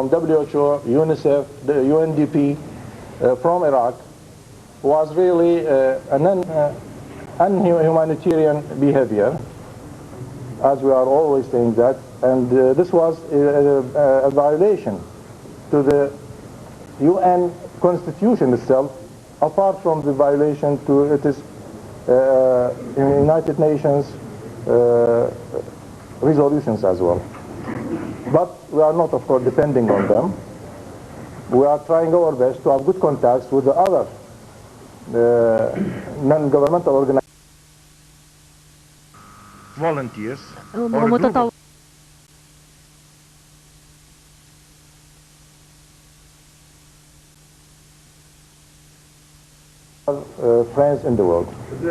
from WHO, UNICEF, the UNDP, from Iraq, was really an unhumanitarian behavior, as we are always saying that, and this was a violation to the UN Constitution itself, apart from the violation to its United Nations resolutions as well. But we are not, of course, depending on them. We are trying our best to have good contacts with the other non-governmental organizations, volunteers, or group of friends in the world. He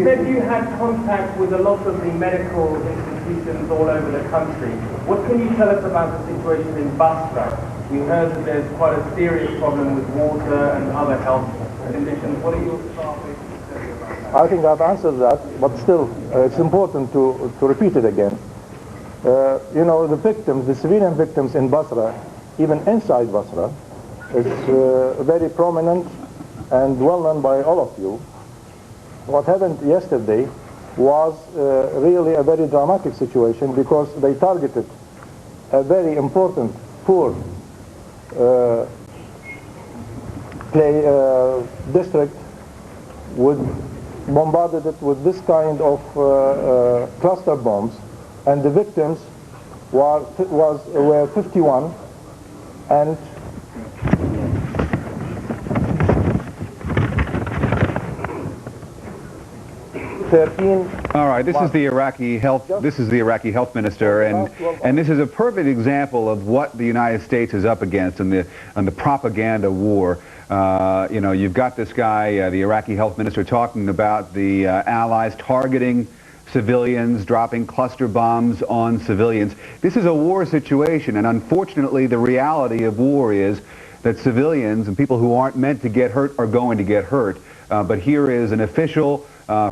said you had contact with a lot of the medical institutions all over the country. What can you tell us about the situation in Basra? We heard that there's quite a serious problem with water and other health conditions. What are your staff able to tell you about that? I think I've answered that, but still, it's important to repeat it again. You know, the victims, the civilian victims in Basra, even inside Basra, is very prominent and well known by all of you. What happened yesterday was really a very dramatic situation, because they targeted a very important poor district, bombarded it with this kind of cluster bombs, and the victims were 51, and All right, this is the Iraqi health. This is the Iraqi health minister, and this is a perfect example of what the United States is up against in the propaganda war. You know, you've got this guy, the Iraqi health minister, talking about the allies targeting civilians, dropping cluster bombs on civilians. This is a war situation, and unfortunately, the reality of war is that civilians and people who aren't meant to get hurt are going to get hurt. But here is an official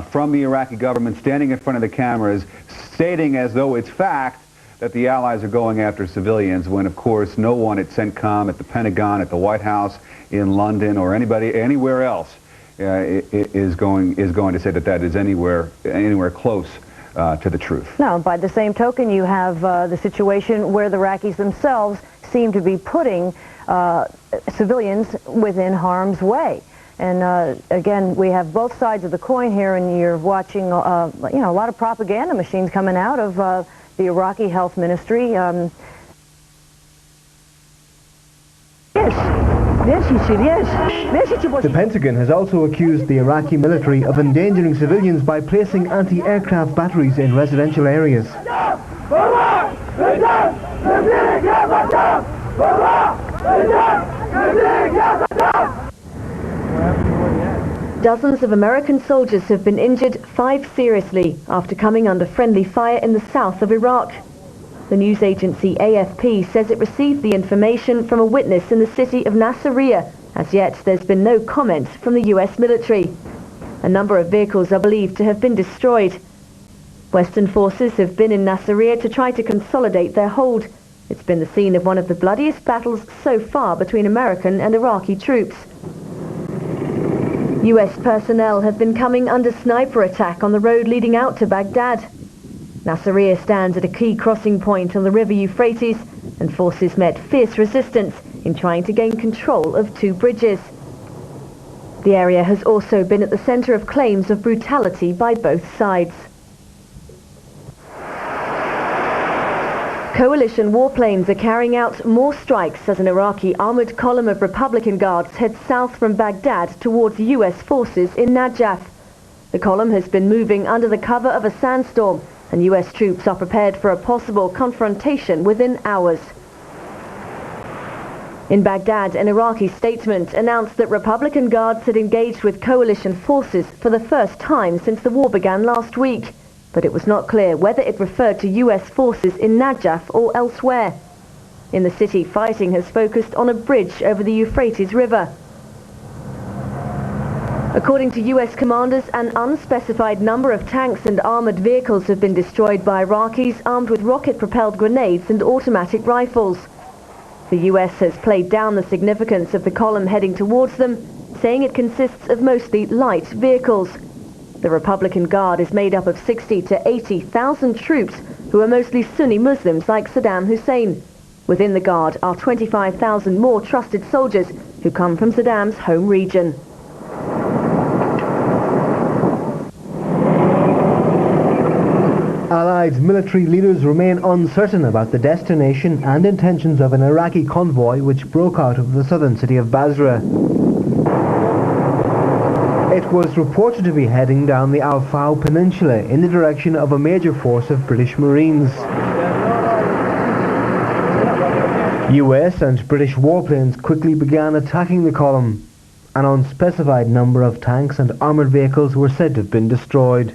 from the Iraqi government standing in front of the cameras, stating as though it's fact that the allies are going after civilians, when of course no one at CENTCOM, at the Pentagon, at the White House, in London, or anybody anywhere else is going to say that is anywhere close to the truth. Now, by the same token, you have the situation where the Iraqis themselves seem to be putting civilians within harm's way. And again, we have both sides of the coin here, and you're watching, you know, a lot of propaganda machines coming out of the Iraqi health ministry. Yes, he said yes. The Pentagon has also accused the Iraqi military of endangering civilians by placing anti-aircraft batteries in residential areas. Dozens of American soldiers have been injured, 5 seriously, after coming under friendly fire in the south of Iraq. The news agency AFP says it received the information from a witness in the city of Nasiriyah. As yet, there's been no comment from the US military. A number of vehicles are believed to have been destroyed. Western forces have been in Nasiriyah to try to consolidate their hold. It's been the scene of one of the bloodiest battles so far between American and Iraqi troops. US personnel have been coming under sniper attack on the road leading out to Baghdad. Nasiriyah stands at a key crossing point on the river Euphrates, and forces met fierce resistance in trying to gain control of 2 bridges. The area has also been at the center of claims of brutality by both sides. Coalition warplanes are carrying out more strikes as an Iraqi armored column of Republican Guards heads south from Baghdad towards US forces in Najaf. The column has been moving under the cover of a sandstorm, and US troops are prepared for a possible confrontation within hours. In Baghdad, an Iraqi statement announced that Republican Guards had engaged with coalition forces for the first time since the war began last week. But it was not clear whether it referred to US forces in Najaf or elsewhere. In the city, fighting has focused on a bridge over the Euphrates River. According to US commanders, an unspecified number of tanks and armored vehicles have been destroyed by Iraqis armed with rocket-propelled grenades and automatic rifles. The US has played down the significance of the column heading towards them, saying it consists of mostly light vehicles. The Republican Guard is made up of 60 to 80,000 troops who are mostly Sunni Muslims like Saddam Hussein. Within the Guard are 25,000 more trusted soldiers who come from Saddam's home region. Allied military leaders remain uncertain about the destination and intentions of an Iraqi convoy which broke out of the southern city of Basra. It was reported to be heading down the Al Faw Peninsula in the direction of a major force of British Marines. US and British warplanes quickly began attacking the column. An unspecified number of tanks and armoured vehicles were said to have been destroyed.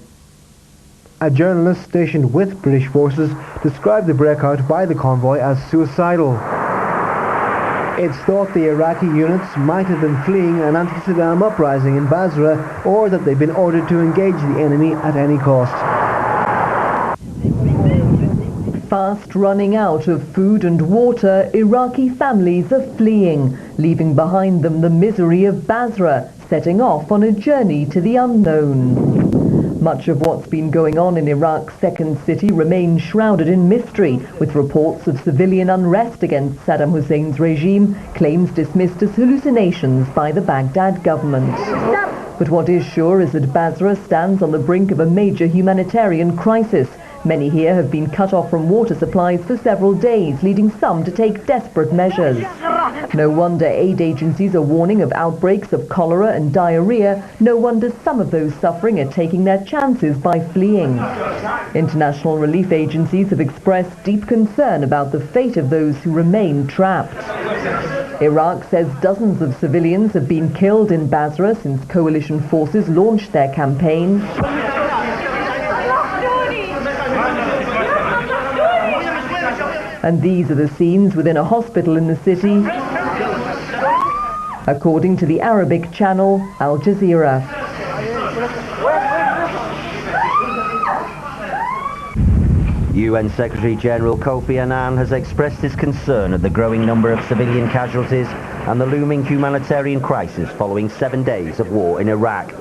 A journalist stationed with British forces described the breakout by the convoy as suicidal. It's thought the Iraqi units might have been fleeing an anti-Saddam uprising in Basra, or that they've been ordered to engage the enemy at any cost. Fast running out of food and water, Iraqi families are fleeing, leaving behind them the misery of Basra, setting off on a journey to the unknown. Much of what's been going on in Iraq's second city remains shrouded in mystery, with reports of civilian unrest against Saddam Hussein's regime, claims dismissed as hallucinations by the Baghdad government. But what is sure is that Basra stands on the brink of a major humanitarian crisis. Many here have been cut off from water supplies for several days, leading some to take desperate measures. No wonder aid agencies are warning of outbreaks of cholera and diarrhea. No wonder some of those suffering are taking their chances by fleeing. International relief agencies have expressed deep concern about the fate of those who remain trapped. Iraq says dozens of civilians have been killed in Basra since coalition forces launched their campaign. And these are the scenes within a hospital in the city, according to the Arabic channel Al Jazeera. UN Secretary General Kofi Annan has expressed his concern at the growing number of civilian casualties and the looming humanitarian crisis following 7 days of war in Iraq.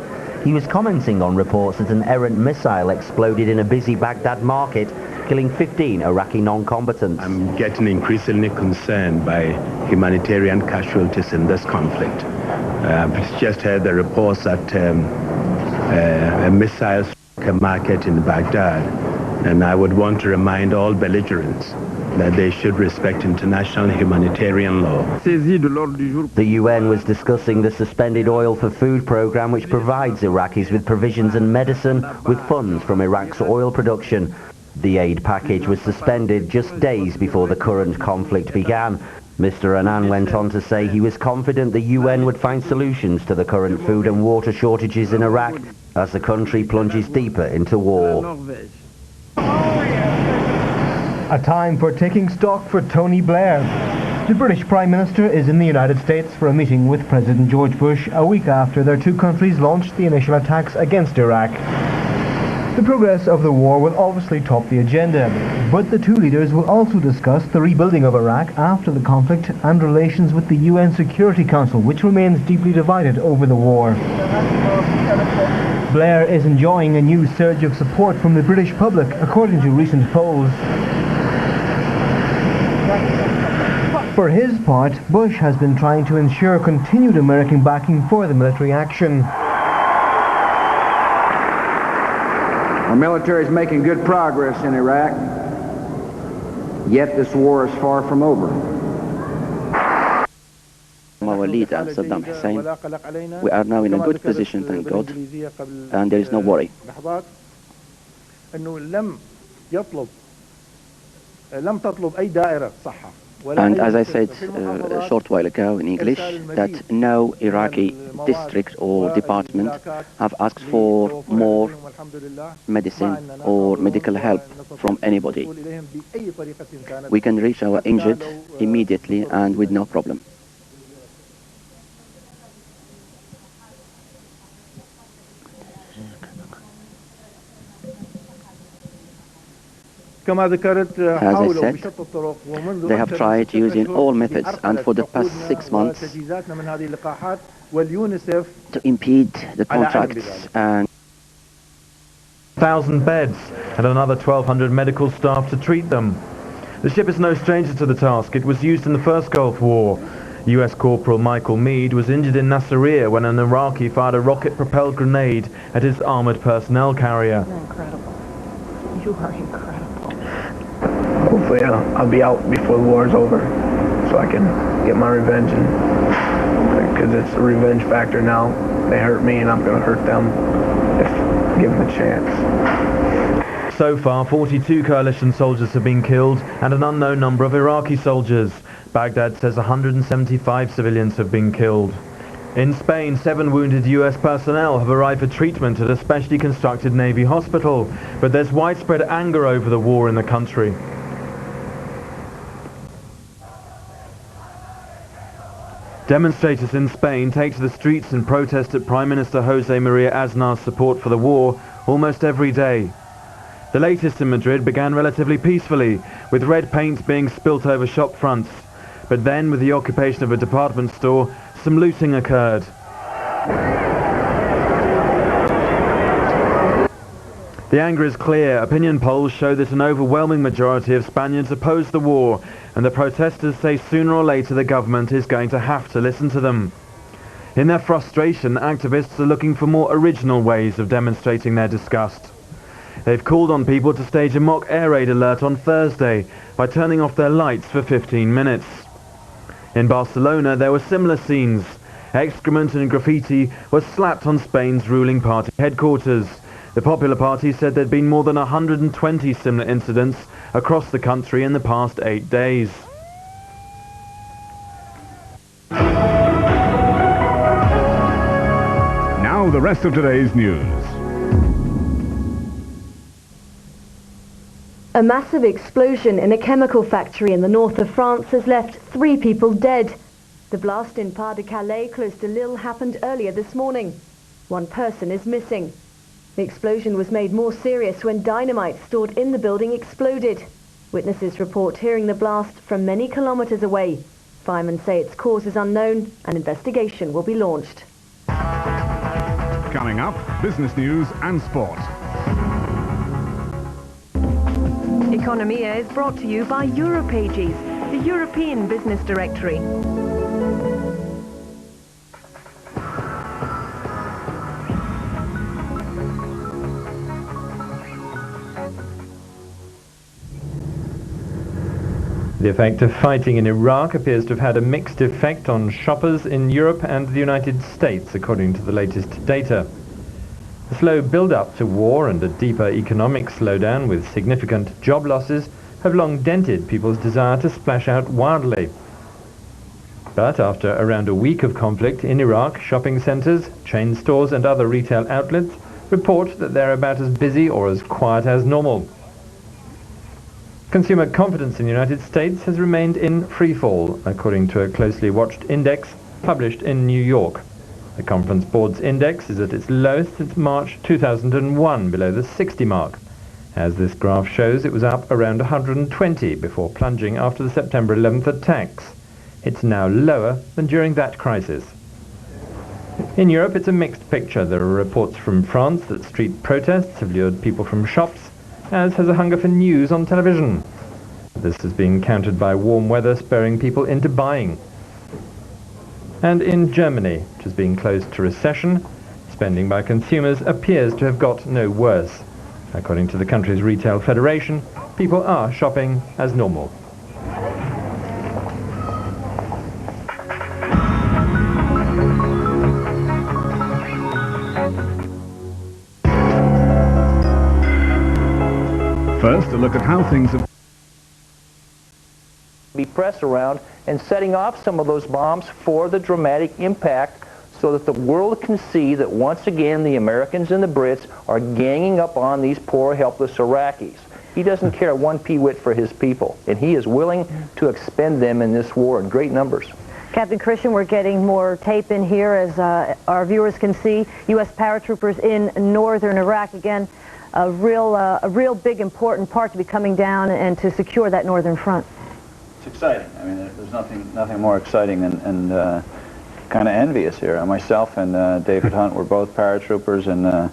He was commenting on reports that an errant missile exploded in a busy Baghdad market, killing 15 Iraqi non-combatants. I'm getting increasingly concerned by humanitarian casualties in this conflict. I've just heard the reports that a missile struck a market in Baghdad, and I would want to remind all belligerents that they should respect international humanitarian law. The UN was discussing the suspended oil for food program, which provides Iraqis with provisions and medicine with funds from Iraq's oil production. The aid package was suspended just days before the current conflict began. Mr. Annan went on to say he was confident the UN would find solutions to the current food and water shortages in Iraq as the country plunges deeper into war. A time for taking stock for Tony Blair. The British Prime Minister is in the United States for a meeting with President George Bush a week after their two countries launched the initial attacks against Iraq. The progress of the war will obviously top the agenda, but the two leaders will also discuss the rebuilding of Iraq after the conflict and relations with the UN Security Council, which remains deeply divided over the war. Blair is enjoying a new surge of support from the British public, according to recent polls. For his part, Bush has been trying to ensure continued American backing for the military action. Our military is making good progress in Iraq, yet this war is far from over. Our leader, Saddam Hussein, we are now in a good position, thank God, and there is no worry. And as I said a short while ago in English, that no Iraqi district or department have asked for more medicine or medical help from anybody. We can reach our injured immediately and with no problem. As I said, they have tried using all methods, and for the past 6 months, to impede the contracts and 1,000 beds and another 1,200 medical staff to treat them. The ship is no stranger to the task. It was used in the first Gulf War. US Corporal Michael Meade was injured in Nasiriyah when an Iraqi fired a rocket-propelled grenade at his armoured personnel carrier. You're incredible. You are incredible. Hopefully I'll be out before the war is over so I can get my revenge, because it's a revenge factor now. They hurt me and I'm going to hurt them if given the chance. So far, 42 coalition soldiers have been killed and an unknown number of Iraqi soldiers. Baghdad says 175 civilians have been killed. In Spain, 7 wounded US personnel have arrived for treatment at a specially constructed Navy hospital, but there's widespread anger over the war in the country. Demonstrators in Spain take to the streets and protest at Prime Minister José María Aznar's support for the war almost every day. The latest in Madrid began relatively peacefully, with red paint being spilt over shop fronts. But then, with the occupation of a department store, some looting occurred. The anger is clear. Opinion polls show that an overwhelming majority of Spaniards oppose the war, and the protesters say sooner or later the government is going to have to listen to them. In their frustration, activists are looking for more original ways of demonstrating their disgust. They've called on people to stage a mock air raid alert on Thursday by turning off their lights for 15 minutes. In Barcelona, there were similar scenes. Excrement and graffiti was slapped on Spain's ruling party headquarters. The Popular Party said there'd been more than 120 similar incidents across the country in the past 8 days. Now the rest of today's news. A massive explosion in a chemical factory in the north of France has left 3 people dead. The blast in Pas-de-Calais, close to Lille, happened earlier this morning. 1 person is missing. The explosion was made more serious when dynamite stored in the building exploded. Witnesses report hearing the blast from many kilometers away. Firemen say its cause is unknown. An investigation will be launched. Coming up, business news and sport. Economia is brought to you by Europages, the European Business Directory. The effect of fighting in Iraq appears to have had a mixed effect on shoppers in Europe and the United States, according to the latest data. The slow build-up to war and a deeper economic slowdown with significant job losses have long dented people's desire to splash out wildly. But after around a week of conflict in Iraq, shopping centres, chain stores and other retail outlets report that they're about as busy or as quiet as normal. Consumer confidence in the United States has remained in freefall, according to a closely watched index published in New York. The Conference Board's index is at its lowest since March 2001, below the 60 mark. As this graph shows, it was up around 120 before plunging after the September 11th attacks. It's now lower than during that crisis. In Europe, it's a mixed picture. There are reports from France that street protests have lured people from shops, as has a hunger for news on television. This has been countered by warm weather spurring people into buying. And in Germany, which has been close to recession, spending by consumers appears to have got no worse. According to the country's retail federation, people are shopping as normal. First, a look at how things have be pressed around and setting off some of those bombs for the dramatic impact so that the world can see that once again the Americans and the Brits are ganging up on these poor helpless Iraqis. He doesn't care one peewit for his people, and he is willing to expend them in this war in great numbers. Captain Christian, we're getting more tape in here as our viewers can see. U.S. paratroopers in northern Iraq again. a real big important part to be coming down and to secure that northern front. It's exciting. I mean, there's nothing more exciting and kind of envious here. Myself and David Hunt were both paratroopers, and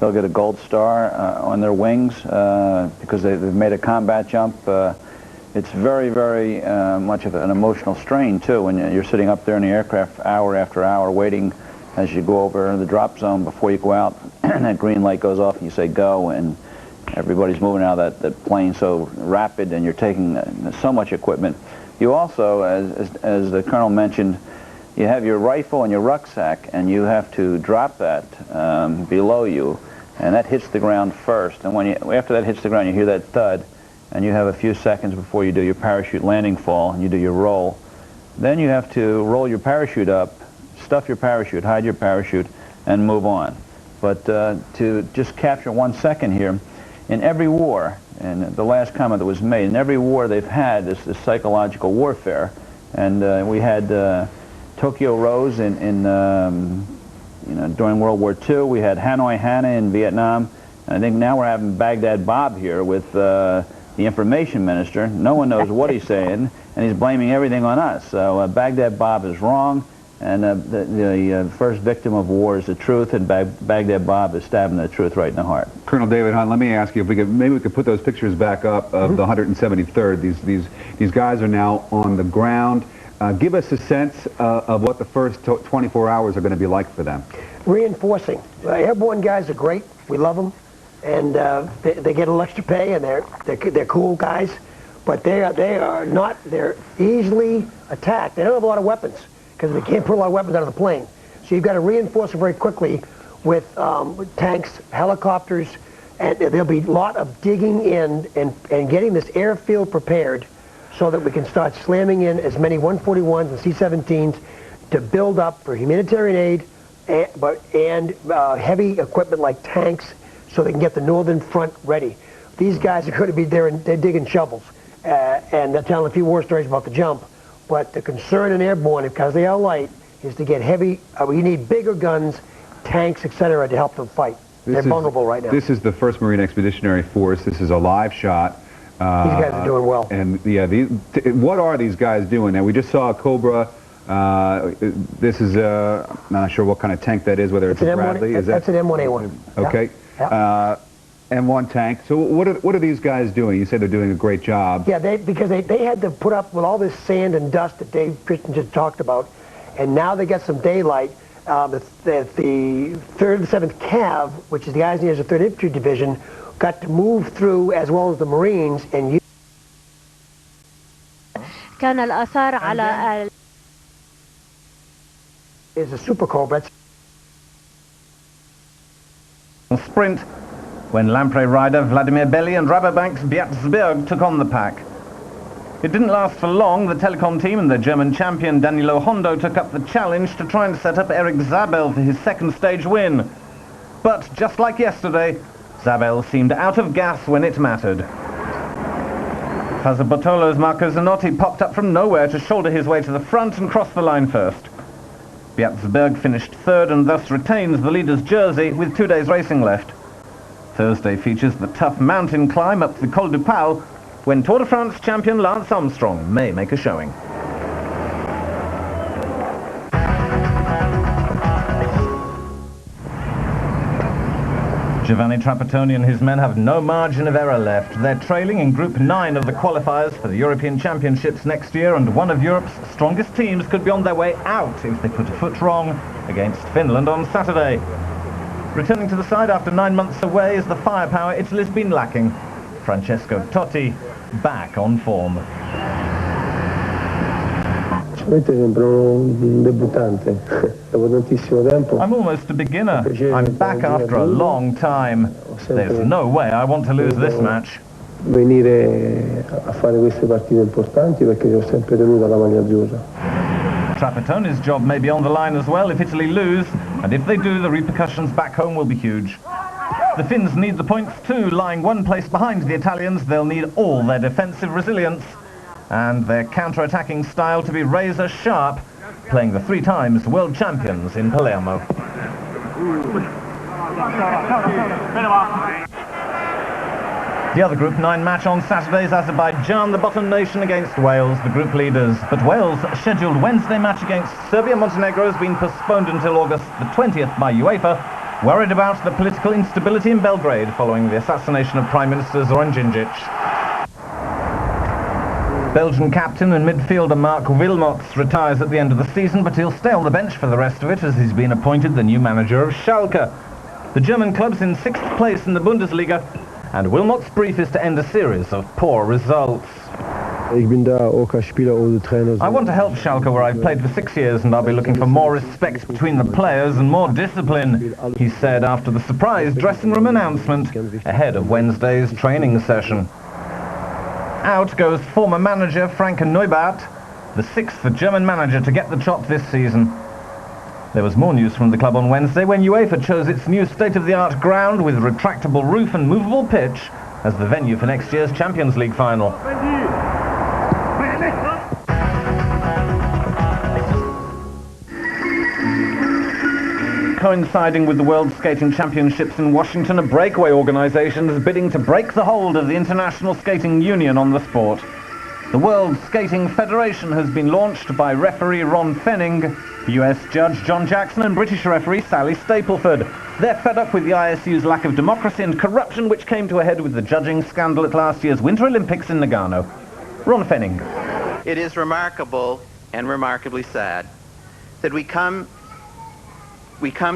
they'll get a gold star on their wings because they've made a combat jump. It's very, very much of an emotional strain, too, when you're sitting up there in the aircraft hour after hour waiting as you go over the drop zone before you go out, and that green light goes off and you say go, and everybody's moving out of that plane so rapid, and you're taking so much equipment. You also, as the Colonel mentioned, you have your rifle and your rucksack, and you have to drop that below you, and that hits the ground first. And after that hits the ground, you hear that thud, and you have a few seconds before you do your parachute landing fall, and you do your roll. Then you have to roll your parachute up, stuff your parachute, hide your parachute, and move on. But to just capture 1 second here, in every war, and the last comment that was made, in every war they've had this psychological warfare, and we had Tokyo Rose during World War II. We had Hanoi Hannah in Vietnam. And I think now we're having Baghdad Bob here with the information minister. No one knows what he's saying, and he's blaming everything on us. So Baghdad Bob is wrong, and the first victim of war is the truth, and Baghdad Bob is stabbing the truth right in the heart. Colonel David Hunt, let me ask you if maybe we could put those pictures back up of the 173rd. These guys are now on the ground. Give us a sense of what the first 24 hours are going to be like for them. Reinforcing. Airborne guys are great. We love them, and they get a little extra pay, and they're cool guys. But they're easily attacked. They don't have a lot of weapons because they can't put a lot of weapons out of the plane. So you've got to reinforce them very quickly with tanks, helicopters, and there'll be a lot of digging in and getting this airfield prepared so that we can start slamming in as many 141s and C-17s to build up for humanitarian aid and heavy equipment like tanks so they can get the northern front ready. These guys are going to be there and they're digging shovels. And they're telling a few war stories about the jump. But the concern in airborne, because they are light, is to get heavy. You need bigger guns, tanks, etc., to help them fight. They're vulnerable right now. This is the 1st Marine Expeditionary Force. This is a live shot. These guys are doing well. And yeah, what are these guys doing now? We just saw a Cobra. This is I'm not sure what kind of tank that is, whether it's a Bradley. That's an M1A1. Okay. Yeah. M1 tank. So what are these guys doing? You said they're doing a great job. Yeah, because they had to put up with all this sand and dust that Dave Christian just talked about, and now they get some daylight. The 3rd and 7th Cav, which is the Eisenhower's 3rd Infantry Division, got to move through as well as the Marines and كان الآثار على is a Super Cobra. Sprint when Lamprey rider Vladimir Belly and Rabobank's Biatzberg took on the pack. It didn't last for long. The telecom team and their German champion Danilo Hondo took up the challenge to try and set up Eric Zabel for his 2nd stage win. But just like yesterday, Zabel seemed out of gas when it mattered. Fazer Bottolo's Marco Zanotti popped up from nowhere to shoulder his way to the front and cross the line first. Biatzberg finished 3rd and thus retains the leader's jersey with 2 days racing left. Thursday features the tough mountain climb up the Col du Pau, when Tour de France champion Lance Armstrong may make a showing. Giovanni Trapattoni and his men have no margin of error left. They're trailing in Group 9 of the qualifiers for the European Championships next year, and one of Europe's strongest teams could be on their way out if they put a foot wrong against Finland on Saturday. Returning to the side after 9 months away is the firepower Italy's been lacking. Francesco Totti back on form. I'm almost a beginner. I'm back after a long time. There's no way I want to lose this match. Trapattoni's job may be on the line as well if Italy lose, and if they do, the repercussions back home will be huge. The Finns need the points too. Lying 1 place behind the Italians, they'll need all their defensive resilience and their counter-attacking style to be razor sharp, playing the 3 times world champions in Palermo. The other Group 9 match on Saturday's Azerbaijan, the bottom nation against Wales, the group leaders. But Wales' scheduled Wednesday match against Serbia-Montenegro has been postponed until August the 20th by UEFA, worried about the political instability in Belgrade following the assassination of Prime Minister Zoran Djindjic. Belgian captain and midfielder Mark Wilmots retires at the end of the season, but he'll stay on the bench for the rest of it as he's been appointed the new manager of Schalke. The German club's in 6th place in the Bundesliga, and Wilmots' brief is to end a series of poor results. I want to help Schalke, where I've played for 6 years, and I'll be looking for more respect between the players and more discipline, he said after the surprise dressing room announcement ahead of Wednesday's training session. Out goes former manager Frank Neubart, the 6th German manager to get the chop this season. There was more news from the club on Wednesday when UEFA chose its new state-of-the-art ground with retractable roof and movable pitch as the venue for next year's Champions League final. Coinciding with the World Skating Championships in Washington, a breakaway organisation is bidding to break the hold of the International Skating Union on the sport. The World Skating Federation has been launched by referee Ron Fenning, US Judge John Jackson and British referee Sally Stapleford. They're fed up with the ISU's lack of democracy and corruption, which came to a head with the judging scandal at last year's Winter Olympics in Nagano. Ron Fenning. It is remarkable and remarkably sad that we come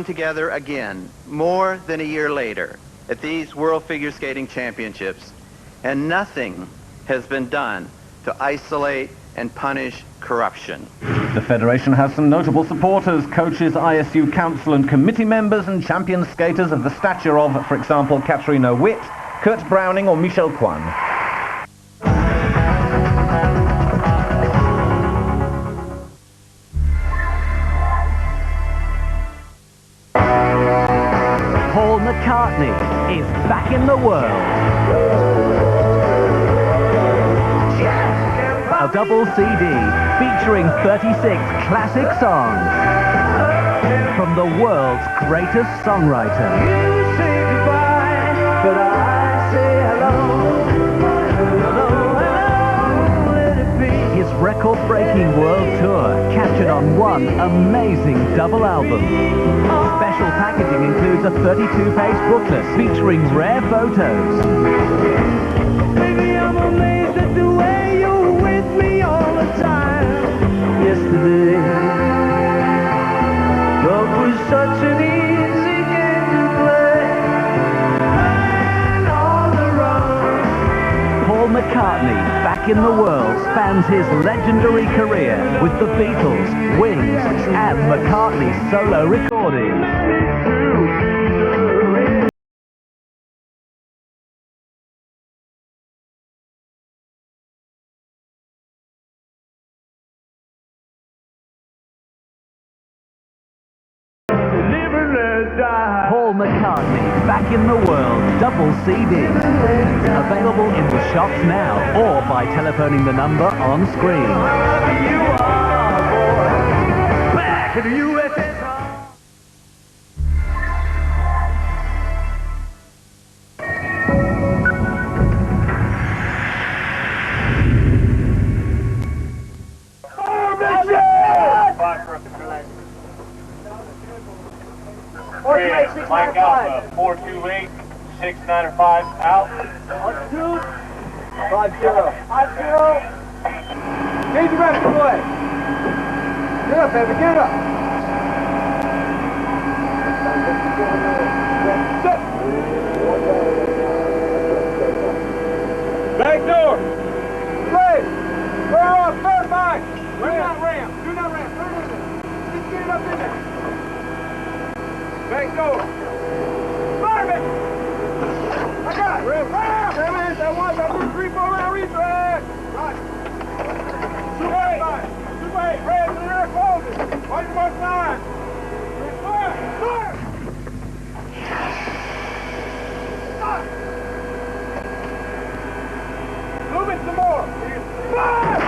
together again more than a year later at these World Figure Skating Championships, and nothing has been done to isolate and punish corruption. The Federation has some notable supporters, coaches, ISU council and committee members and champion skaters of the stature of, for example, Katrina Witt, Kurt Browning or Michel Kwan. Paul McCartney is back in the world. A double CD featuring 36 classic songs from the world's greatest songwriter. You say goodbye, but I say hello. Hello, let it be. His record-breaking world tour captured on one amazing double album. Special packaging includes a 32-page booklet featuring rare photos. Baby, I'm amazed at the way you're with me all the time. Yesterday, love was such an easy game to play. And on the run. Paul McCartney, back in the world, spans his legendary career with the Beatles, Wings, and McCartney's solo recordings. Paul McCartney, Back in the World, double CD. Available in the shops now or by telephoning the number on screen. Back to the USSR. Mike Alpha, 428, 695, out. 2, 50. 50. Change your rest, boy. Get up, baby, get up. Sit. Back door. Play. We're off, third back. Do not ram. Do not ram. Turn in there. Just get it up in there. Back door. Marvin! I got it! Ram! Ram! That 1, 2, 3, 4, round retrack! Right. 2-8! 2-8! Ram to the rear closes! Watch your 9! Fire! Fire! Stop! Move it some more! Fire!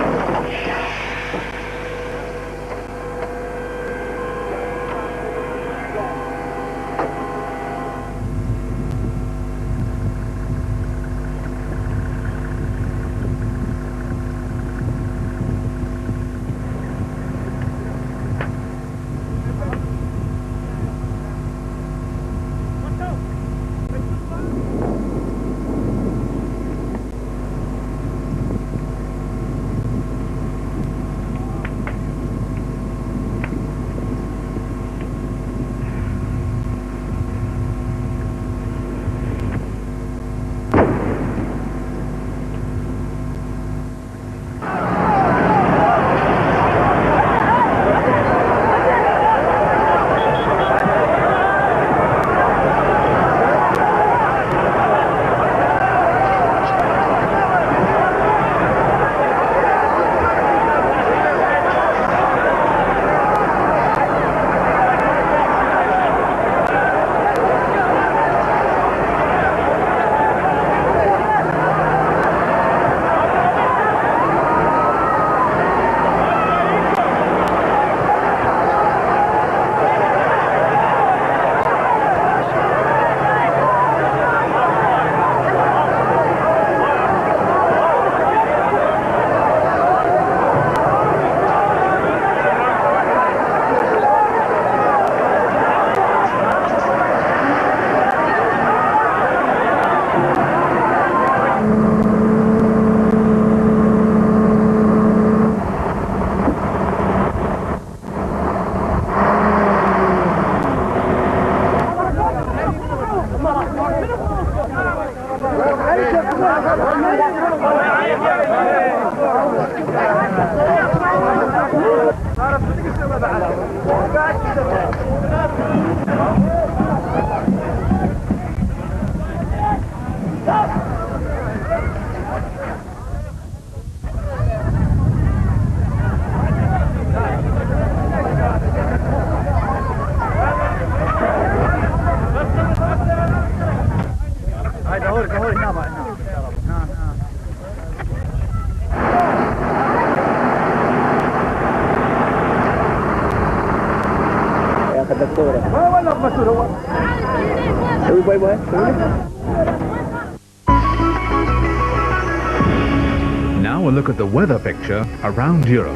Now a look at the weather picture around Europe.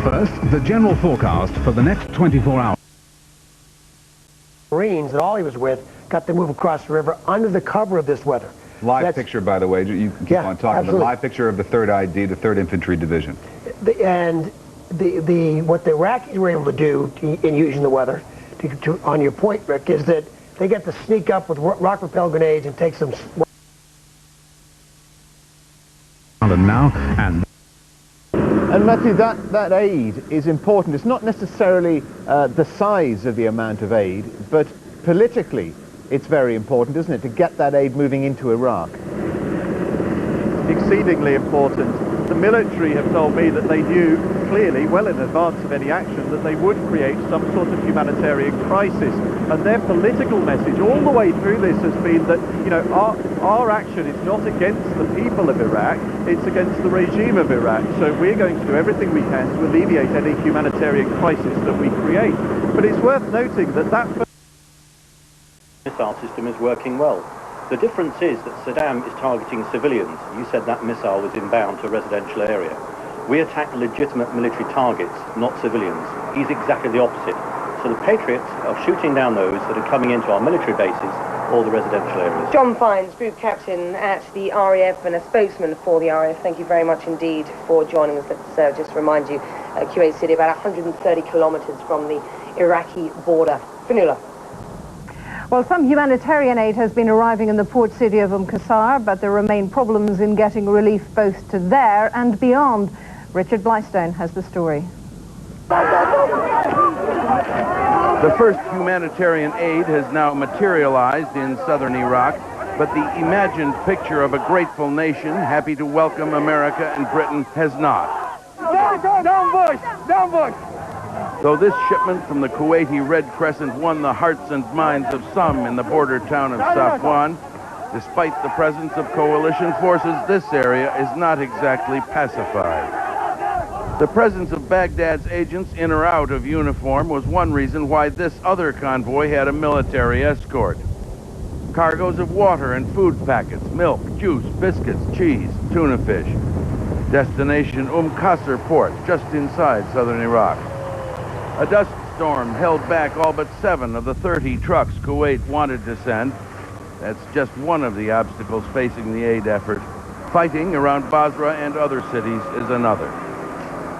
First, the general forecast for the next 24 hours. Marines that all he was with got to move across the river under the cover of this weather. Live picture, by the way. You can keep on talking. Absolutely. The live picture of the 3rd ID, the 3rd Infantry Division. What the Iraqis were able to do in using the weather, on your point, Rick, is that they get to sneak up with rock repel grenades and take some. And Matthew, that aid is important. It's not necessarily the size of the amount of aid, but politically it's very important, isn't it, to get that aid moving into Iraq? Exceedingly important. The military have told me that they knew clearly, well in advance of any action, that they would create some sort of humanitarian crisis. And their political message all the way through this has been that, you know, our action is not against the people of Iraq, it's against the regime of Iraq. So we're going to do everything we can to alleviate any humanitarian crisis that we create. But it's worth noting that that missile system is working well. The difference is that Saddam is targeting civilians. You said that missile was inbound to a residential area. We attack legitimate military targets, not civilians. He's exactly the opposite. So the Patriots are shooting down those that are coming into our military bases or the residential areas. John Fines, Group Captain at the RAF and a spokesman for the RAF, thank you very much indeed for joining us. Let's just remind you, Kuwait City, about 130 kilometres from the Iraqi border. Fanula. Well, some humanitarian aid has been arriving in the port city of Qasr, but there remain problems in getting relief both to there and beyond. Richard Blystone has the story. The first humanitarian aid has now materialized in southern Iraq, but the imagined picture of a grateful nation happy to welcome America and Britain has not. Down, boys! Down, boys! Though this shipment from the Kuwaiti Red Crescent won the hearts and minds of some in the border town of Safwan, despite the presence of coalition forces, this area is not exactly pacified. The presence of Baghdad's agents in or out of uniform was one reason why this other convoy had a military escort. Cargoes of water and food packets, milk, juice, biscuits, cheese, tuna fish. Destination Qasr port, just inside southern Iraq. A dust storm held back all but 7 of the 30 trucks Kuwait wanted to send. That's just one of the obstacles facing the aid effort. Fighting around Basra and other cities is another.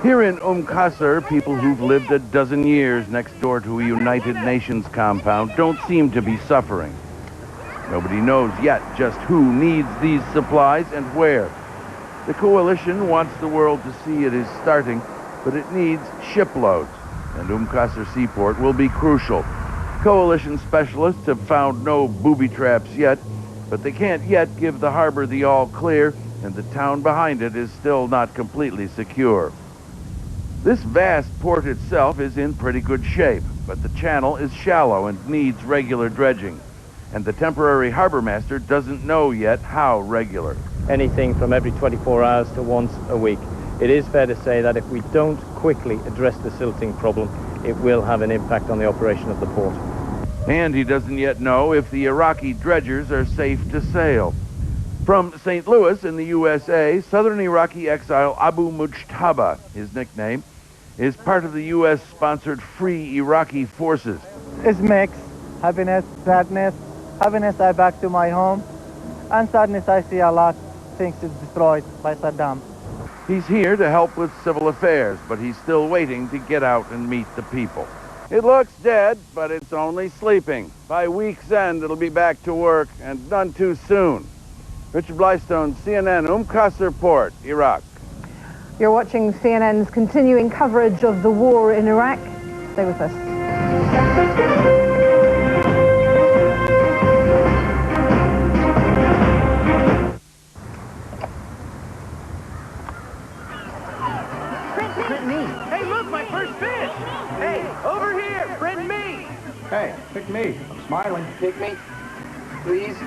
Here in Qasr, people who've lived a dozen years next door to a United Nations compound don't seem to be suffering. Nobody knows yet just who needs these supplies and where. The coalition wants the world to see it is starting, but it needs shiploads, and Qasr seaport will be crucial. Coalition specialists have found no booby traps yet, but they can't yet give the harbor the all clear, and the town behind it is still not completely secure. This vast port itself is in pretty good shape, but the channel is shallow and needs regular dredging. And the temporary harbor master doesn't know yet how regular. Anything from every 24 hours to once a week. It is fair to say that if we don't quickly address the silting problem, it will have an impact on the operation of the port. And he doesn't yet know if the Iraqi dredgers are safe to sail. From St. Louis in the USA, southern Iraqi exile Abu Mujtaba, his nickname, is part of the U.S.-sponsored Free Iraqi Forces. It's mixed. Happiness, sadness. Happiness, I back to my home. And sadness, I see a lot of things destroyed by Saddam. He's here to help with civil affairs, but he's still waiting to get out and meet the people. It looks dead, but it's only sleeping. By week's end, it'll be back to work, and none too soon. Richard Blystone, CNN, Qasr Port, Iraq. You're watching CNN's continuing coverage of the war in Iraq. Stay with us. Print me. Hey, look, my first fish. Hey, over here, print me. Hey, pick me. I'm smiling. Pick me, please.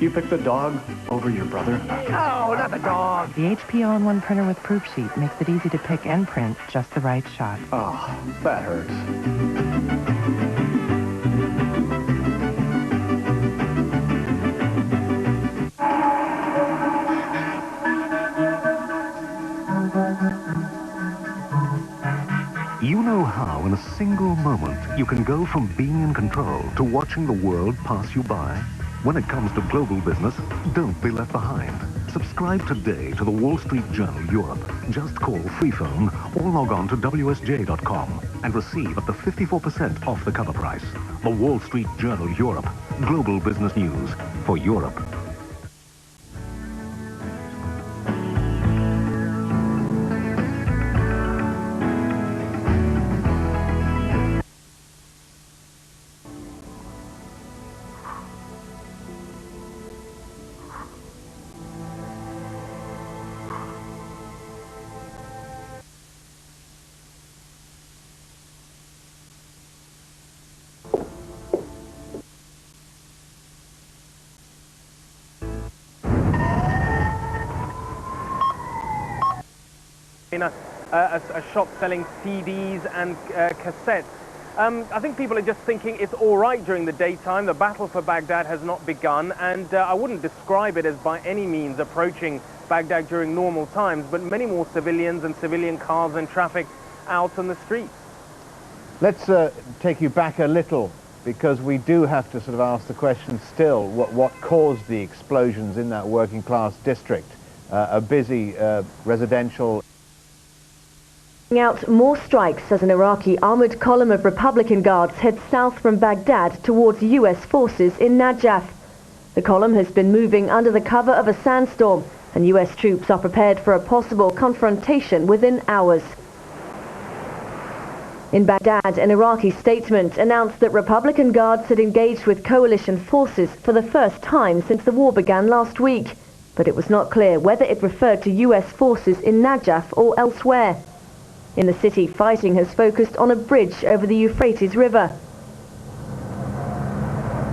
You pick the dog over your brother? No, not the dog. The HP All-in-One printer with proof sheet makes it easy to pick and print just the right shot. Oh, that hurts. You know how in a single moment you can go from being in control to watching the world pass you by? When it comes to global business, don't be left behind. Subscribe today to the Wall Street Journal Europe. Just call free phone or log on to WSJ.com and receive up to 54% off the cover price. The Wall Street Journal Europe. Global business news for Europe. In a shop selling CDs and cassettes. I think people are just thinking it's all right during the daytime. The battle for Baghdad has not begun, and I wouldn't describe it as by any means approaching Baghdad during normal times, but many more civilians and civilian cars and traffic out on the streets. Let's take you back a little, because we do have to sort of ask the question still, what caused the explosions in that working class district? A busy residential... Out more strikes as an Iraqi armoured column of Republican Guards heads south from Baghdad towards US forces in Najaf. The column has been moving under the cover of a sandstorm, and US troops are prepared for a possible confrontation within hours. In Baghdad, an Iraqi statement announced that Republican Guards had engaged with coalition forces for the first time since the war began last week, but it was not clear whether it referred to US forces in Najaf or elsewhere. In the city, fighting has focused on a bridge over the Euphrates River.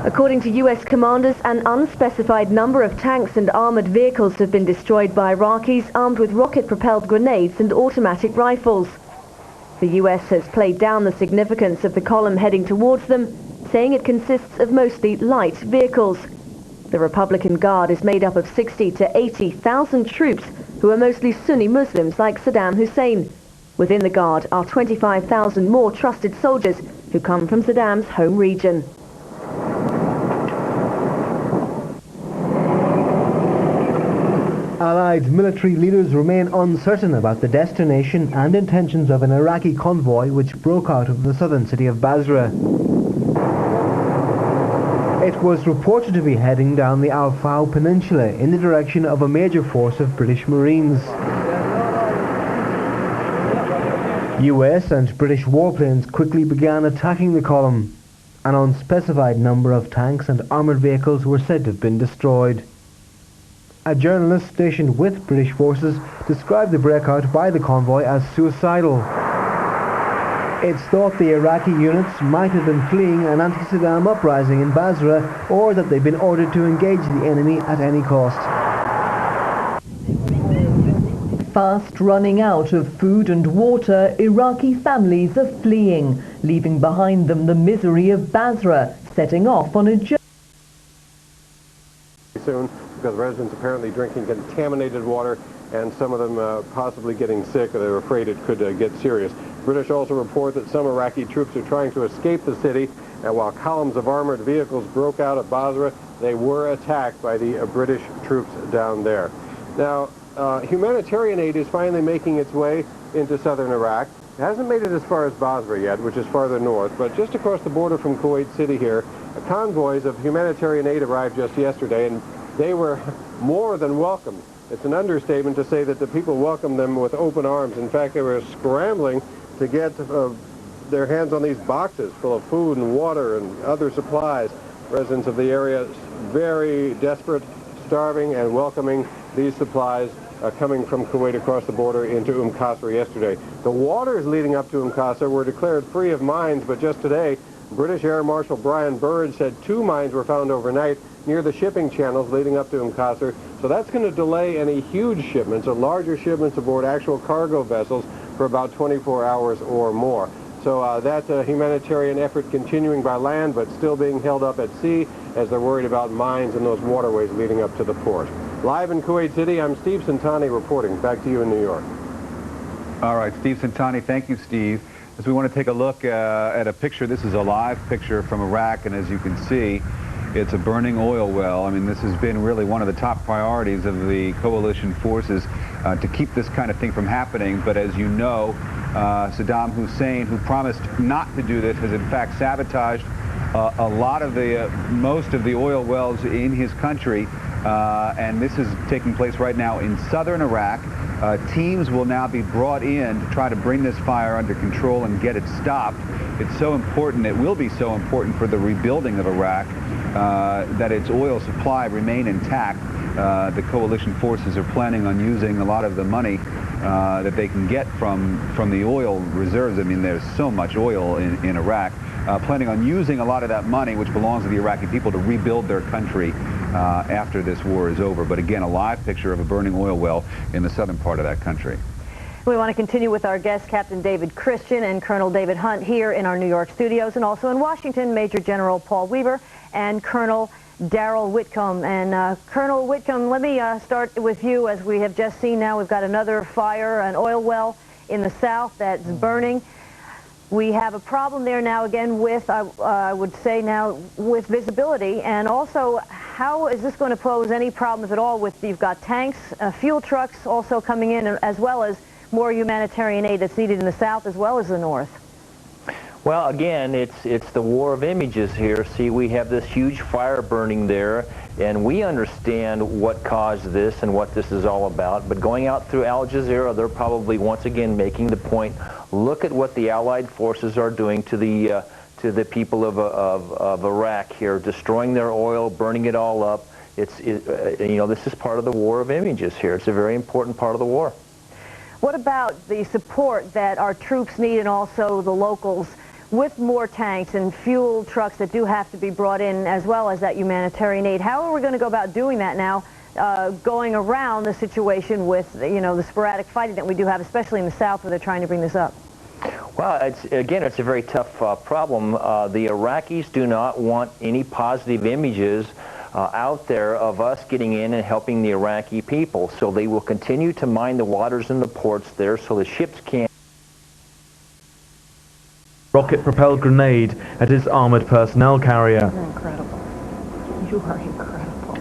According to US commanders, an unspecified number of tanks and armoured vehicles have been destroyed by Iraqis armed with rocket-propelled grenades and automatic rifles. The US has played down the significance of the column heading towards them, saying it consists of mostly light vehicles. The Republican Guard is made up of 60 to 80,000 troops who are mostly Sunni Muslims like Saddam Hussein. Within the Guard are 25,000 more trusted soldiers who come from Saddam's home region. Allied military leaders remain uncertain about the destination and intentions of an Iraqi convoy which broke out of the southern city of Basra. It was reported to be heading down the Al Faw Peninsula in the direction of a major force of British Marines. US and British warplanes quickly began attacking the column. An unspecified number of tanks and armoured vehicles were said to have been destroyed. A journalist stationed with British forces described the breakout by the convoy as suicidal. It's thought the Iraqi units might have been fleeing an anti-Saddam uprising in Basra, or that they've been ordered to engage the enemy at any cost. Fast running out of food and water, Iraqi families are fleeing, leaving behind them the misery of Basra, setting off on a journey. Soon, because residents apparently drinking contaminated water, and some of them possibly getting sick, or they're afraid it could get serious. British also report that some Iraqi troops are trying to escape the city, and while columns of armored vehicles broke out of Basra, they were attacked by the British troops down there. Now, humanitarian aid is finally making its way into southern Iraq. It hasn't made it as far as Basra yet, which is farther north, but just across the border from Kuwait City here, convoys of humanitarian aid arrived just yesterday, and they were more than welcome. It's an understatement to say that the people welcomed them with open arms. In fact, they were scrambling to get their hands on these boxes full of food and water and other supplies. Residents of the area very desperate, starving, and welcoming these supplies coming from Kuwait across the border into Qasr yesterday. The waters leading up to Qasr were declared free of mines, but just today, British Air Marshal Brian Bird said 2 mines were found overnight near the shipping channels leading up to Qasr. So that's going to delay any huge shipments or larger shipments aboard actual cargo vessels for about 24 hours or more. So that's a humanitarian effort continuing by land, but still being held up at sea as they're worried about mines in those waterways leading up to the port. Live in Kuwait City, I'm Steve Santani reporting. Back to you in New York. All right, Steve Santani. Thank you, Steve. As we want to take a look at a picture, this is a live picture from Iraq, and as you can see, it's a burning oil well. I mean, this has been really one of the top priorities of the coalition forces to keep this kind of thing from happening. But as you know, Saddam Hussein, who promised not to do this, has in fact sabotaged a lot of most of the oil wells in his country. And this is taking place right now in southern Iraq. Teams will now be brought in to try to bring this fire under control and get it stopped. It's so important, it will be so important for the rebuilding of Iraq that its oil supply remain intact. The coalition forces are planning on using a lot of the money that they can get from the oil reserves. I mean, there's so much oil in Iraq. Planning on using a lot of that money, which belongs to the Iraqi people, to rebuild their country after this war is over. But again, a live picture of a burning oil well in the southern part of that country. We want to continue with our guests, Captain David Christian and Colonel David Hunt, here in our New York studios, and also in Washington, Major General Paul Weaver and Colonel Daryl Whitcomb. And Colonel Whitcomb, let me start with you. As we have just seen now, we've got another fire, an oil well in the south that's burning. We have a problem there now again with, I would say now, with visibility, and also how is this going to pose any problems at all with, you've got tanks, fuel trucks also coming in, as well as more humanitarian aid that's needed in the south as well as the north? Well, again, it's the war of images here. See, we have this huge fire burning there, and we understand what caused this and what this is all about. But going out through Al Jazeera, they're probably once again making the point, look at what the Allied forces are doing to the people of Iraq here, destroying their oil, burning it all up. You know, this is part of the war of images here. It's a very important part of the war. What about the support that our troops need, and also the locals, with more tanks and fuel trucks that do have to be brought in, as well as that humanitarian aid? How are we going to go about doing that now, going around the situation with, you know, the sporadic fighting that we do have, especially in the south where they're trying to bring this up? Well, again, it's a very tough problem. The Iraqis do not want any positive images out there of us getting in and helping the Iraqi people. So they will continue to mine the waters and the ports there so the ships can't. Rocket-propelled grenade at his armored personnel carrier. You're incredible. You are incredible.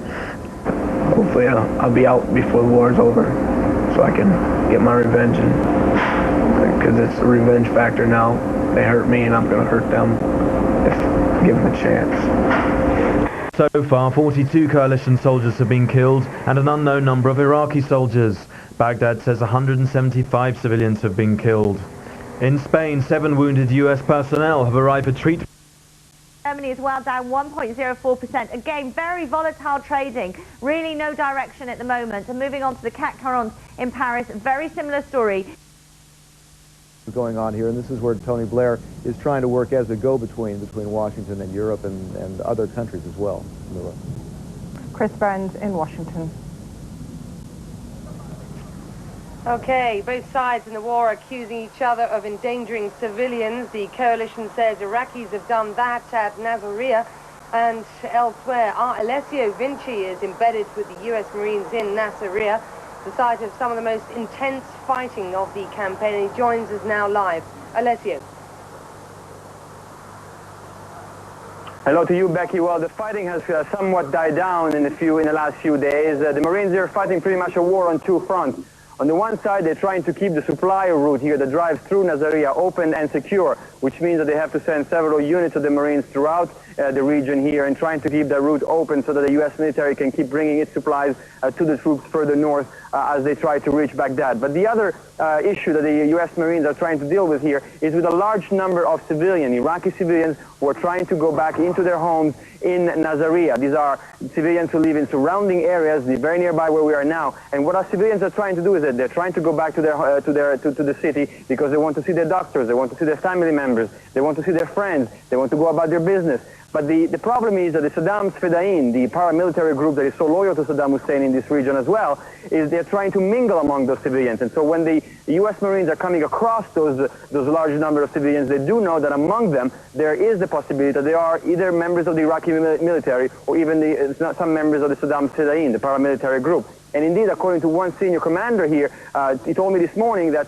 Hopefully I'll be out before the war is over so I can get my revenge, because it's a revenge factor now. They hurt me and I'm going to hurt them if given a chance. So far, 42 coalition soldiers have been killed and an unknown number of Iraqi soldiers. Baghdad says 175 civilians have been killed. In Spain, 7 wounded US personnel have arrived for treatment. Germany is well down 1.04%. Again, very volatile trading. Really no direction at the moment. And moving on to the CAC 40 in Paris, very similar story. Going on here, and this is where Tony Blair is trying to work as a go-between between Washington and Europe and other countries as well. Chris Burns in Washington. Okay, both sides in the war accusing each other of endangering civilians. The coalition says Iraqis have done that at Nasiriyah and elsewhere. Our Alessio Vinci is embedded with the US Marines in Nasiriyah, the site of some of the most intense fighting of the campaign. He joins us now live. Alessio. Hello to you, Becky. Well, the fighting has somewhat died down in the last few days. The Marines are fighting pretty much a war on two fronts. On the one side, they're trying to keep the supply route here that drives through Nasiriyah open and secure, which means that they have to send several units of the Marines throughout the region here and trying to keep that route open so that the U.S. military can keep bringing its supplies to the troops further north as they try to reach Baghdad. But the other issue that the U.S. Marines are trying to deal with here is with a large number of Iraqi civilians who are trying to go back into their homes in Nasiriyah. These are civilians who live in surrounding areas, very nearby where we are now. And what our civilians are trying to do is that they're trying to go back to the city because they want to see their doctors, they want to see their family members, they want to see their friends, they want to go about their business. But the problem is that the Saddam's Fedayeen, the paramilitary group that is so loyal to Saddam Hussein in this region as well, is they're trying to mingle among those civilians. And so when the U.S. Marines are coming across those large number of civilians, they do know that among them there is the possibility that they are either members of the Iraqi military or even some members of the Saddam's Fedayeen, the paramilitary group. And indeed, according to one senior commander here, he told me this morning that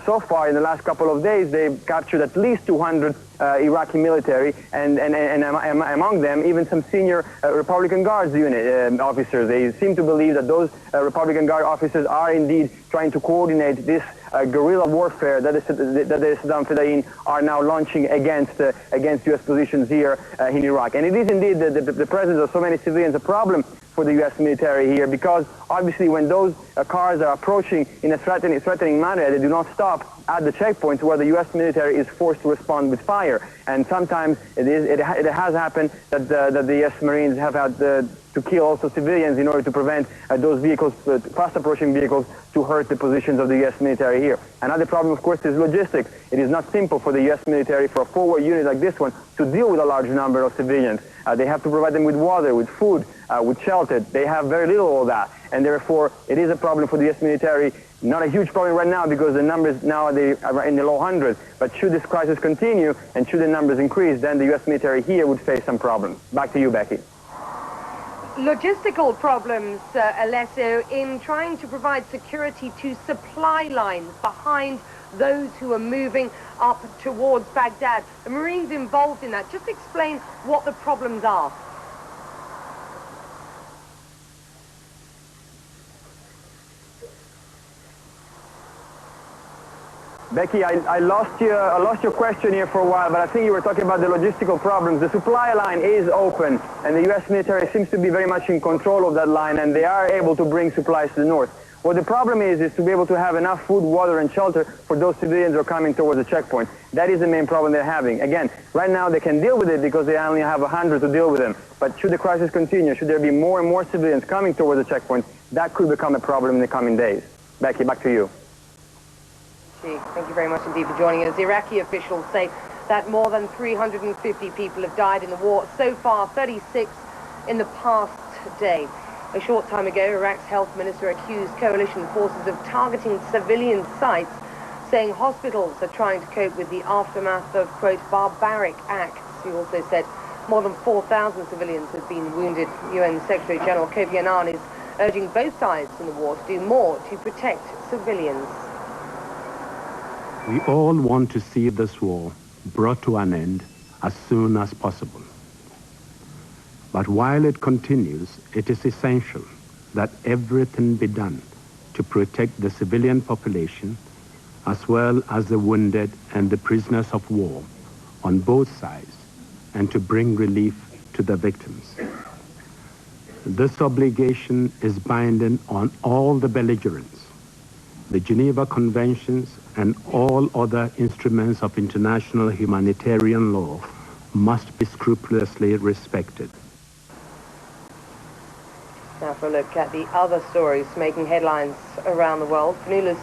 so far in the last couple of days, they've captured at least 200 Iraqi military, and among them, even some senior Republican Guards unit officers. They seem to believe that those Republican Guard officers are indeed trying to coordinate this guerrilla warfare that the Saddam Fedayeen are now launching against U.S. positions here in Iraq. And it is indeed the presence of so many civilians a problem for the U.S. military here, because obviously when those cars are approaching in a threatening manner, they do not stop at the checkpoints where the U.S. military is forced to respond with fire. And sometimes it has happened that the U.S. Marines have had to kill also civilians in order to prevent those vehicles, fast-approaching vehicles, to hurt the positions of the U.S. military here. Another problem, of course, is logistics. It is not simple for the U.S. military, for a forward unit like this one, to deal with a large number of civilians. They have to provide them with water, with food, with shelter. They have very little of that, and therefore it is a problem for the U.S. military. Not a huge problem right now because the numbers now are in the low hundreds, but should this crisis continue and should the numbers increase, then the U.S. military here would face some problems. Back to you, Becky. Logistical problems, Alessio, in trying to provide security to supply lines behind those who are moving up towards Baghdad. The Marines involved in that. Just explain what the problems are. Becky, I lost your question here for a while, but I think you were talking about the logistical problems. The supply line is open, and the U.S. military seems to be very much in control of that line, and they are able to bring supplies to the north. What the problem is to be able to have enough food, water, and shelter for those civilians who are coming towards the checkpoint. That is the main problem they're having. Again, right now they can deal with it because they only have 100 to deal with them. But should the crisis continue, should there be more and more civilians coming towards the checkpoint, that could become a problem in the coming days. Becky, back to you. Thank you very much indeed for joining us. Iraqi officials say that more than 350 people have died in the war. So far, 36 in the past day. A short time ago, Iraq's health minister accused coalition forces of targeting civilian sites, saying hospitals are trying to cope with the aftermath of, quote, barbaric acts. He also said more than 4,000 civilians have been wounded. UN Secretary General Kofi Annan is urging both sides in the war to do more to protect civilians. We all want to see this war brought to an end as soon as possible. But while it continues, it is essential that everything be done to protect the civilian population as well as the wounded and the prisoners of war on both sides, and to bring relief to the victims. This obligation is binding on all the belligerents. The Geneva Conventions and all other instruments of international humanitarian law must be scrupulously respected. Now for a look at the other stories making headlines around the world. Fanula's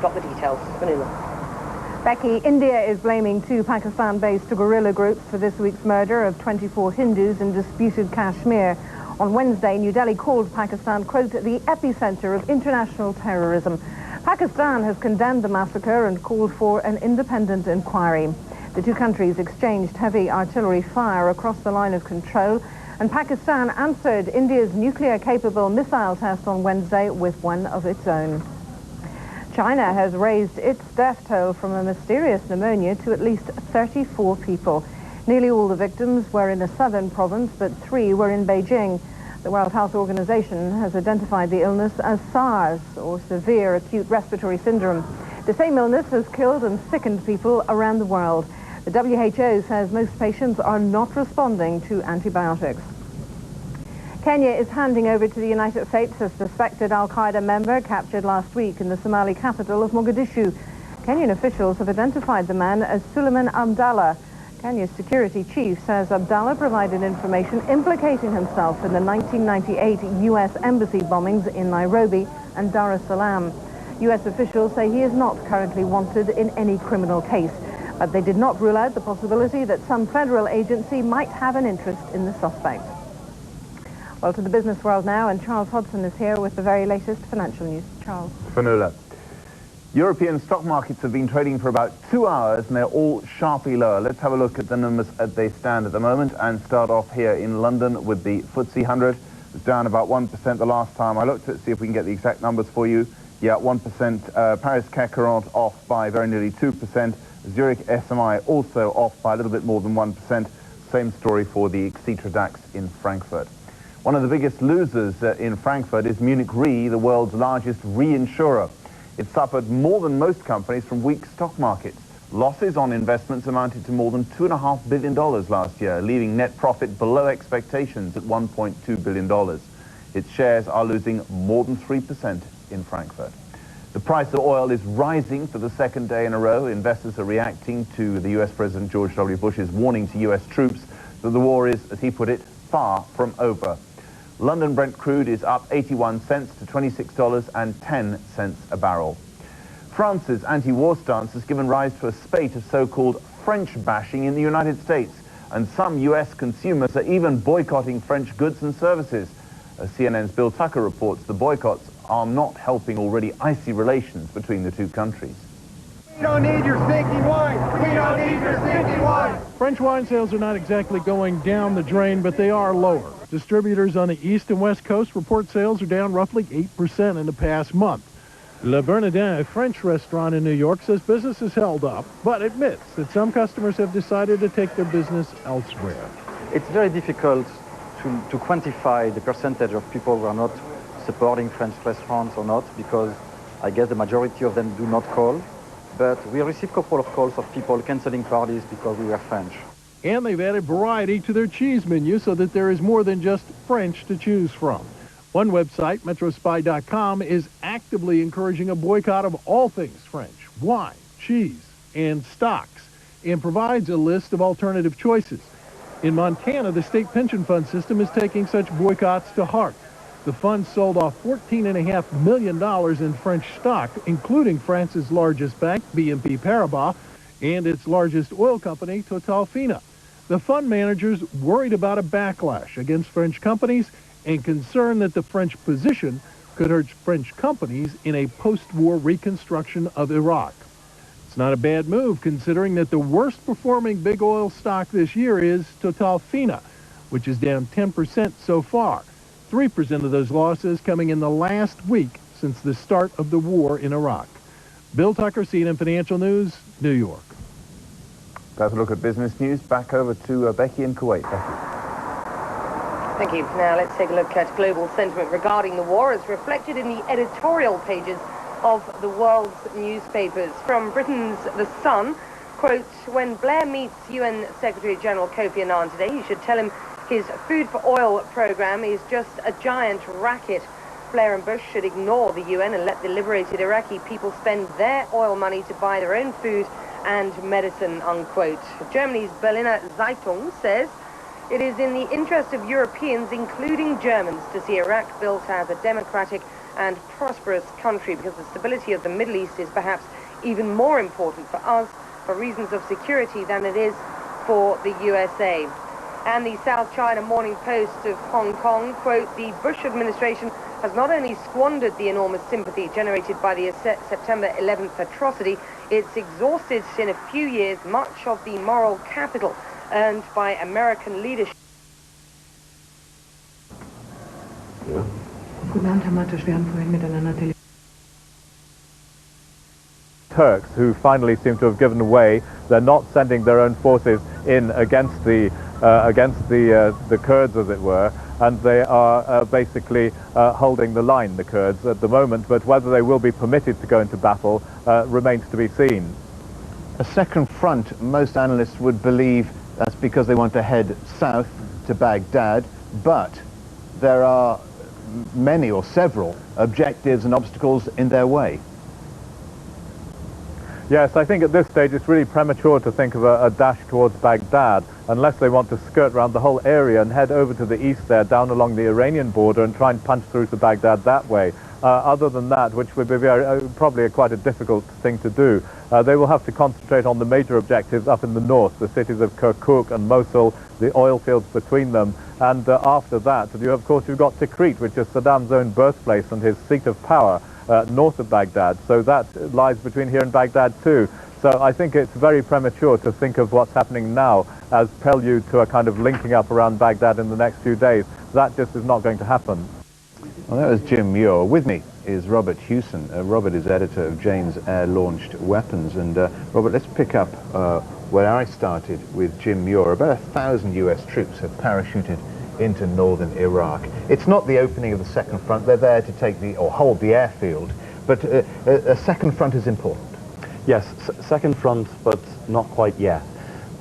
got the details. Fanula. Becky, India is blaming two Pakistan-based guerrilla groups for this week's murder of 24 Hindus in disputed Kashmir. On Wednesday, New Delhi called Pakistan, quote, the epicenter of international terrorism. Pakistan has condemned the massacre and called for an independent inquiry. The two countries exchanged heavy artillery fire across the line of control, and Pakistan answered India's nuclear-capable missile test on Wednesday with one of its own. China has raised its death toll from a mysterious pneumonia to at least 34 people. Nearly all the victims were in a southern province, but 3 were in Beijing. The World Health Organization has identified the illness as SARS, or severe acute respiratory syndrome. The same illness has killed and sickened people around the world. The WHO says most patients are not responding to antibiotics. Kenya is handing over to the United States a suspected al-Qaeda member captured last week in the Somali capital of Mogadishu. Kenyan officials have identified the man as Suleiman Abdallah. Kenya's security chief says Abdallah provided information implicating himself in the 1998 U.S. embassy bombings in Nairobi and Dar es Salaam. U.S. officials say he is not currently wanted in any criminal case, but they did not rule out the possibility that some federal agency might have an interest in the suspect. Well, to the business world now, and Charles Hodson is here with the very latest financial news. Charles. Fanula. European stock markets have been trading for about 2 hours and they're all sharply lower. Let's have a look at the numbers as they stand at the moment and start off here in London with the FTSE 100. It's down about 1% the last time I looked at, see if we can get the exact numbers for you. Yeah, 1%. Paris CAC 40 off by very nearly 2%. Zurich SMI also off by a little bit more than 1%. Same story for the Xetra DAX in Frankfurt. One of the biggest losers in Frankfurt is Munich Re, the world's largest reinsurer. It suffered more than most companies from weak stock markets. Losses on investments amounted to more than $2.5 billion last year, leaving net profit below expectations at $1.2 billion. Its shares are losing more than 3% in Frankfurt. The price of oil is rising for the second day in a row. Investors are reacting to the U.S. President George W. Bush's warning to U.S. troops that the war is, as he put it, far from over. London Brent crude is up 81 cents to $26.10 a barrel. France's anti-war stance has given rise to a spate of so-called French bashing in the United States, and some U.S. consumers are even boycotting French goods and services. CNN's Bill Tucker reports the boycotts are not helping already icy relations between the two countries. We don't need your stinking wine. We don't need your stinking wine. French wine sales are not exactly going down the drain, but they are lower. Distributors on the east and west coast report sales are down roughly 8% in the past month. Le Bernardin, a French restaurant in New York, says business is held up, but admits that some customers have decided to take their business elsewhere. It's very difficult to quantify the percentage of people who are not supporting French restaurants or not, because I guess the majority of them do not call. But we received a couple of calls of people canceling parties because we were French. And they've added variety to their cheese menu so that there is more than just French to choose from. One website, metrospy.com, is actively encouraging a boycott of all things French, wine, cheese, and stocks, and provides a list of alternative choices. In Montana, the state pension fund system is taking such boycotts to heart. The fund sold off $14.5 million in French stock, including France's largest bank, BNP Paribas, and its largest oil company, Total Fina. The fund managers worried about a backlash against French companies and concerned that the French position could hurt French companies in a post-war reconstruction of Iraq. It's not a bad move, considering that the worst performing big oil stock this year is Total Fina, which is down 10% so far. 3% of those losses coming in the last week since the start of the war in Iraq. Bill Tucker, CNN Financial News, New York. Let's look at business news. Back over to Becky in Kuwait. Becky. Thank you. Now let's take a look at global sentiment regarding the war as reflected in the editorial pages of the world's newspapers. From Britain's The Sun, quote, when Blair meets UN Secretary General Kofi Annan today, he should tell him his food for oil program is just a giant racket. Blair and Bush should ignore the UN and let the liberated Iraqi people spend their oil money to buy their own food and medicine, unquote. Germany's Berliner Zeitung says it is in the interest of Europeans, including Germans, to see Iraq built as a democratic and prosperous country, because the stability of the Middle East is perhaps even more important for us for reasons of security than it is for the USA. And the South China Morning Post of Hong Kong, quote, the Bush administration has not only squandered the enormous sympathy generated by the September 11th atrocity, it's exhausted in a few years much of the moral capital earned by American leadership. Turks, who finally seem to have given way. They're not sending their own forces in against the against the Kurds, as it were, and they are basically holding the line, the Kurds, at the moment, but whether they will be permitted to go into battle remains to be seen. A second front, most analysts would believe that's because they want to head south to Baghdad, but there are many or several objectives and obstacles in their way. Yes, I think at this stage it's really premature to think of a dash towards Baghdad unless they want to skirt around the whole area and head over to the east there, down along the Iranian border, and try and punch through to Baghdad that way. Other than that, which would be probably quite a difficult thing to do, they will have to concentrate on the major objectives up in the north, the cities of Kirkuk and Mosul, the oil fields between them, and after that, of course, you've got Tikrit, which is Saddam's own birthplace and his seat of power north of Baghdad, so that lies between here and Baghdad too. So I think it's very premature to think of what's happening now as prelude to a kind of linking up around Baghdad in the next few days. That just is not going to happen. Well, that was Jim Muir. With me is Robert Hewson. Robert is editor of Jane's Air-Launched Weapons. And Robert, let's pick up where I started with Jim Muir. About 1,000 US troops have parachuted into northern Iraq. It's not the opening of the second front. They're there to take or hold the airfield. But a second front is important. Yes, second front, but not quite yet.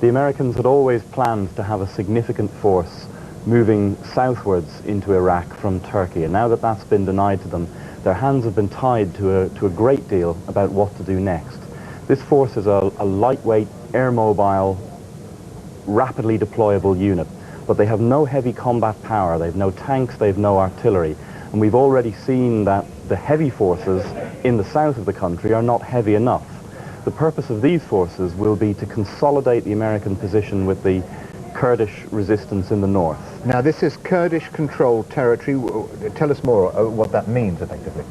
The Americans had always planned to have a significant force moving southwards into Iraq from Turkey, and now that that's been denied to them, their hands have been tied to a great deal about what to do next. This force is a lightweight, air-mobile, rapidly deployable unit, but they have no heavy combat power, they have no tanks, they have no artillery, and we've already seen that the heavy forces in the south of the country are not heavy enough. The purpose of these forces will be to consolidate the American position with the Kurdish resistance in the north. Now, this is Kurdish-controlled territory. Tell us more what that means, effectively.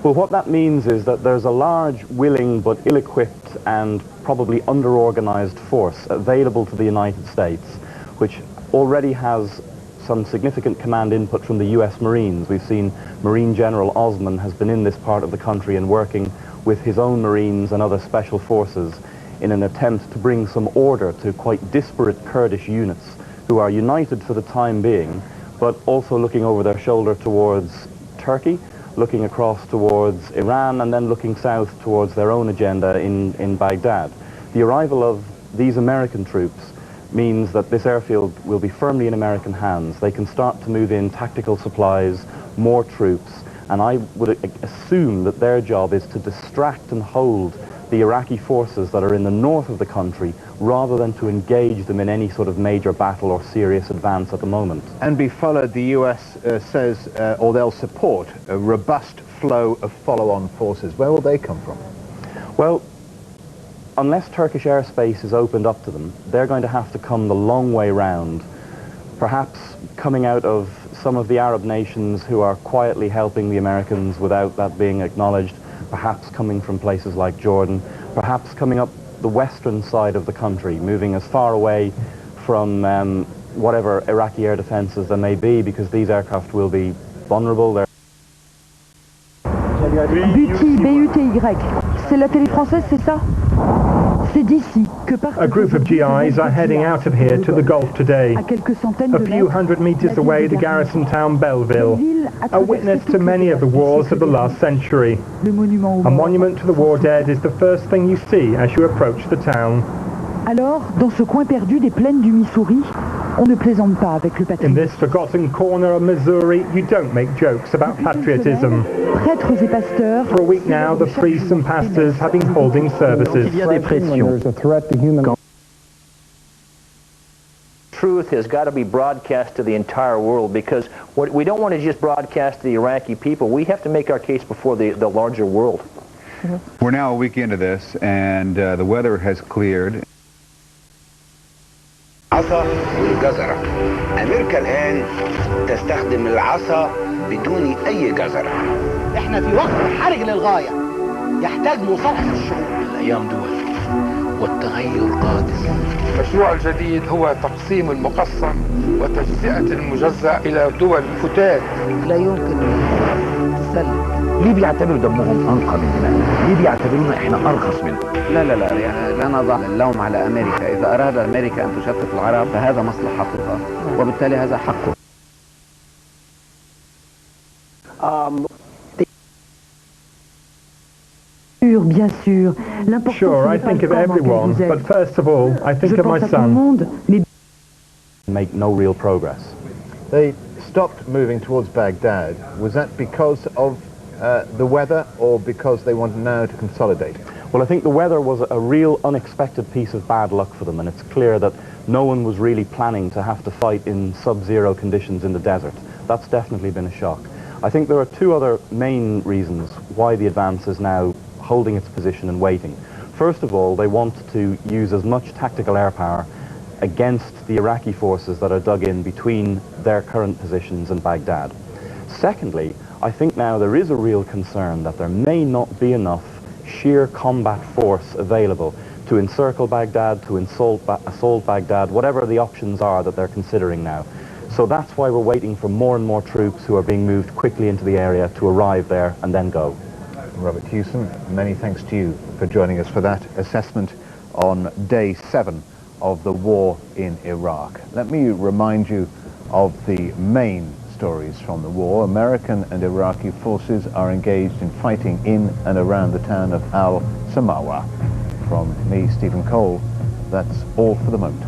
Well, what that means is that there's a large, willing, but ill-equipped and probably under-organized force available to the United States, which already has some significant command input from the US Marines. We've seen Marine General Osman has been in this part of the country and working with his own Marines and other special forces in an attempt to bring some order to quite disparate Kurdish units who are united for the time being, but also looking over their shoulder towards Turkey, looking across towards Iran, and then looking south towards their own agenda in Baghdad. The arrival of these American troops means that this airfield will be firmly in American hands. They can start to move in tactical supplies, more troops, and I would assume that their job is to distract and hold the Iraqi forces that are in the north of the country rather than to engage them in any sort of major battle or serious advance at the moment. And be followed, the US says, or they'll support a robust flow of follow-on forces. Where will they come from? Well, unless Turkish airspace is opened up to them, they're going to have to come the long way round, perhaps coming out of some of the Arab nations who are quietly helping the Americans without that being acknowledged, perhaps coming from places like Jordan, perhaps coming up the western side of the country, moving as far away from whatever Iraqi air defenses there may be, because these aircraft will be vulnerable. BUTY, c'est la télé française, c'est ça? C'est d'ici que partent. A group of GIs are heading out of here to the Gulf today. A few hundred meters away, the garrison town Belleville, a witness to many of the wars of the last century. A monument to the war dead is the first thing you see as you approach the town. Alors, dans ce coin perdu des plaines du Missouri, on ne plaisante pas avec le In patriotisme. this forgotten corner of Missouri, you don't make jokes about patriotism. Prêtres et pasteurs. For a week now, the priests and pastors have been holding services. Truth has got to be broadcast to the entire world, because what we don't want to just broadcast to the Iraqi people. We have to make our case before the larger world. We're now a week into this, and the weather has cleared. العصا والجزرة. أمريكا الآن تستخدم العصا بدون أي جزرة. احنا في وقت حرج للغاية يحتاج مصالحة الشعوب. الأيام دول والتغير قادم. المشروع الجديد هو تقسيم المقسم وتجزئة المجزأ إلى دول فتات. لا يمكن تسلم ليه بيعتبروا دمهم أنقى مننا؟ ليه بيعتبرونا إحنا أرخص منهم؟ لا يعني لا نضع اللوم على أمريكا. إذا أراد أمريكا أن تشتت العرب فهذا مصلحتها، وبالتالي هذا حقه. Bien sûr. Sure, I think of everyone, but first of all, I think of my son. Make no real progress. They stopped moving towards Baghdad. Was that because of the weather or because they want now to consolidate? Well, I think the weather was a real unexpected piece of bad luck for them, and it's clear that no one was really planning to have to fight in sub-zero conditions in the desert. That's definitely been a shock. I think there are two other main reasons why the advance is now holding its position and waiting. First of all, they want to use as much tactical air power against the Iraqi forces that are dug in between their current positions and Baghdad. Secondly, I think now there is a real concern that there may not be enough sheer combat force available to encircle Baghdad, to assault Baghdad, whatever the options are that they're considering now. So that's why we're waiting for more and more troops who are being moved quickly into the area to arrive there and then go. Robert Hewson, many thanks to you for joining us for that assessment on day 7 of the war in Iraq. Let me remind you of the main stories from the war. American and Iraqi forces are engaged in fighting in and around the town of Al-Samawa. From me, Stephen Cole, that's all for the moment.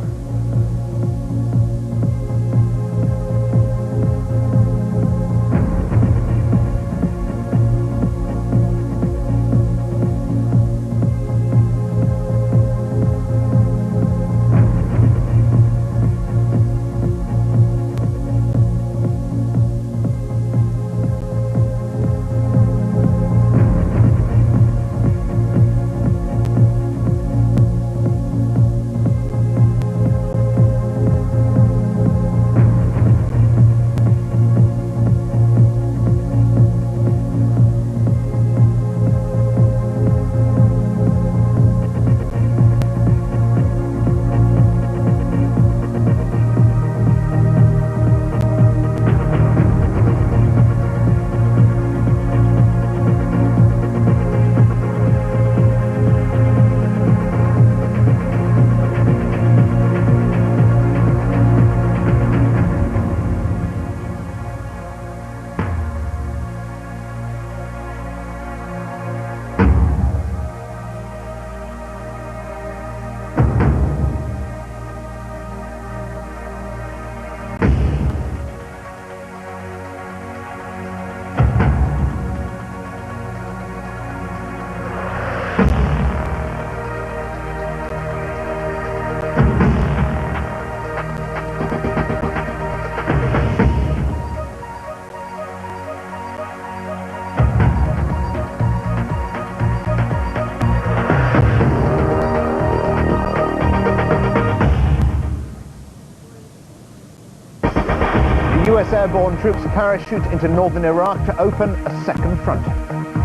US airborne troops parachute into northern Iraq to open a second front.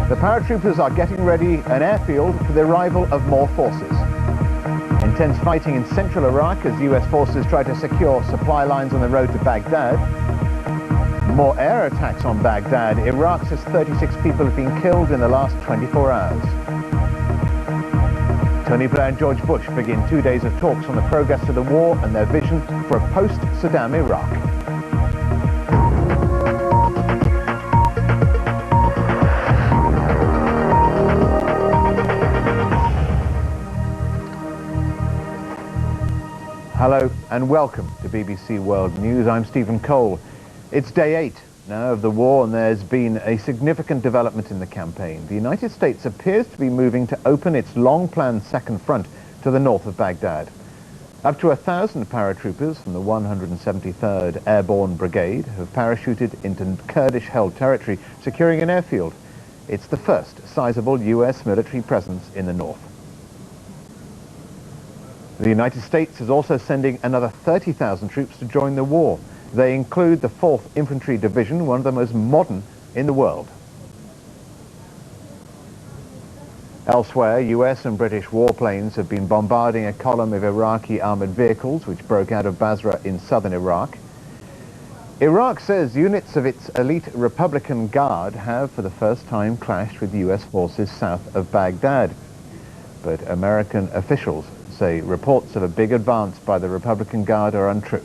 The paratroopers are getting ready an airfield for the arrival of more forces. Intense fighting in central Iraq as US forces try to secure supply lines on the road to Baghdad. More air attacks on Baghdad. Iraq says 36 people have been killed in the last 24 hours. Tony Blair and George Bush begin 2 days of talks on the progress of the war and their vision for a post-Saddam Iraq. Hello and welcome to BBC World News. I'm Stephen Cole. It's day 8 now of the war and there's been a significant development in the campaign. The United States appears to be moving to open its long-planned second front to the north of Baghdad. Up to 1,000 paratroopers from the 173rd Airborne Brigade have parachuted into Kurdish-held territory, securing an airfield. It's the first sizable US military presence in the north. The United States is also sending another 30,000 troops to join the war. They include the 4th Infantry Division, one of the most modern in the world. Elsewhere, US and British warplanes have been bombarding a column of Iraqi armoured vehicles which broke out of Basra in southern Iraq. Iraq says units of its elite Republican Guard have for the first time clashed with US forces south of Baghdad. But American officials say reports of a big advance by the Republican Guard are untrue.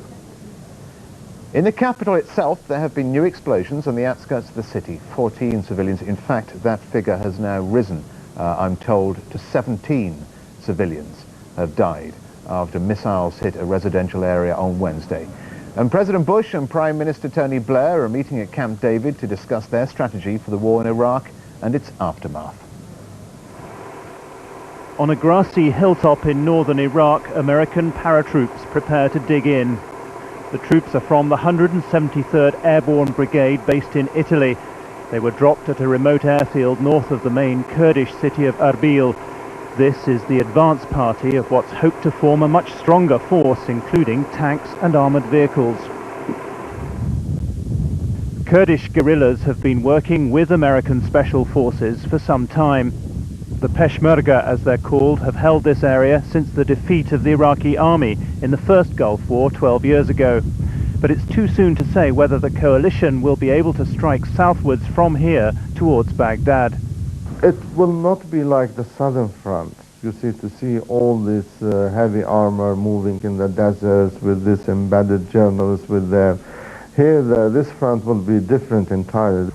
In the capital itself, there have been new explosions on the outskirts of the city. 14 civilians. In fact, that figure has now risen, I'm told, to 17 civilians have died after missiles hit a residential area on Wednesday. And President Bush and Prime Minister Tony Blair are meeting at Camp David to discuss their strategy for the war in Iraq and its aftermath. On a grassy hilltop in northern Iraq, American paratroops prepare to dig in. The troops are from the 173rd Airborne Brigade based in Italy. They were dropped at a remote airfield north of the main Kurdish city of Erbil. This is the advance party of what's hoped to form a much stronger force, including tanks and armoured vehicles. Kurdish guerrillas have been working with American special forces for some time. The Peshmerga, as they're called, have held this area since the defeat of the Iraqi army in the first Gulf War 12 years ago. But it's too soon to say whether the coalition will be able to strike southwards from here towards Baghdad. It will not be like the southern front. You see, to see all this heavy armor moving in the deserts with this embedded journalists with them. Here, this front will be different entirely.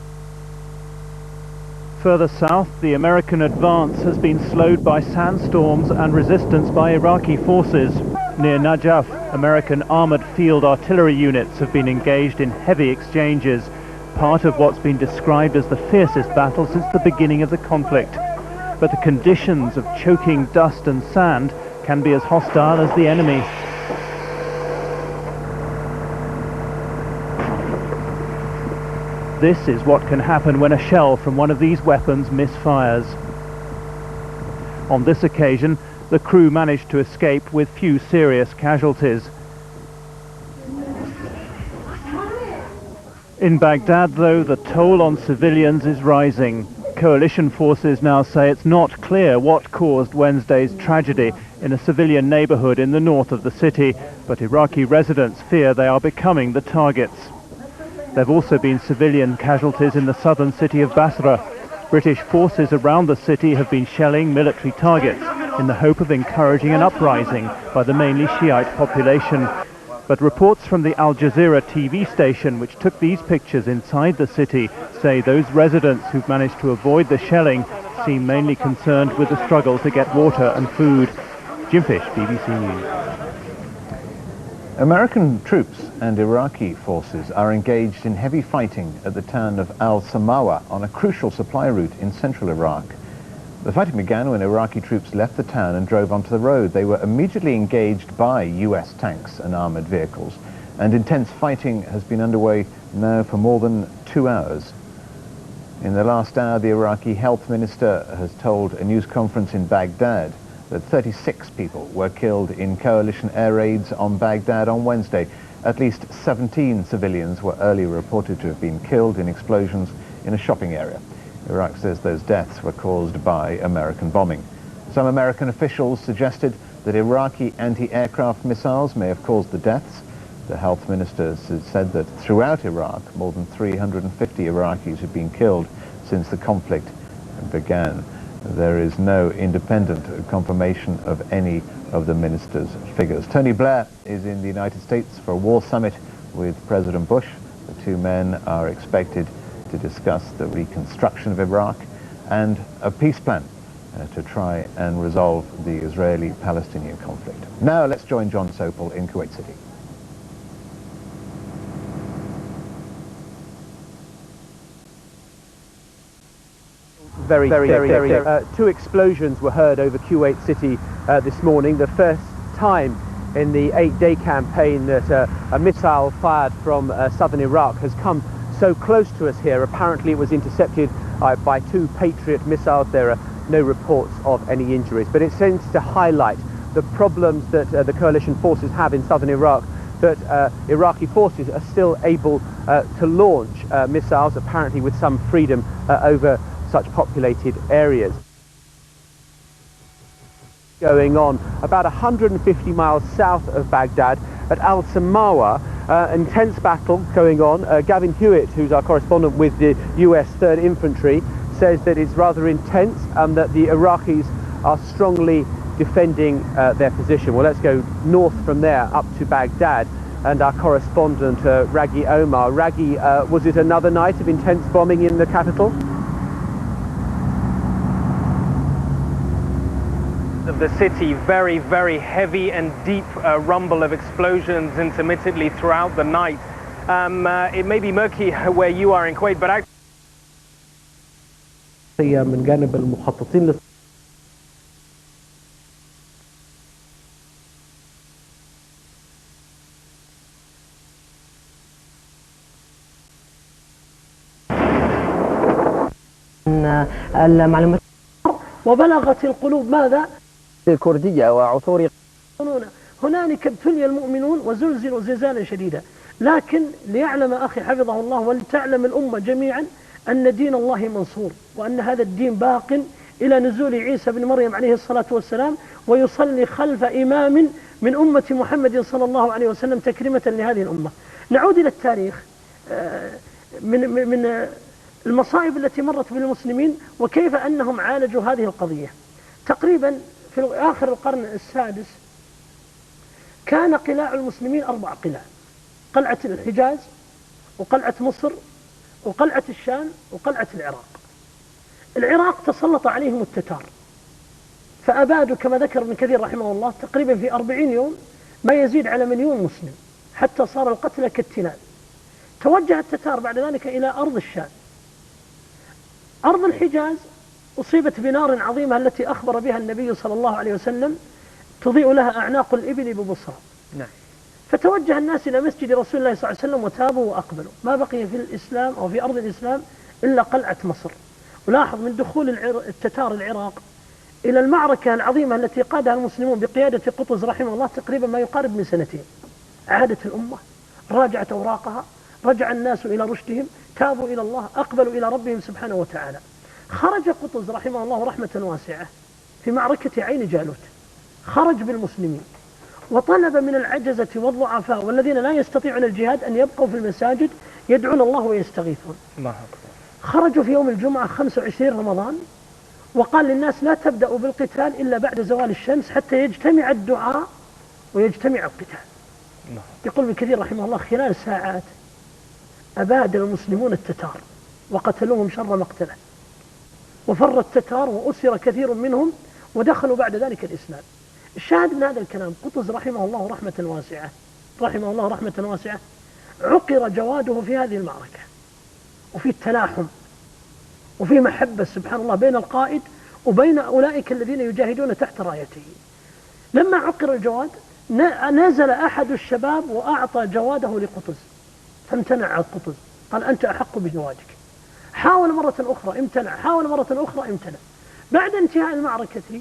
Further south, the American advance has been slowed by sandstorms and resistance by Iraqi forces. Near Najaf, American armoured field artillery units have been engaged in heavy exchanges, part of what's been described as the fiercest battle since the beginning of the conflict. But the conditions of choking dust and sand can be as hostile as the enemy. This is what can happen when a shell from one of these weapons misfires. On this occasion, the crew managed to escape with few serious casualties. In Baghdad, though, the toll on civilians is rising. Coalition forces now say it's not clear what caused Wednesday's tragedy in a civilian neighborhood in the north of the city, but Iraqi residents fear they are becoming the targets. There have also been civilian casualties in the southern city of Basra. British forces around the city have been shelling military targets in the hope of encouraging an uprising by the mainly Shiite population. But reports from the Al Jazeera TV station, which took these pictures inside the city, say those residents who've managed to avoid the shelling seem mainly concerned with the struggle to get water and food. Jim Fish, BBC News. American troops and Iraqi forces are engaged in heavy fighting at the town of Al-Samawa on a crucial supply route in central Iraq. The fighting began when Iraqi troops left the town and drove onto the road. They were immediately engaged by US tanks and armoured vehicles, and intense fighting has been underway now for more than 2 hours. In the last hour, the Iraqi health minister has told a news conference in Baghdad that 36 people were killed in coalition air raids on Baghdad on Wednesday. At least 17 civilians were earlier reported to have been killed in explosions in a shopping area. Iraq says those deaths were caused by American bombing. Some American officials suggested that Iraqi anti-aircraft missiles may have caused the deaths. The health minister said that throughout Iraq, more than 350 Iraqis have been killed since the conflict began. There is no independent confirmation of any of the minister's figures. Tony Blair is in the United States for a war summit with President Bush. The two men are expected to discuss the reconstruction of Iraq and a peace plan to try and resolve the Israeli-Palestinian conflict. Now let's join John Sopel in Kuwait City. Very. Two explosions were heard over Kuwait City this morning. The first time in the 8-day campaign that a missile fired from southern Iraq has come so close to us here. Apparently it was intercepted by 2 Patriot missiles. There are no reports of any injuries, but it seems to highlight the problems that the coalition forces have in southern Iraq, that Iraqi forces are still able to launch missiles, apparently with some freedom over such populated areas. Going on about 150 miles south of Baghdad at Al-Samawa, Intense battle going on. Gavin Hewitt, who's our correspondent with the US 3rd Infantry, says that it's rather intense and that the Iraqis are strongly defending their position. Well, let's go north from there up to Baghdad, and our correspondent Raghi Omar. Raghi, was it another night of intense bombing in the capital? Of the city, very, very heavy and deep rumble of explosions intermittently throughout the night. It may be murky where you are in Kuwait, but actually من جانب المخططين المعلومات وبلغت القلوب ماذا؟ الكردية وعثور هنالك ابتلي المؤمنون وزلزلوا زلزالا شديدا، لكن ليعلم أخي حفظه الله ولتعلم الأمة جميعا أن دين الله منصور، وأن هذا الدين باق إلى نزول عيسى بن مريم عليه الصلاة والسلام، ويصلي خلف إمام من أمة محمد صلى الله عليه وسلم تكريمة لهذه الأمة. نعود إلى التاريخ من المصائب التي مرت بالمسلمين وكيف أنهم عالجوا هذه القضية. تقريبا في آخر القرن السادس كان قلاع المسلمين 4 قلاع: قلعة الحجاز، وقلعة مصر، وقلعة الشام، وقلعة العراق. العراق تسلط عليهم التتار فأبادوا كما ذكر ابن كثير رحمه الله تقريبا في 40 يوم ما يزيد على 1,000,000 مسلم، حتى صار القتل كالتلال. توجه التتار بعد ذلك إلى أرض الشام. أرض الحجاز أصيبت بنار عظيمة التي أخبر بها النبي صلى الله عليه وسلم تضيء لها أعناق الإبل ببصرى. نعم. فتوجه الناس إلى مسجد رسول الله صلى الله عليه وسلم وتابوا وأقبلوا. ما بقي في الإسلام أو في أرض الإسلام إلا قلعة مصر. ولاحظ من دخول التتار العراق إلى المعركة العظيمة التي قادها المسلمون بقيادة قطز رحمه الله تقريبا ما يقارب من 2 سنين. عادت الأمة، راجعت أوراقها، رجع الناس إلى رشدهم، تابوا إلى الله، أقبلوا إلى ربهم سبحانه وتعالى. خرج قطز رحمه الله رحمة واسعة في معركة عين جالوت، خرج بالمسلمين وطلب من العجزة والضعفاء والذين لا يستطيعون الجهاد أن يبقوا في المساجد يدعون الله ويستغيثون. خرجوا في يوم الجمعة 25 رمضان وقال للناس لا تبدأوا بالقتال إلا بعد زوال الشمس حتى يجتمع الدعاء ويجتمع القتال. يقول ابن كثير رحمه الله خلال ساعات أباد المسلمون التتار وقتلوهم شر مقتله، وفر التتار وأسر كثير منهم ودخلوا بعد ذلك الإسلام. الشاهد من هذا الكلام قطز رحمه الله رحمة واسعة عقر جواده في هذه المعركة، وفي التلاحم وفي محبة سبحان الله بين القائد وبين أولئك الذين يجاهدون تحت رايته. لما عقر الجواد نزل أحد الشباب وأعطى جواده لقطز فامتنع قطز، قال أنت أحق بجوادك. حاول مرة أخرى امتنع، حاول مرة أخرى امتنع. بعد انتهاء المعركة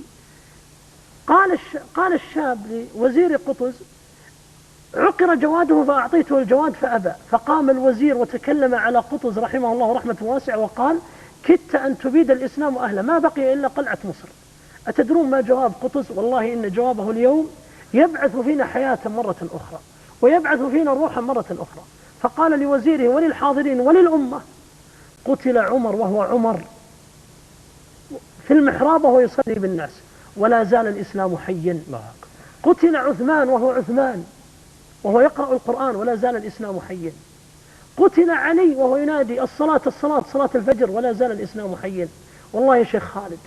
قال الشاب لوزير قطز عقر جواده فأعطيته الجواد فأبى. فقام الوزير وتكلم على قطز رحمه الله رحمة واسعة وقال كدت أن تبيد الإسلام أهله، ما بقي إلا قلعة مصر. أتدرون ما جواب قطز؟ والله إن جوابه اليوم يبعث فينا حياة مرة أخرى ويبعث فينا روحا مرة أخرى. فقال لوزيره وللحاضرين وللأمة قتل عمر وهو عمر في المحراب وهو يصلي بالناس ولا زال الإسلام حيا. قتل عثمان وهو عثمان وهو يقرأ القرآن ولا زال الإسلام حيا. قتل علي وهو ينادي الصلاة صلاة الفجر ولا زال الإسلام حيا. والله يا شيخ خالد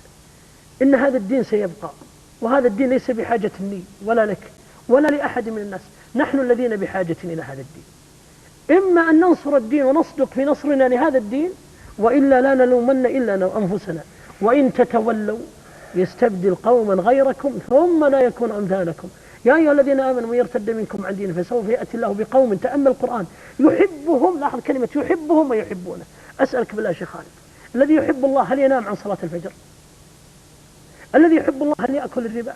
إن هذا الدين سيبقى، وهذا الدين ليس بحاجة لي ولا لك ولا لأحد من الناس، نحن الذين بحاجة إلى هذا الدين. إما أن ننصر الدين ونصدق في نصرنا لهذا الدين، وإلا لا نلومن إلا أنفسنا. وإن تتولوا يستبدل قوما غيركم ثم لا يكون أمثالكم. يا أيها الذين آمنوا من يرتد منكم عن دينه فسوف يأتي الله بقوم، تأمل القرآن، يحبهم، لاحظ كلمة يحبهم ويحبونه. أسألك بالله شيخ خالد، الذي يحب الله هل ينام عن صلاة الفجر؟ الذي يحب الله هل يأكل الربا؟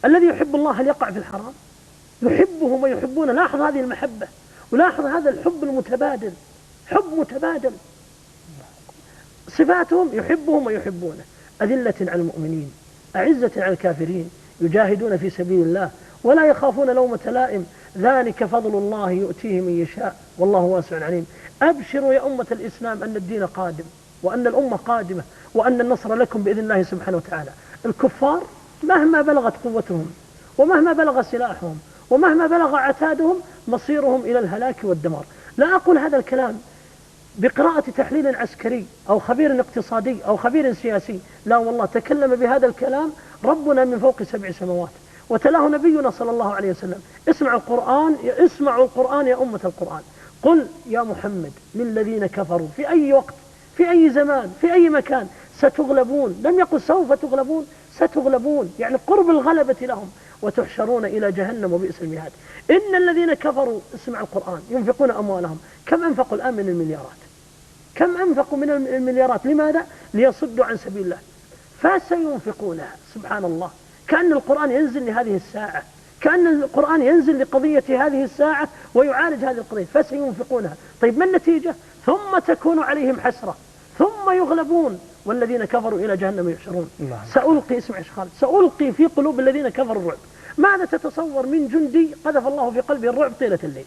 الذي يحب الله هل يقع في الحرام؟ يحبهم ويحبونه. لاحظ هذه المحبة ولاحظ هذا الحب المتبادل، حب متبادل. صفاتهم يحبهم ويحبونه، أذلة على المؤمنين أعزة على الكافرين يجاهدون في سبيل الله ولا يخافون لومة لائم. ذلك فضل الله يؤتيه من يشاء والله واسع عليم. أبشروا يا أمة الإسلام أن الدين قادم، وأن الأمة قادمة، وأن النصر لكم بإذن الله سبحانه وتعالى. الكفار مهما بلغت قوتهم ومهما بلغ سلاحهم ومهما بلغ عتادهم مصيرهم إلى الهلاك والدمار. لا أقول هذا الكلام بقراءة تحليل عسكري أو خبير اقتصادي أو خبير سياسي، لا والله تكلم بهذا الكلام ربنا من فوق 7 سماوات وتلاه نبينا صلى الله عليه وسلم. اسمعوا القرآن، اسمعوا القرآن يا أمة القرآن. قل يا محمد للذين كفروا في أي وقت في أي زمان في أي مكان ستغلبون، لم يقل سوف تغلبون، ستغلبون يعني قرب الغلبة لهم، وتحشرون إلى جهنم وبئس المهاد. إن الذين كفروا، اسمع القرآن، ينفقون أموالهم. كم أنفقوا الآن من المليارات؟ كم أنفقوا من المليارات؟ لماذا؟ ليصدوا عن سبيل الله. فسينفقونها. سبحان الله، كأن القرآن ينزل لهذه الساعة، كأن القرآن ينزل لقضية هذه الساعة ويعالج هذه القضية. فسينفقونها. طيب ما النتيجة؟ ثم تكون عليهم حسرة ثم يغلبون والذين كفروا إلى جهنم يحشرون. سألقي، اسمع يا خالد، سألقي في قلوب الذين كفروا الرعب. ماذا تتصور من جندي قذف الله في قلبه الرعب طيلة الليل؟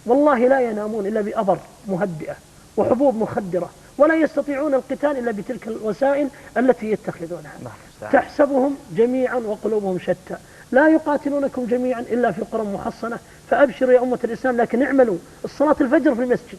والله لا ينامون إلا بأبر مهدئة وحبوب مخدرة، ولا يستطيعون القتال إلا بتلك الوسائل التي يتخذونها. تحسبهم جميعا وقلوبهم شتى، لا يقاتلونكم جميعا إلا في قرى محصنة. فأبشروا يا أمة الإسلام، لكن اعملوا الصلاة الفجر في المسجد،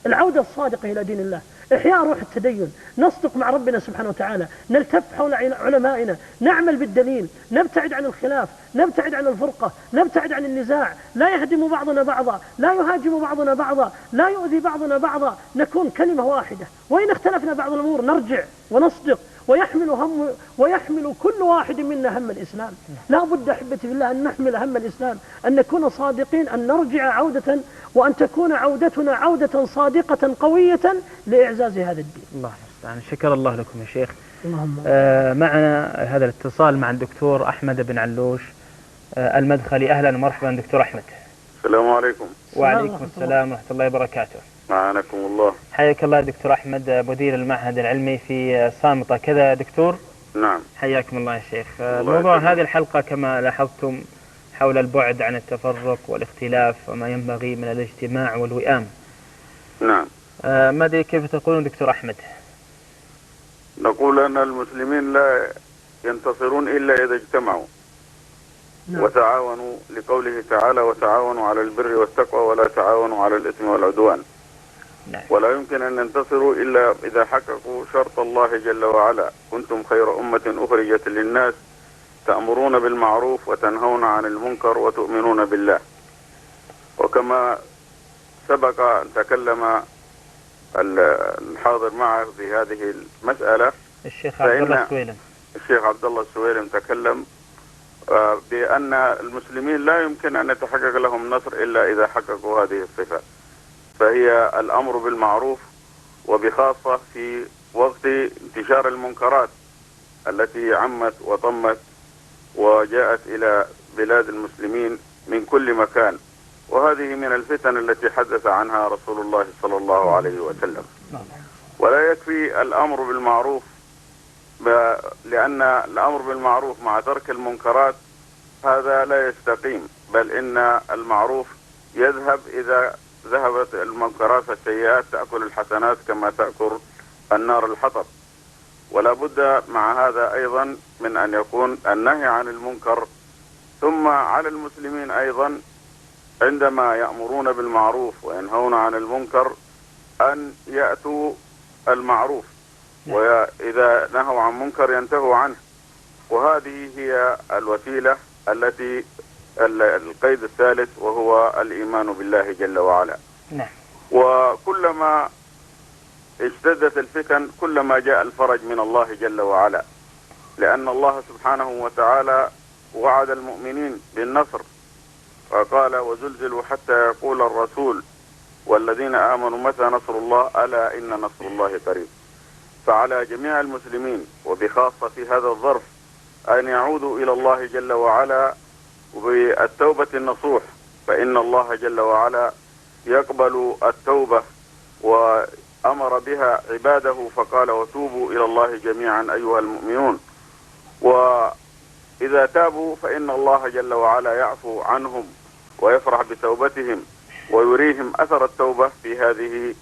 العودة الصادقة إلى دين الله، إحياء روح التدين، نصدق مع ربنا سبحانه وتعالى، نلتف حول علمائنا، نعمل بالدليل، نبتعد عن الخلاف، نبتعد عن الفرقة، نبتعد عن النزاع، لا يهدم بعضنا بعضا، لا يهاجم بعضنا بعضا، لا يؤذي بعضنا بعضا، نكون كلمة واحدة. وإن اختلفنا بعض الأمور نرجع ونصدق، ويحمل كل واحد منا هم الإسلام. لا بد أحبتي في الله أن نحمل هم الإسلام، أن نكون صادقين، أن نرجع عودة، وأن تكون عودتنا عودة صادقة قوية لإعزاز هذا الدين. الله المستعان. شكر الله لكم يا شيخ. معنا هذا الاتصال مع الدكتور أحمد بن علوش المدخلي. أهلا ومرحبا دكتور أحمد. السلام عليكم. وعليكم السلام ورحمة الله وبركاته. معانكم الله. حياك الله دكتور أحمد، مدير المعهد العلمي في صامتة، كذا يا دكتور؟ نعم. حياكم الله يا شيخ. موضوع هذه الحلقة كما لاحظتم حول البعد عن التفرق والاختلاف وما ينبغي من الاجتماع والوئام. نعم. ما أدري كيف تقولون دكتور أحمد؟ نقول أن المسلمين لا ينتصرون إلا إذا اجتمعوا. نعم. وتعاونوا، لقوله تعالى وتعاونوا على البر والتقوى ولا تعاونوا على الإثم والعدوان. نعم. ولا يمكن أن ينتصروا إلا إذا حققوا شرط الله جل وعلا: كنتم خير أمة أخرجت للناس تأمرون بالمعروف وتنهون عن المنكر وتؤمنون بالله. وكما سبق أن تكلم الحاضر معه في هذه المسألة الشيخ عبد الله السويلم، الشيخ عبد الله السويلم تكلم بأن المسلمين لا يمكن أن يتحقق لهم نصر إلا إذا حققوا هذه الصفات، فهي الأمر بالمعروف، وبخاصة في وقت انتشار المنكرات التي عمت وطمت وجاءت إلى بلاد المسلمين من كل مكان، وهذه من الفتن التي حدث عنها رسول الله صلى الله عليه وسلم. ولا يكفي الأمر بالمعروف، لأن الأمر بالمعروف مع ترك المنكرات هذا لا يستقيم، بل إن المعروف يذهب إذا ذهبت المنكرات والسيئات تأكل الحسنات كما تأكل النار الحطب. ولا بد مع هذا أيضا من أن يكون النهي عن المنكر. ثم على المسلمين أيضا عندما يأمرون بالمعروف وينهون عن المنكر أن يأتوا المعروف، وإذا نهوا عن منكر ينتهوا عنه. وهذه هي الوسيلة التي القيد الثالث وهو الإيمان بالله جل وعلا. نعم. وكلما اشتدت الفتن كلما جاء الفرج من الله جل وعلا، لأن الله سبحانه وتعالى وعد المؤمنين بالنصر، وقال وزلزلوا حتى يقول الرسول والذين آمنوا متى نصر الله ألا إن نصر الله قريب. فعلى جميع المسلمين وبخاصة في هذا الظرف أن يعودوا إلى الله جل وعلا بالتوبة النصوح، فإن الله جل وعلا يقبل التوبة وأمر بها عباده، فقال وتوبوا إلى الله جميعا أيها المؤمنون. وإذا تابوا فإن الله جل وعلا يعفو عنهم ويفرح بتوبتهم ويريهم أثر التوبة في هذه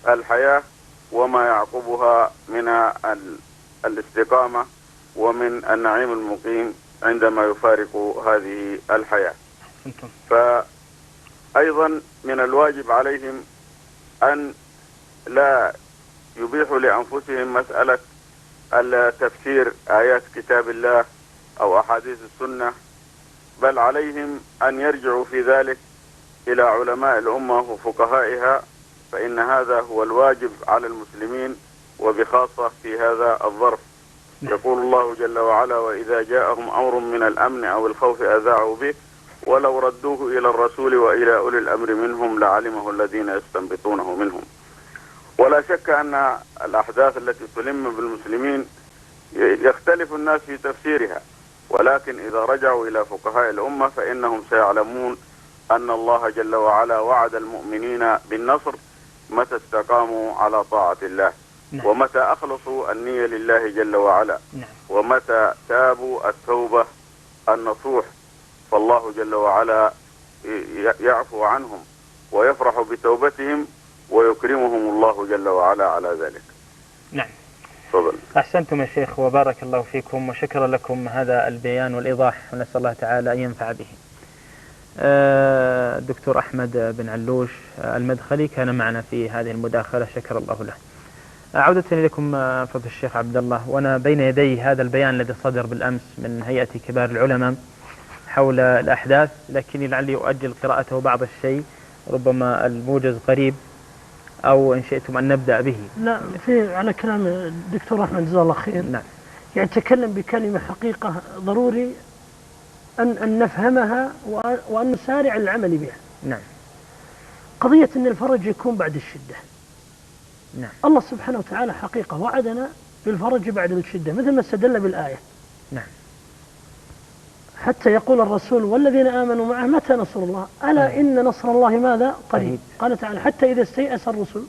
الحياة وما يعقبها من الاستقامة ومن النعيم المقيم عندما يفارق هذه الحياة. فأيضا من الواجب عليهم أن لا يبيحوا لأنفسهم مسألة تفسير آيات كتاب الله أو أحاديث السنة، بل عليهم أن يرجعوا في ذلك إلى علماء الأمة وفقهائها، فإن هذا هو الواجب على المسلمين وبخاصة في هذا الظرف. يقول الله جل وعلا: وإذا جاءهم أمر من الأمن أو الخوف أذاعوا به ولو ردوه إلى الرسول وإلى أولي الأمر منهم لعلمه الذين يستنبطونه منهم. ولا شك أن الأحداث التي تلم بالمسلمين يختلف الناس في تفسيرها، ولكن إذا رجعوا إلى فقهاء الأمة فإنهم سيعلمون أن الله جل وعلا وعد المؤمنين بالنصر متى استقاموا على طاعة الله، ومتى أخلصوا النية لله جل وعلا، ومتى تابوا التوبة النصوح، فالله جل وعلا يعفو عنهم ويفرح بتوبتهم ويكرمهم الله جل وعلا على ذلك. نعم. تفضل. أحسنتم يا شيخ وبارك الله فيكم وشكرا لكم هذا البيان والإيضاح، ونسأل الله تعالى أن ينفع به. دكتور أحمد بن علوش المدخلي كان معنا في هذه المداخلة، شكر الله له. عودة إليكم فضل الشيخ عبد الله، وأنا بين يدي هذا البيان الذي صدر بالأمس من هيئة كبار العلماء حول الأحداث، لكني لعلي أؤجل قراءته بعض الشيء، ربما الموجز قريب، أو إن شئتم أن نبدأ به. لا، في على كلام الدكتور أحمد جزاه الله خير. نعم. يعني تكلم بكلمة حقيقة ضروري أن نفهمها وأن نسارع العمل بها. نعم. قضية أن الفرج يكون بعد الشدة. نعم. الله سبحانه وتعالى حقيقة وعدنا بالفرج بعد الشدة، مثل ما استدل بالآية. نعم. حتى يقول الرسول والذين آمنوا معه متى نصر الله؟ ألا إن نصر الله ماذا؟ قريب. قال تعالى: حتى إذا استيأس الرسل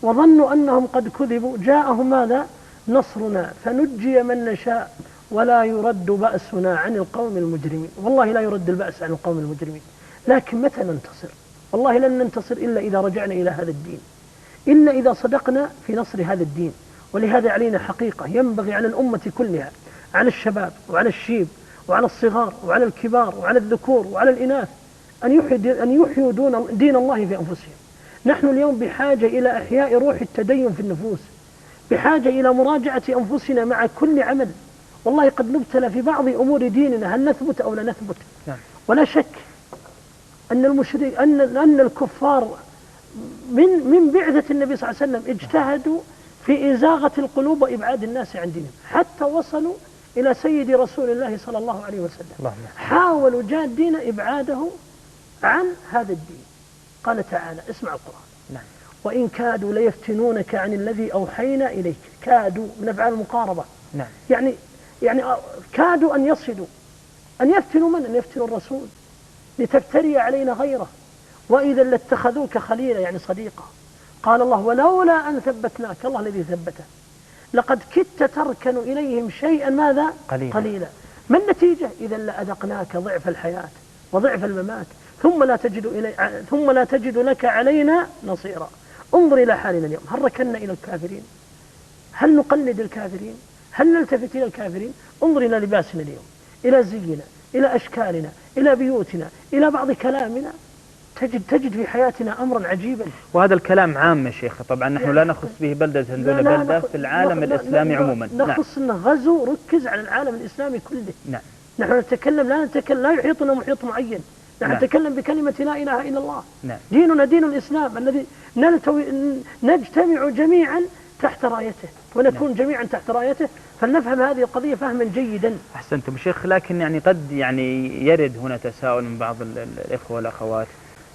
وظنوا أنهم قد كذبوا جاءهم ماذا؟ نصرنا فنجي من نشاء ولا يرد بأسنا عن القوم المجرمين. والله لا يرد البأس عن القوم المجرمين، لكن متى ننتصر؟ والله لن ننتصر إلا إذا رجعنا إلى هذا الدين، إلا إذا صدقنا في نصر هذا الدين. ولهذا علينا حقيقة ينبغي على الأمة كلها، على الشباب وعلى الشيب وعلى الصغار وعلى الكبار وعلى الذكور وعلى الإناث أن يحيوا دين الله في أنفسهم. نحن اليوم بحاجة إلى إحياء روح التدين في النفوس، بحاجة إلى مراجعة أنفسنا مع كل عمل. والله قد نبتلى في بعض أمور ديننا، هل نثبت أو لا نثبت؟ ولا شك أن أن الكفار من بعثة النبي صلى الله عليه وسلم اجتهدوا في إزاغة القلوب وإبعاد الناس عن دينهم، حتى وصلوا إلى سيد رسول الله صلى الله عليه وسلم، حاولوا جادين إبعاده عن هذا الدين. قال تعالى: اسمع القرآن. نعم. وإن كادوا ليفتنونك عن الذي أوحينا إليك. كادوا من أفعال المقاربة. نعم. يعني كادوا أن يصلوا، أن يفتنوا من؟ أن يفتنوا الرسول لتفتري علينا غيره، وإذا لاتخذوك خليلا يعني صديقا. قال الله: ولولا أن ثبتناك، الله الذي ثبته، لقد كدت تركن إليهم شيئا ماذا؟ قليلا. ما النتيجة؟ إذا لأذقناك ضعف الحياة وضعف الممات ثم لا تجد لك علينا نصيرا. انظر إلى حالنا اليوم، هل ركنا إلى الكافرين؟ هل نقلد الكافرين؟ هل نلتفت إلى الكافرين؟ انظر إلى لباسنا اليوم، إلى زينا، إلى أشكالنا، إلى بيوتنا، إلى بعض كلامنا، تجد في حياتنا أمرا عجيبا. وهذا الكلام عام يا شيخ، طبعا نحن لا نخص به بلدة دون بلدة في العالم الإسلامي عموما. نخص أنه غزو ركز على العالم الإسلامي كله. نعم. نحن لا يحيطنا محيط معين، نحن نتكلم بكلمة لا إله إلا الله. نعم. ديننا دين الإسلام الذي نجتمع جميعا تحت رايته ونكون جميعا تحت رايته، فلنفهم هذه القضية فهما جيدا. أحسنتم شيخ، لكن يعني قد يرد هنا تساؤل من بعض الإخوة والأخوات،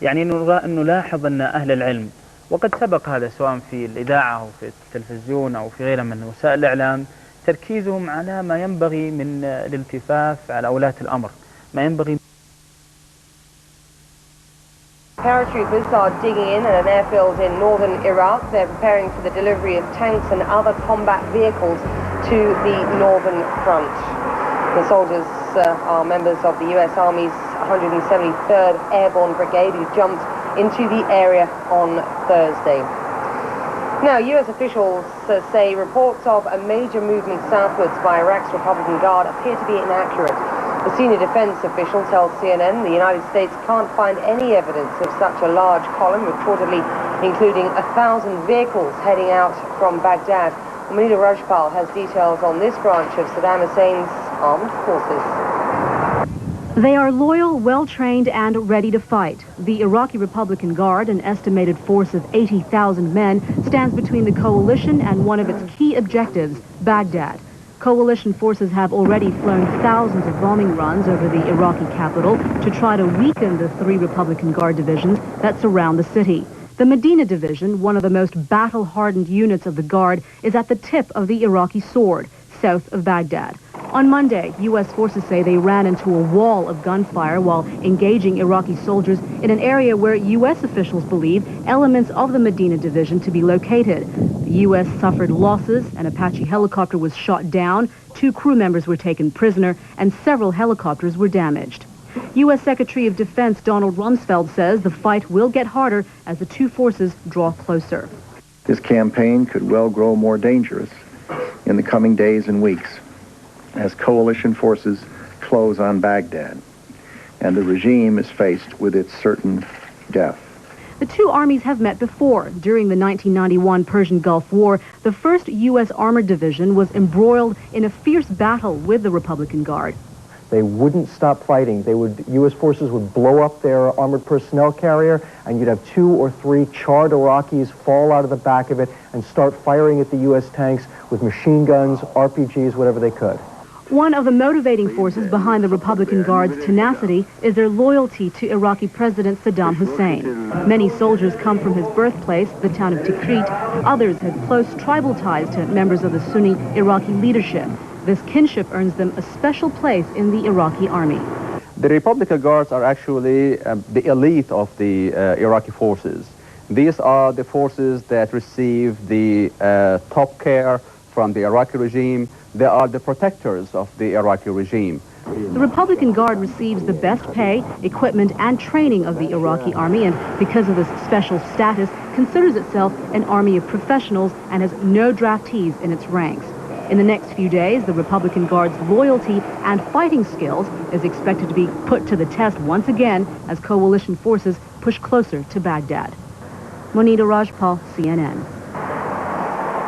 يعني نلاحظ أن أهل العلم، وقد سبق هذا سواء في الإذاعة أو في التلفزيون أو في غيرها من وسائل الإعلام، تركيزهم على ما ينبغي من الالتفاف على ولاة الأمر، ما ينبغي. Paratroopers are digging in at an airfield in northern Iraq. They're preparing for the delivery of tanks and other combat vehicles to the northern front. The soldiers are members of the US Army's 173rd Airborne Brigade, who jumped into the area on Thursday. Now, U.S. officials say reports of a major movement southwards by Iraq's Republican Guard appear to be inaccurate. The senior defense official tells CNN the United States can't find any evidence of such a large column, reportedly including 1,000 vehicles heading out from Baghdad. Munita Rajpal has details on this branch of Saddam Hussein's armed forces. They are loyal, well-trained, and ready to fight. The Iraqi Republican Guard, an estimated force of 80,000 men, stands between the coalition and one of its key objectives, Baghdad. Coalition forces have already flown thousands of bombing runs over the Iraqi capital to try to weaken the 3 Republican Guard divisions that surround the city. The Medina Division, one of the most battle-hardened units of the Guard, is at the tip of the Iraqi sword, south of Baghdad. On Monday, U.S. forces say they ran into a wall of gunfire while engaging Iraqi soldiers in an area where U.S. officials believe elements of the Medina Division to be located. The U.S. suffered losses. An Apache helicopter was shot down, 2 crew members were taken prisoner, and several helicopters were damaged. U.S. Secretary of Defense Donald Rumsfeld says the fight will get harder as the 2 forces draw closer. This campaign could well grow more dangerous in the coming days and weeks as coalition forces close on Baghdad and the regime is faced with its certain death. The 2 armies have met before. During the 1991 Persian Gulf War, the 1st U.S. Armored Division was embroiled in a fierce battle with the Republican Guard. They wouldn't stop fighting. U.S. forces would blow up their armored personnel carrier, and you'd have 2 or 3 charred Iraqis fall out of the back of it and start firing at the U.S. tanks with machine guns, RPGs, whatever they could. One of the motivating forces behind the Republican Guard's tenacity is their loyalty to Iraqi President Saddam Hussein. Many soldiers come from his birthplace, the town of Tikrit. Others have close tribal ties to members of the Sunni Iraqi leadership. This kinship earns them a special place in the Iraqi army. The Republican Guards are actually the elite of the Iraqi forces. These are the forces that receive the top care from the Iraqi regime. They are the protectors of the Iraqi regime. The Republican Guard receives the best pay, equipment, and training of the Iraqi army, and because of this special status, considers itself an army of professionals and has no draftees in its ranks. In the next few days, the Republican Guard's loyalty and fighting skills is expected to be put to the test once again as coalition forces push closer to Baghdad. Munita Rajpal, CNN.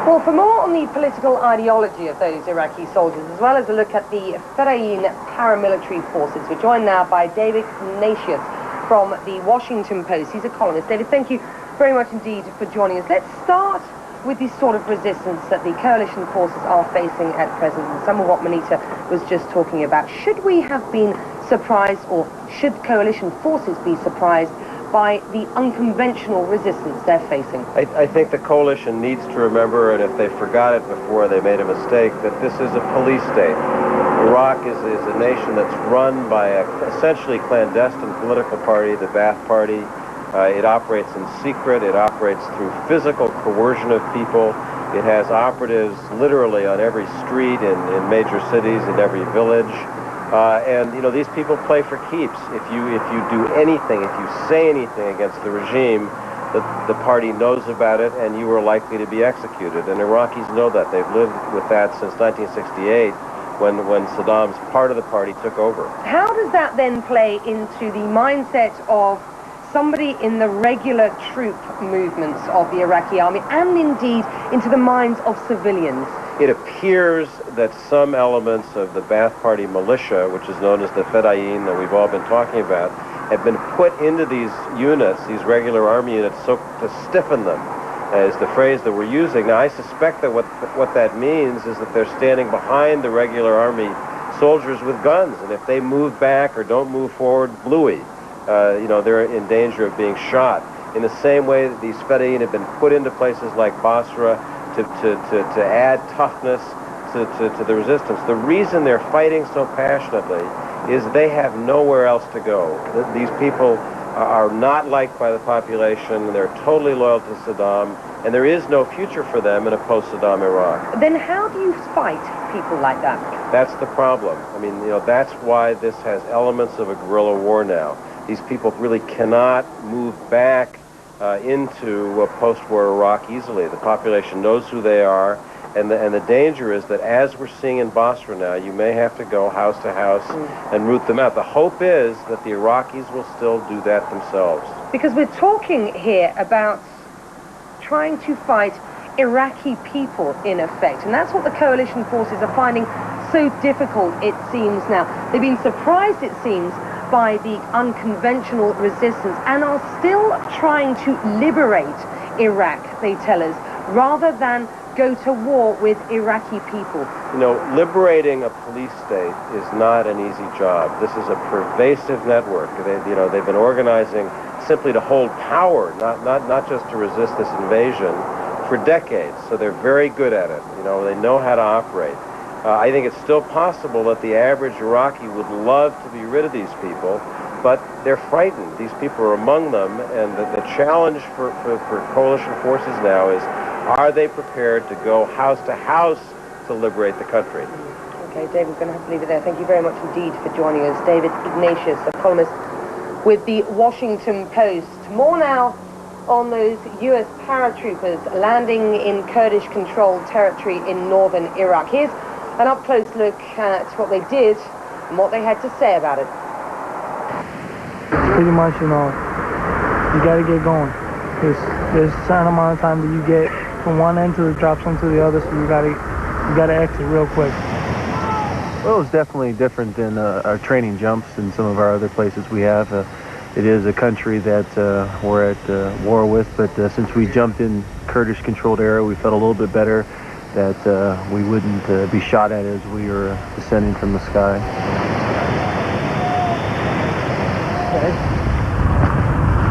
Well, for more on the political ideology of those Iraqi soldiers, as well as a look at the Fedayeen paramilitary forces, we're joined now by David Ignatius from the Washington Post. He's a columnist. David, thank you very much indeed for joining us. Let's start with the sort of resistance that the coalition forces are facing at present, and some of what Munita was just talking about. Should we have been surprised, or should coalition forces be surprised by the unconventional resistance they're facing? I think the coalition needs to remember, and if they forgot it before they made a mistake, that this is a police state. Iraq is a nation that's run by a essentially clandestine political party, the Ba'ath Party. It operates in secret. It operates through physical coercion of people. It has operatives literally on every street in major cities, in every village. And, you know, these people play for keeps. If you do anything, if you say anything against the regime, the party knows about it and you are likely to be executed. And Iraqis know that. They've lived with that since 1968 when Saddam's part of the party took over. How does that then play into the mindset of somebody in the regular troop movements of the Iraqi army, and indeed into the minds of civilians? It appears that some elements of the Ba'ath Party militia, which is known as the Fedayeen that we've all been talking about, have been put into these units, these regular army units, so to stiffen them, is the phrase that we're using. Now, I suspect that what that means is that they're standing behind the regular army soldiers with guns, and if they move back or don't move forward, bluey. You know, they're in danger of being shot. In the same way that these Fedayeen have been put into places like Basra to add toughness to the resistance. The reason they're fighting so passionately is they have nowhere else to go. These people are not liked by the population, they're totally loyal to Saddam, and there is no future for them in a post-Saddam Iraq. Then how do you fight people like that? That's the problem. I mean, you know, that's why this has elements of a guerrilla war now. These people really cannot move back into post-war Iraq easily. The population knows who they are, and the danger is that, as we're seeing in Basra now, you may have to go house to house and root them out. The hope is that the Iraqis will still do that themselves. Because we're talking here about trying to fight Iraqi people, in effect, and that's what the coalition forces are finding so difficult, it seems now. They've been surprised, it seems, by the unconventional resistance and are still trying to liberate Iraq, they tell us, rather than go to war with Iraqi people. You know, liberating a police state is not an easy job. This is a pervasive network. They've been organizing simply to hold power, not just to resist this invasion, for decades. So they're very good at it. You know, they know how to operate. I think it's still possible that the average Iraqi would love to be rid of these people, but they're frightened. These people are among them, and the challenge for coalition forces now is, are they prepared to go house to house to liberate the country? Okay, David, we're going to have to leave it there. Thank you very much indeed for joining us. David Ignatius, a columnist with the Washington Post. More now on those U.S. paratroopers landing in Kurdish-controlled territory in northern Iraq. Here's an up-close look at what they did and what they had to say about it. Pretty much, you know, you got to get going. There's a certain amount of time that you get from one end to the drop zone to the other, so you gotta exit real quick. Well, it's definitely different than our training jumps and some of our other places we have. It is a country that we're at war with, but since we jumped in Kurdish-controlled area, we felt a little bit better that we wouldn't be shot at as we were descending from the sky.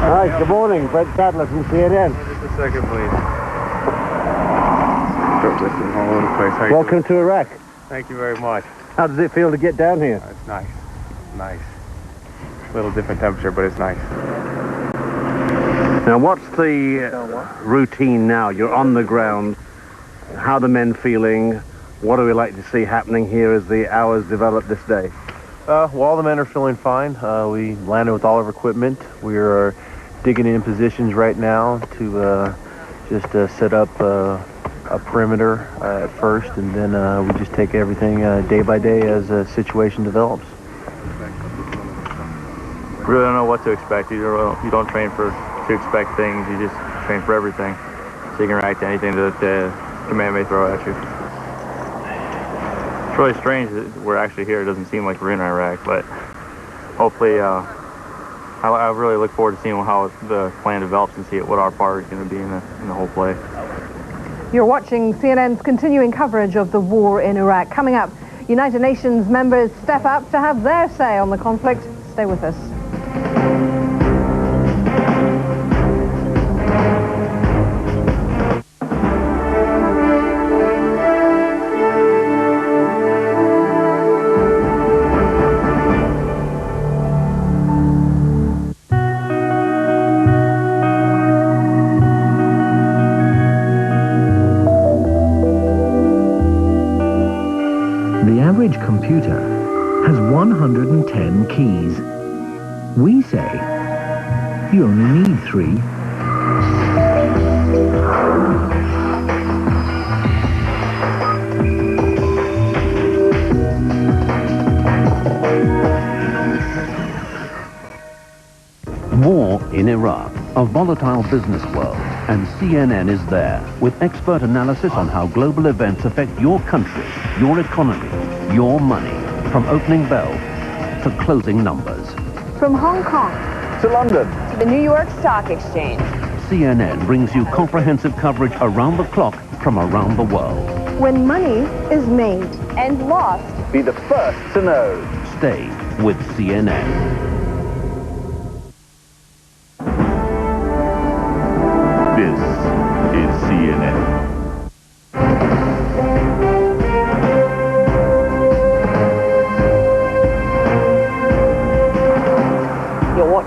All right, good morning. Brett Sadler from CNN. Just a second, please. All over the place. Welcome to Iraq. Thank you very much. How does it feel to get down here? It's nice. Nice. A little different temperature, but it's nice. Now, what's the routine now? You're on the ground. How are the men feeling? What do we like to see happening here as the hours develop this day? Well, all the men are feeling fine. We landed with all of our equipment. We are digging in positions right now to just set up a perimeter at first, and then we just take everything day by day as the situation develops. Really don't know what to expect. You don't train to expect things. You just train for everything, so you can react to anything that the command may throw at you. It's really strange that we're actually here. It doesn't seem like we're in Iraq, but hopefully I really look forward to seeing how the plan develops and see what our part is going to be in the whole play. You're watching CNN's continuing coverage of the war in Iraq. Coming up, United Nations members step up to have their say on the conflict. Stay with us. average computer has 110 keys. We say you only need 3. War in Iraq, a volatile business world, and CNN is there with expert analysis on how global events affect your country, your economy, your money, from opening bell to closing numbers. From Hong Kong To London. to the New York Stock Exchange. CNN brings you comprehensive coverage around the clock from around the world. When money is made and lost, Be the first to know. Stay with CNN. This is CNN.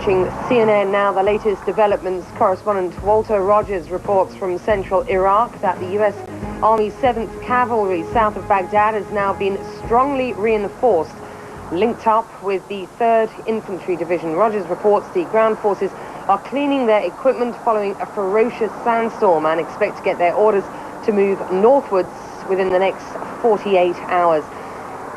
watching CNN now. The latest developments. Correspondent Walter Rogers reports from central Iraq that the U.S. Army 7th Cavalry south of Baghdad has now been strongly reinforced, linked up with the 3rd Infantry Division. Rogers reports the ground forces are cleaning their equipment following a ferocious sandstorm and expect to get their orders to move northwards within the next 48 hours.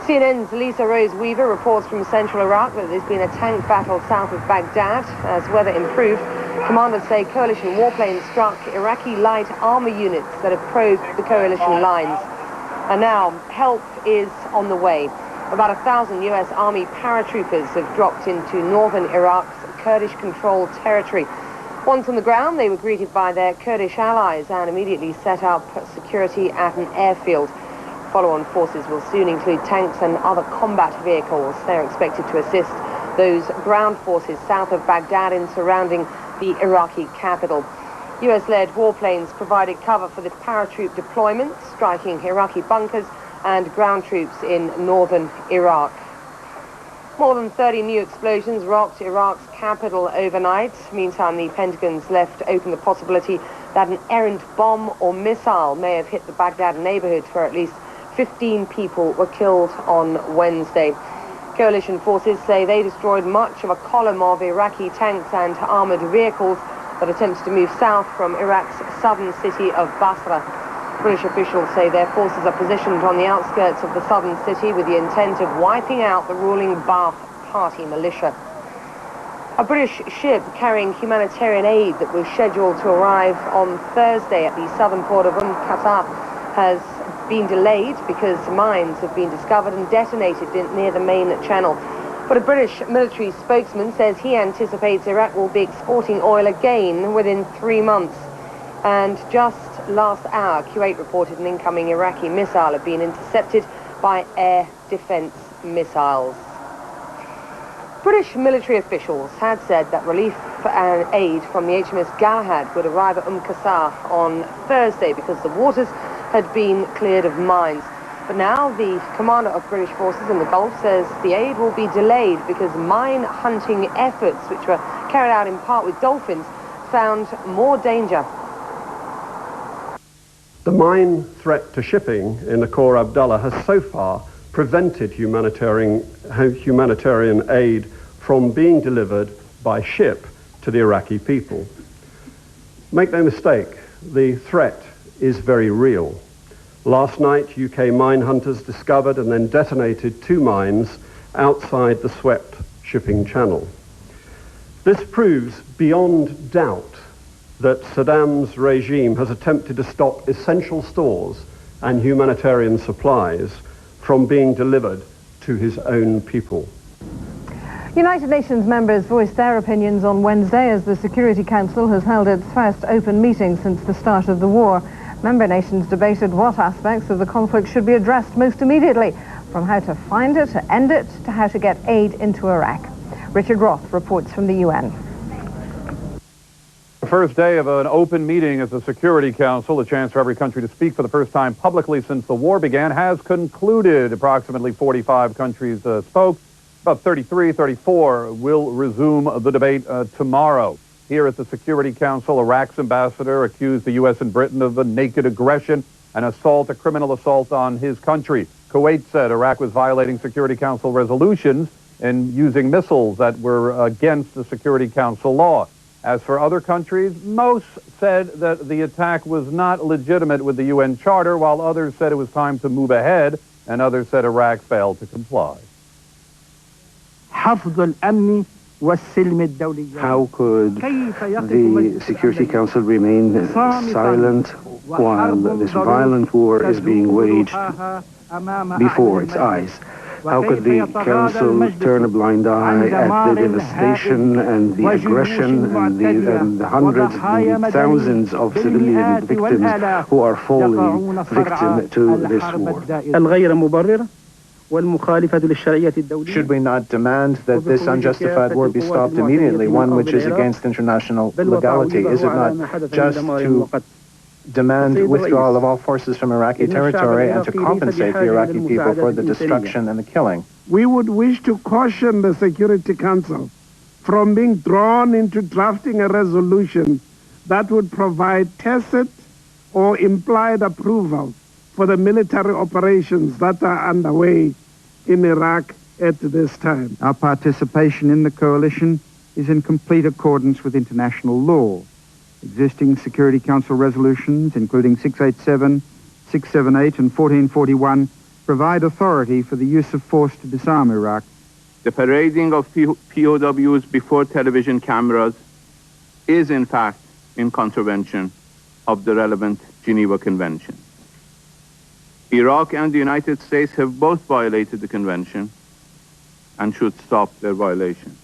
CNN's Lisa Rose Weaver reports from central Iraq that there's been a tank battle south of Baghdad. As weather improved, commanders say coalition warplanes struck Iraqi light armor units that have probed the coalition lines. And now help is on the way. About 1,000 U.S. Army paratroopers have dropped into northern Iraq's Kurdish-controlled territory. Once on the ground, they were greeted by their Kurdish allies and immediately set up security at an airfield. Follow-on forces will soon include tanks and other combat vehicles. They're expected to assist those ground forces south of Baghdad in surrounding the Iraqi capital. US-led warplanes provided cover for the paratroop deployment, striking Iraqi bunkers and ground troops in northern Iraq. More than 30 new explosions rocked Iraq's capital overnight. Meantime, the Pentagon's left open the possibility that an errant bomb or missile may have hit the Baghdad neighborhood, where at least 15 people were killed on Wednesday. Coalition forces say they destroyed much of a column of Iraqi tanks and armored vehicles that attempted to move south from Iraq's southern city of Basra. British officials say their forces are positioned on the outskirts of the southern city with the intent of wiping out the ruling Ba'ath Party militia. A British ship carrying humanitarian aid that was scheduled to arrive on Thursday at the southern port of Qatar has been delayed because mines have been discovered and detonated near the main channel. But a British military spokesman says he anticipates Iraq will be exporting oil again within 3 months. And just last hour, Kuwait reported an incoming Iraqi missile had been intercepted by air defense missiles. British military officials had said that relief and aid from the HMS Galahad would arrive at Qasr on Thursday because the waters had been cleared of mines. But now the commander of British forces in the Gulf says the aid will be delayed because mine hunting efforts, which were carried out in part with dolphins, found more danger. The mine threat to shipping in the Khor Abdullah has so far prevented humanitarian aid from being delivered by ship to the Iraqi people. Make no mistake, the threat is very real. Last night, UK mine hunters discovered and then detonated 2 mines outside the swept shipping channel. This proves beyond doubt that Saddam's regime has attempted to stop essential stores and humanitarian supplies from being delivered to his own people. United Nations members voiced their opinions on Wednesday as the Security Council has held its first open meeting since the start of the war. Member nations debated what aspects of the conflict should be addressed most immediately, from how to find it, to end it, to how to get aid into Iraq. Richard Roth reports from the UN. The first day of an open meeting at the Security Council, a chance for every country to speak for the first time publicly since the war began, has concluded. Approximately 45 countries spoke. About 33, 34 will resume the debate tomorrow. Here at the Security Council, Iraq's ambassador accused the U.S. and Britain of a naked aggression and a criminal assault on his country. Kuwait said Iraq was violating Security Council resolutions and using missiles that were against the Security Council law. As for other countries, most said that the attack was not legitimate with the UN Charter, while others said it was time to move ahead, and others said Iraq failed to comply. How could the Security Council remain silent while this violent war is being waged before its eyes? How could the Council turn a blind eye at the devastation and the aggression and the hundreds, the thousands of civilian victims who are falling victim to this war? Should we not demand that this unjustified war be stopped immediately, one which is against international legality? Is it not just to demand withdrawal of all forces from Iraqi territory and to compensate the Iraqi people for the destruction and the killing? We would wish to caution the Security Council from being drawn into drafting a resolution that would provide tacit or implied approval for the military operations that are underway in Iraq at this time. Our participation in the coalition is in complete accordance with international law. Existing Security Council resolutions, including 687, 678, and 1441, provide authority for the use of force to disarm Iraq. The parading of POWs before television cameras is, in fact, in contravention of the relevant Geneva Convention. Iraq and the United States have both violated the convention and should stop their violation.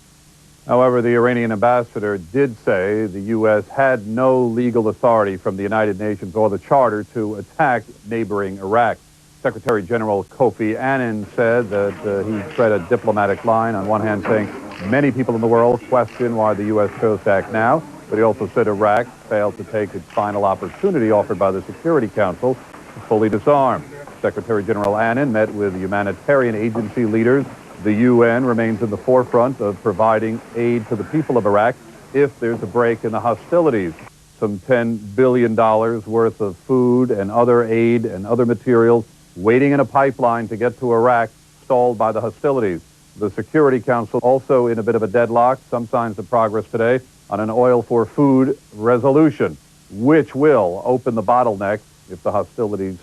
However, the Iranian ambassador did say the U.S. had no legal authority from the United Nations or the Charter to attack neighboring Iraq. Secretary General Kofi Annan said that he tread a diplomatic line, on one hand saying many people in the world question why the U.S. chose to act now, but he also said Iraq failed to take its final opportunity offered by the Security Council to fully disarm. Secretary General Annan met with humanitarian agency leaders. The UN remains in the forefront of providing aid to the people of Iraq if there's a break in the hostilities. Some $10 billion worth of food and other aid and other materials waiting in a pipeline to get to Iraq, stalled by the hostilities. The Security Council also in a bit of a deadlock, some signs of progress today, on an oil for food resolution, which will open the bottleneck if the hostilities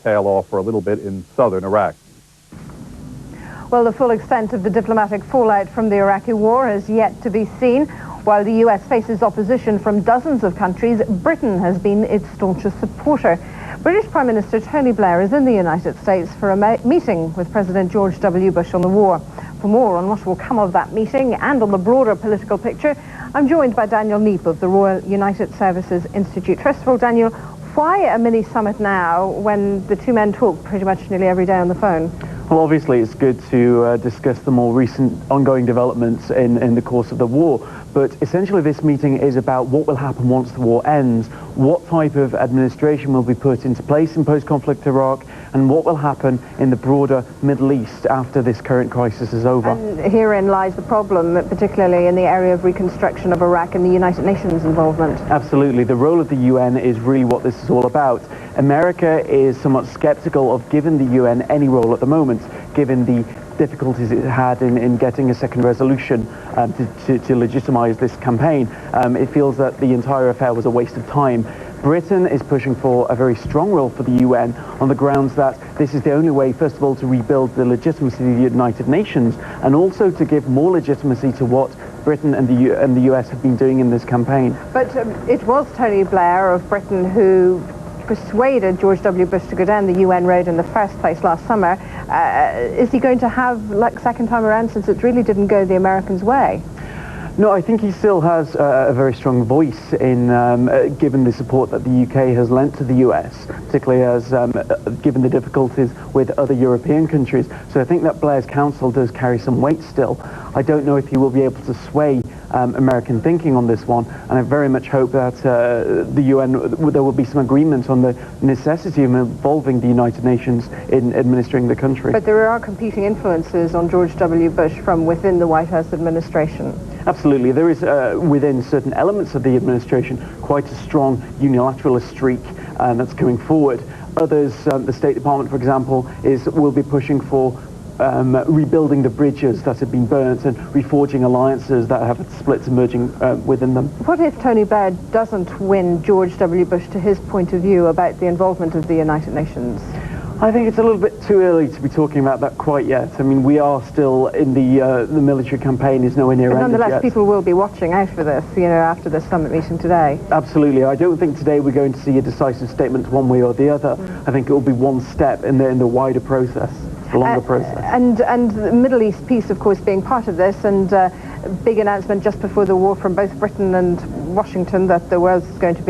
tail off for a little bit in southern Iraq. Well, the full extent of the diplomatic fallout from the Iraqi war is yet to be seen. While the US faces opposition from dozens of countries, Britain has been its staunchest supporter. British Prime Minister Tony Blair is in the United States for a meeting with President George W. Bush on the war. For more on what will come of that meeting and on the broader political picture, I'm joined by Daniel Neep of the Royal United Services Institute. First of all, Daniel, why a mini-summit now when the two men talk pretty much nearly every day on the phone? Well, obviously it's good to discuss the more recent ongoing developments in the course of the war, but essentially this meeting is about what will happen once the war ends, what type of administration will be put into place in post-conflict Iraq, and what will happen in the broader Middle East after this current crisis is over. And herein lies the problem, particularly in the area of reconstruction of Iraq and the United Nations involvement. Absolutely. The role of the UN is really what this is all about. America is somewhat skeptical of giving the UN any role at the moment, given the difficulties it had in getting a second resolution to legitimize this campaign. It feels that the entire affair was a waste of time. Britain is pushing for a very strong role for the UN on the grounds that this is the only way, first of all, to rebuild the legitimacy of the United Nations, and also to give more legitimacy to what Britain and the US have been doing in this campaign. But it was Tony Blair of Britain who persuaded George W. Bush to go down the UN road in the first place last summer. Is he going to have luck second time around, since it really didn't go the Americans' way? No, I think he still has a very strong voice in given the support that the UK has lent to the US, particularly as given the difficulties with other European countries. So I think that Blair's counsel does carry some weight still. I don't know if he will be able to sway American thinking on this one, and I very much hope that the UN, there will be some agreement on the necessity of involving the United Nations in administering the country. But there are competing influences on George W. Bush from within the White House administration. Absolutely. There is, within certain elements of the administration, quite a strong unilateralist streak that's coming forward. Others, the State Department, for example, will be pushing for rebuilding the bridges that have been burnt and reforging alliances that have splits emerging within them. What if Tony Blair doesn't win George W. Bush to his point of view about the involvement of the United Nations? I think it's a little bit too early to be talking about that quite yet. I mean, we are still in the military campaign is nowhere near ended yet. Nonetheless, people will be watching out for this, you know, after the summit meeting today. Absolutely. I don't think today we're going to see a decisive statement one way or the other. I think it will be one step in the wider process, the longer process. And the Middle East peace, of course, being part of this, and big announcement just before the war from both Britain and Washington that there were going to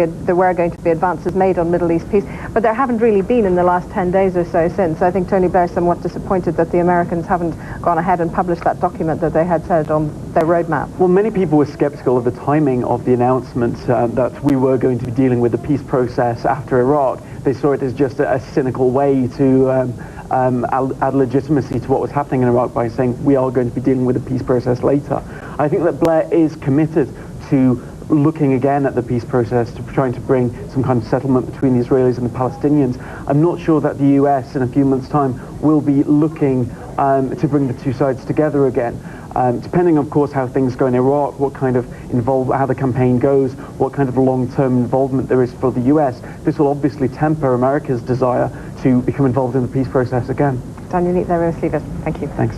be advances made on Middle East peace, but there haven't really been in the last 10 days or so since. I think Tony Blair's somewhat disappointed that the Americans haven't gone ahead and published that document that they had said on their roadmap. Well, many people were skeptical of the timing of the announcement that we were going to be dealing with the peace process after Iraq. They saw it as just a cynical way to add legitimacy to what was happening in Iraq by saying we are going to be dealing with the peace process later. I think that Blair is committed to looking again at the peace process, to trying to bring some kind of settlement between the Israelis and the Palestinians. I'm not sure that the US in a few months' time will be looking to bring the two sides together again. Depending, of course, how things go in Iraq, what kind of how the campaign goes, what kind of long-term involvement there is for the US, this will obviously temper America's desire to become involved in the peace process again. Daniel, leave it. Thank you. Thanks.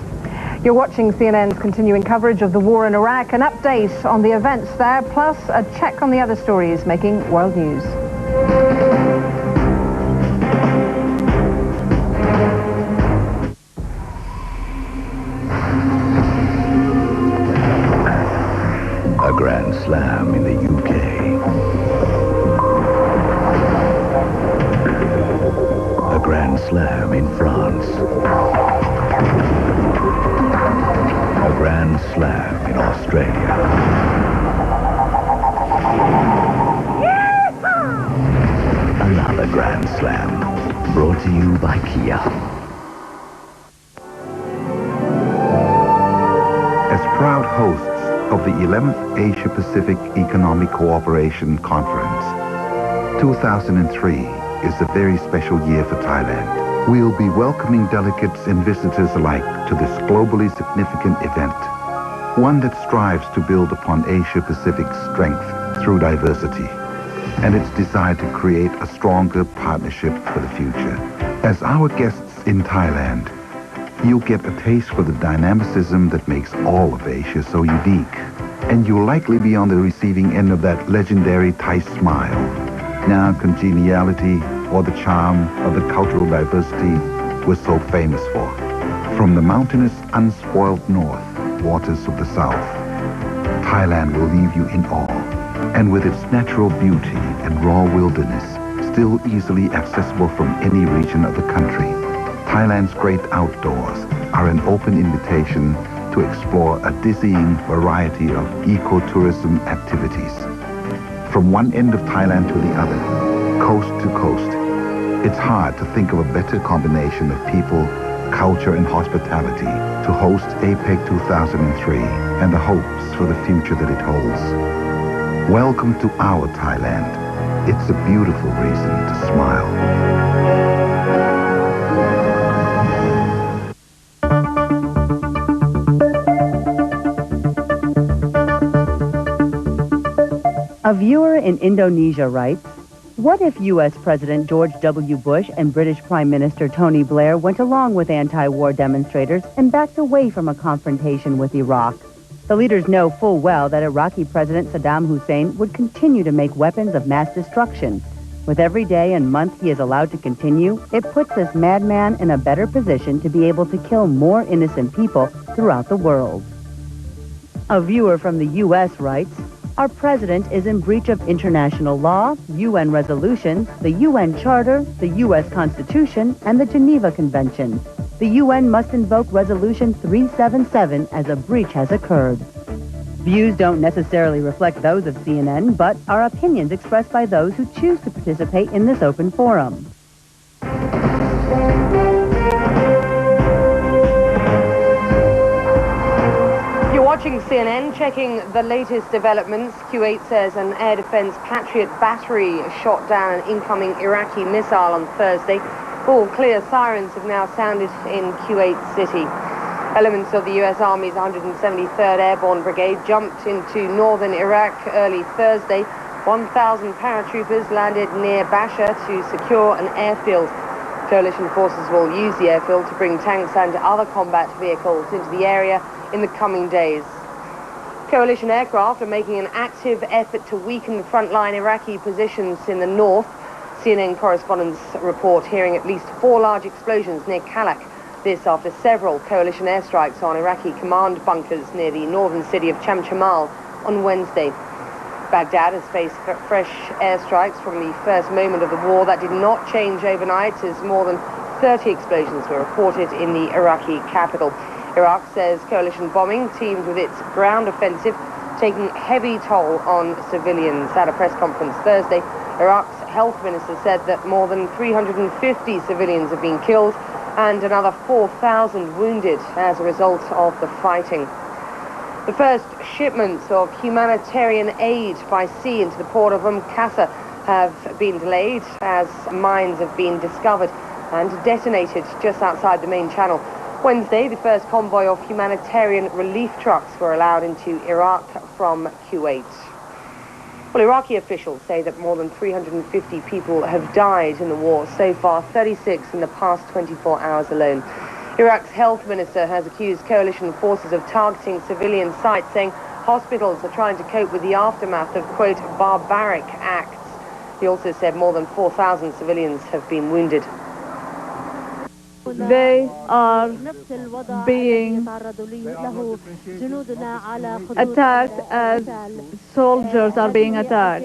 You're watching CNN's continuing coverage of the war in Iraq, an update on the events there, plus a check on the other stories making world news. A Grand Slam in the UK. A Grand Slam in France. A Grand Slam in Australia. Another Grand Slam, brought to you by Kia. As proud hosts of the 11th Asia-Pacific Economic Cooperation Conference, 2003 is a very special year for Thailand. We'll be welcoming delegates and visitors alike to this globally significant event, one that strives to build upon Asia-Pacific's strength through diversity, and its desire to create a stronger partnership for the future. As our guests in Thailand, you'll get a taste for the dynamicism that makes all of Asia so unique, and you'll likely be on the receiving end of that legendary Thai smile, now congeniality, or the charm of the cultural diversity we're so famous for. From the mountainous, unspoiled north waters of the south, Thailand will leave you in awe. And with its natural beauty and raw wilderness, still easily accessible from any region of the country, Thailand's great outdoors are an open invitation to explore a dizzying variety of ecotourism activities. From one end of Thailand to the other, coast to coast, it's hard to think of a better combination of people, culture, and hospitality to host APEC 2003 and the hopes for the future that it holds. Welcome to our Thailand. It's a beautiful reason to smile. A viewer in Indonesia writes, what if U.S. President George W. Bush and British Prime Minister Tony Blair went along with anti-war demonstrators and backed away from a confrontation with Iraq? The leaders know full well that Iraqi President Saddam Hussein would continue to make weapons of mass destruction. With every day and month he is allowed to continue, it puts this madman in a better position to be able to kill more innocent people throughout the world. A viewer from the U.S. writes, our president is in breach of international law, UN resolutions, the UN Charter, the U.S. Constitution, and the Geneva Convention. The UN must invoke Resolution 377 as a breach has occurred. Views don't necessarily reflect those of CNN, but are opinions expressed by those who choose to participate in this open forum. Watching CNN, checking the latest developments. Kuwait says an air defense Patriot battery shot down an incoming Iraqi missile on Thursday. All clear sirens have now sounded in Kuwait City. Elements of the U.S. Army's 173rd Airborne Brigade jumped into northern Iraq early Thursday. 1,000 paratroopers landed near Basha to secure an airfield. Coalition forces will use the airfield to bring tanks and other combat vehicles into the area in the coming days. Coalition aircraft are making an active effort to weaken the frontline Iraqi positions in the north. CNN correspondents report hearing at least 4 large explosions near Kalak. This after several coalition airstrikes on Iraqi command bunkers near the northern city of Chamchamal on Wednesday. Baghdad has faced fresh airstrikes from the first moment of the war. That did not change overnight as more than 30 explosions were reported in the Iraqi capital. Iraq says coalition bombing teamed with its ground offensive taking heavy toll on civilians. At a press conference Thursday, Iraq's health minister said that more than 350 civilians have been killed and another 4,000 wounded as a result of the fighting. The first shipments of humanitarian aid by sea into the port of Mkasa have been delayed as mines have been discovered and detonated just outside the main channel. Wednesday, the first convoy of humanitarian relief trucks were allowed into Iraq from Kuwait. Well, Iraqi officials say that more than 350 people have died in the war so far, 36 in the past 24 hours alone. Iraq's health minister has accused coalition forces of targeting civilian sites, saying hospitals are trying to cope with the aftermath of, quote, barbaric acts. He also said more than 4,000 civilians have been wounded. They are being attacked as soldiers are being attacked.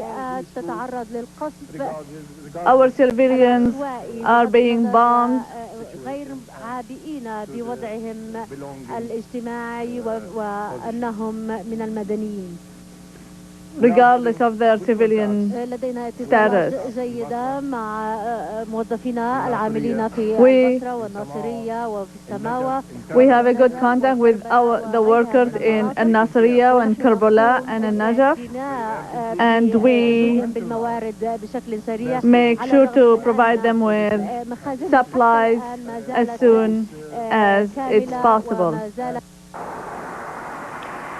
Our civilians are being bombed. Regardless of their civilian status. We have a good contact with the workers in Nasiriyah and Karbala and Najaf, and we make sure to provide them with supplies as soon as it's possible.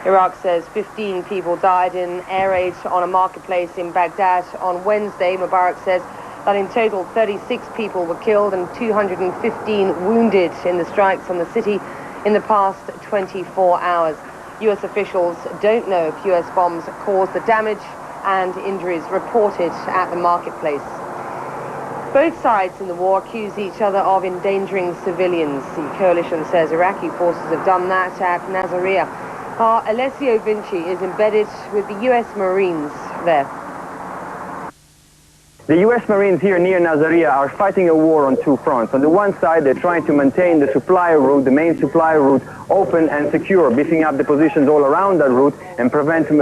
Iraq says 15 people died in air raid on a marketplace in Baghdad on Wednesday. Mubarak says that in total 36 people were killed and 215 wounded in the strikes on the city in the past 24 hours. U.S. officials don't know if U.S. bombs caused the damage and injuries reported at the marketplace. Both sides in the war accuse each other of endangering civilians. The coalition says Iraqi forces have done that at Nasiriyah. Our Alessio Vinci is embedded with the U.S. Marines there. The U.S. Marines here near Nasiriyah are fighting a war on two fronts. On the one side, they're trying to maintain the supply route, the main supply route, open and secure, beefing up the positions all around that route and prevent the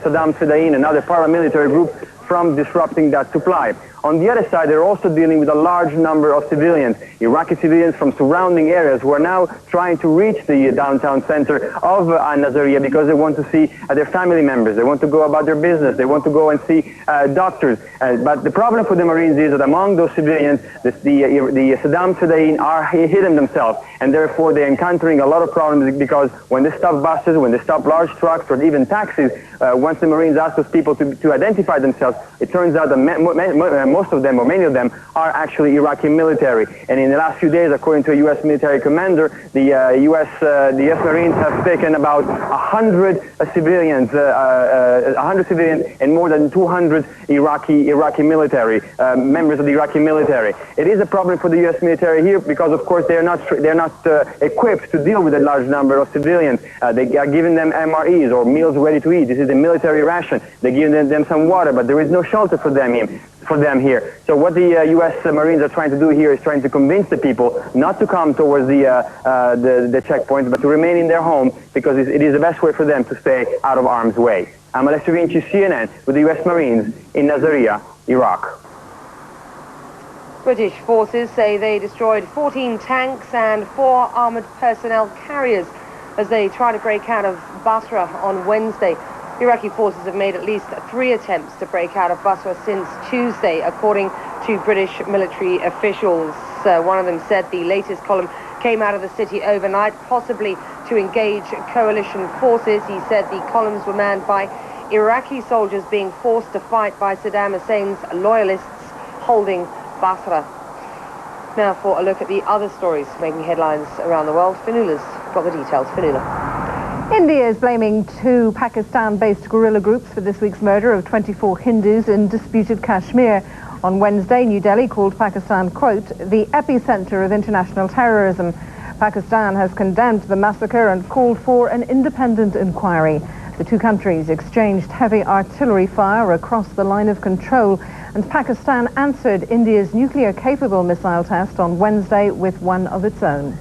Saddam Hussein and other paramilitary groups from disrupting that supply. On the other side, they're also dealing with a large number of civilians, Iraqi civilians from surrounding areas who are now trying to reach the downtown center of Nasiriyah because they want to see their family members. They want to go about their business. They want to go and see doctors. But the problem for the Marines is that among those civilians, the Saddam Hussein are hidden themselves, and therefore they're encountering a lot of problems because when they stop buses, when they stop large trucks or even taxis, once the Marines ask those people to identify themselves, it turns out that most of them, or many of them, are actually Iraqi military. And in the last few days, according to a U.S. military commander, the U.S. Marines have taken about 100 civilians, 100 civilians, and more than 200 Iraqi military members of the Iraqi military. It is a problem for the U.S. military here because, of course, they're not equipped to deal with a large number of civilians. They are giving them MREs or meals ready to eat. This is a military ration. They're giving them some water, but there is no shelter for them here. So what the U.S. Marines are trying to do here is trying to convince the people not to come towards the checkpoints, but to remain in their home because it is the best way for them to stay out of harm's way. I'm Alessio Vinci, CNN, with the U.S. Marines in Nasiriyah, Iraq. British forces say they destroyed 14 tanks and 4 armoured personnel carriers as they try to break out of Basra on Wednesday. Iraqi forces have made at least 3 attempts to break out of Basra since Tuesday, according to British military officials. One of them said the latest column came out of the city overnight, possibly to engage coalition forces. He said the columns were manned by Iraqi soldiers being forced to fight by Saddam Hussein's loyalists holding Basra. Now for a look at the other stories making headlines around the world. Fanula's got the details. Fanula. India is blaming 2 Pakistan-based guerrilla groups for this week's murder of 24 Hindus in disputed Kashmir. On Wednesday, New Delhi called Pakistan, quote, the epicenter of international terrorism. Pakistan has condemned the massacre and called for an independent inquiry. The 2 countries exchanged heavy artillery fire across the line of control, and Pakistan answered India's nuclear-capable missile test on Wednesday with one of its own.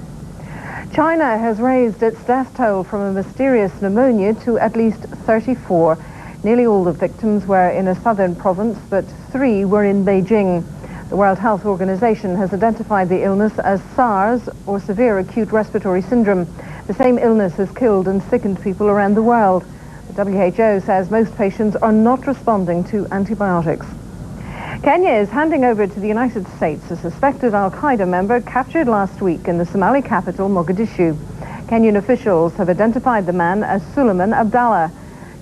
China has raised its death toll from a mysterious pneumonia to at least 34. Nearly all the victims were in a southern province, but 3 were in Beijing. The World Health Organization has identified the illness as SARS, or severe acute respiratory syndrome. The same illness has killed and sickened people around the world. The WHO says most patients are not responding to antibiotics. Kenya is handing over to the United States a suspected Al-Qaeda member captured last week in the Somali capital, Mogadishu. Kenyan officials have identified the man as Suleiman Abdallah.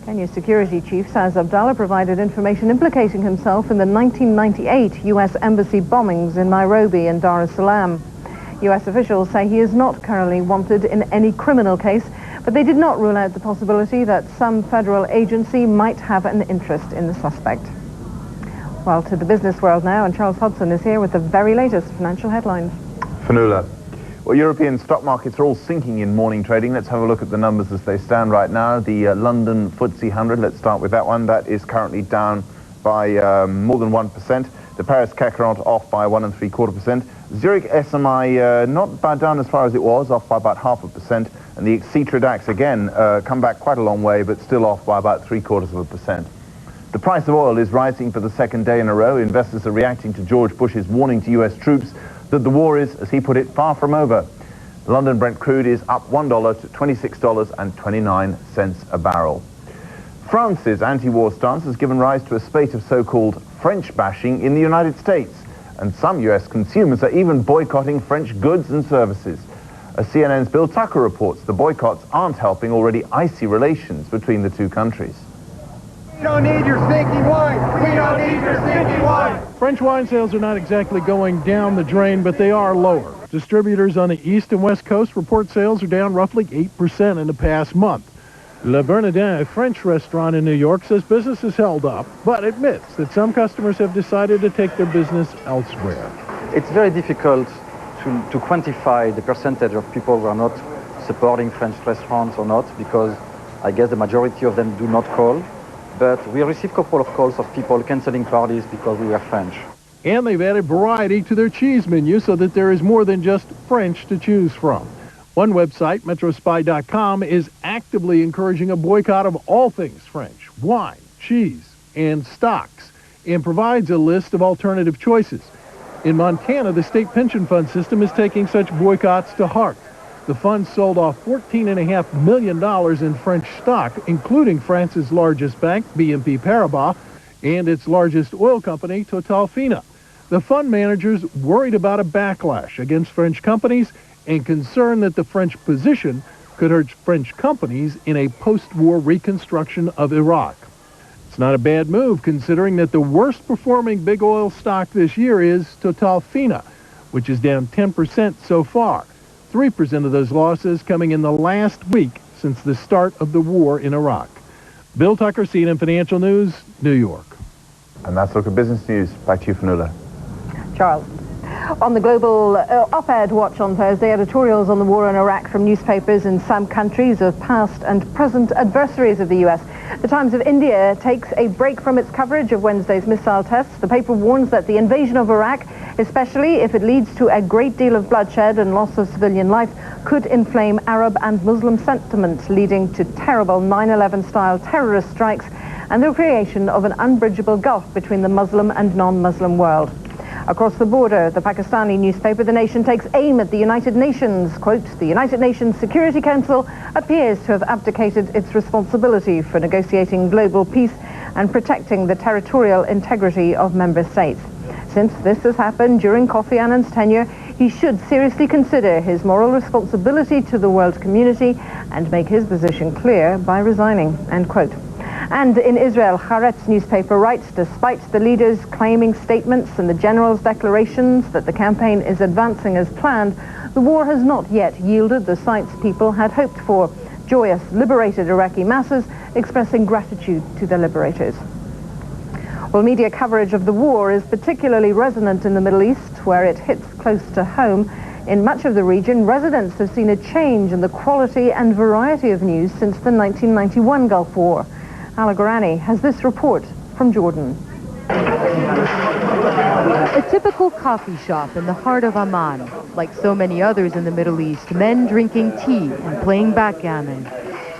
Kenya's security chief says Abdallah provided information implicating himself in the 1998 U.S. embassy bombings in Nairobi and Dar es Salaam. U.S. officials say he is not currently wanted in any criminal case, but they did not rule out the possibility that some federal agency might have an interest in the suspect. Well, to the business world now, and Charles Hodson is here with the very latest financial headlines. Fanula. Well, European stock markets are all sinking in morning trading. Let's have a look at the numbers as they stand right now. The London FTSE 100, let's start with that one. That is currently down by more than 1%. The Paris CAC 40 off by 1 3/4%. Zurich SMI not down as far as it was, off by about 0.5%. And the Xetra DAX again come back quite a long way, but still off by about 0.75%. The price of oil is rising for the second day in a row. Investors are reacting to George Bush's warning to U.S. troops that the war is, as he put it, far from over. London Brent crude is up $1 to $26.29 a barrel. France's anti-war stance has given rise to a spate of so-called French bashing in the United States, and some U.S. consumers are even boycotting French goods and services. As CNN's Bill Tucker reports, the boycotts aren't helping already icy relations between the two countries. We don't need your stinky wine. We don't need your stinky wine. French wine sales are not exactly going down the drain, but they are lower. Distributors on the East and West Coast report sales are down roughly 8% in the past month. Le Bernardin, a French restaurant in New York, says business has held up, but admits that some customers have decided to take their business elsewhere. It's very difficult to quantify the percentage of people who are not supporting French restaurants or not, because I guess the majority of them do not call. But we received a couple of calls of people canceling parties because we were French. And they've added variety to their cheese menu so that there is more than just French to choose from. One website, metrospy.com, is actively encouraging a boycott of all things French, wine, cheese, and stocks, and provides a list of alternative choices. In Montana, the state pension fund system is taking such boycotts to heart. The fund sold off $14.5 million in French stock, including France's largest bank, BNP Paribas, and its largest oil company, Total. The fund managers worried about a backlash against French companies and concerned that the French position could hurt French companies in a post-war reconstruction of Iraq. It's not a bad move, considering that the worst performing big oil stock this year is Total, which is down 10% so far. 3% of those losses coming in the last week since the start of the war in Iraq. Bill Tucker, CNN Financial News, New York. And that's a look at business news. Back to you, Fanula. Charles. On the global op-ed watch on Thursday, editorials on the war in Iraq from newspapers in some countries of past and present adversaries of the U.S. The Times of India takes a break from its coverage of Wednesday's missile tests. The paper warns that the invasion of Iraq, especially if it leads to a great deal of bloodshed and loss of civilian life, could inflame Arab and Muslim sentiment, leading to terrible 9/11-style terrorist strikes and the creation of an unbridgeable gulf between the Muslim and non-Muslim world. Across the border, the Pakistani newspaper The Nation takes aim at the United Nations. Quote, the United Nations Security Council appears to have abdicated its responsibility for negotiating global peace and protecting the territorial integrity of member states. Since this has happened during Kofi Annan's tenure, he should seriously consider his moral responsibility to the world community and make his position clear by resigning, end quote. And in Israel, Haaretz newspaper writes, despite the leaders' claiming statements and the general's declarations that the campaign is advancing as planned, the war has not yet yielded the sights people had hoped for. Joyous, liberated Iraqi masses expressing gratitude to their liberators. Well, media coverage of the war is particularly resonant in the Middle East, where it hits close to home. In much of the region, residents have seen a change in the quality and variety of news since the 1991 Gulf War. Ala Gorani has this report from Jordan. A typical coffee shop in the heart of Amman. Like so many others in the Middle East, men drinking tea and playing backgammon.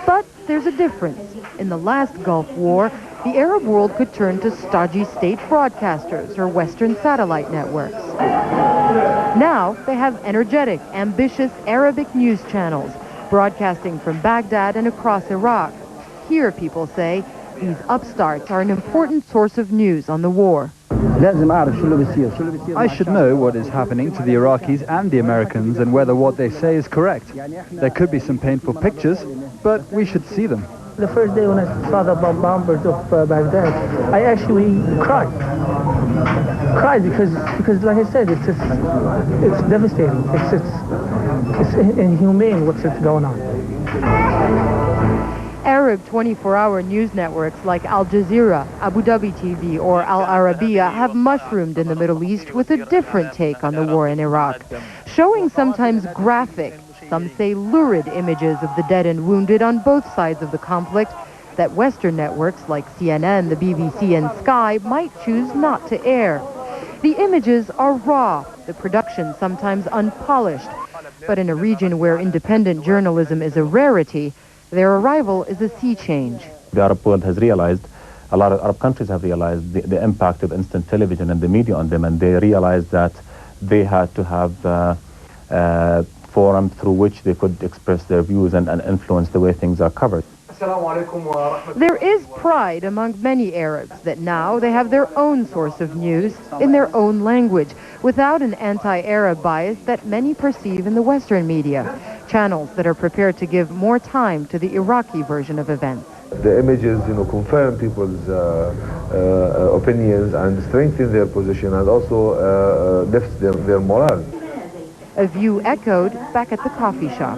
But there's a difference. In the last Gulf War, the Arab world could turn to stodgy state broadcasters or Western satellite networks. Now they have energetic, ambitious Arabic news channels broadcasting from Baghdad and across Iraq. Here, people say, these upstarts are an important source of news on the war. I should know what is happening to the Iraqis and the Americans and whether what they say is correct. There could be some painful pictures, but we should see them. The first day when I saw the bombers of Baghdad, I actually cried. Cried because like I said, it's devastating. It's inhumane what's going on. Arab 24-hour news networks like Al Jazeera, Abu Dhabi TV, or Al Arabiya have mushroomed in the Middle East with a different take on the war in Iraq, showing sometimes graphic, some say lurid images of the dead and wounded on both sides of the conflict that Western networks like CNN, the BBC, and Sky might choose not to air. The images are raw, the production sometimes unpolished, but in a region where independent journalism is a rarity, their arrival is a sea change. The Arab world has realized, a lot of Arab countries have realized the impact of instant television and the media on them, and they realized that they had to have forums through which they could express their views and influence the way things are covered. There is pride among many Arabs that now they have their own source of news in their own language, without an anti-Arab bias that many perceive in the Western media. Channels that are prepared to give more time to the Iraqi version of events. The images, confirm people's opinions and strengthen their position and also lifts their morale. A view echoed back at the coffee shop.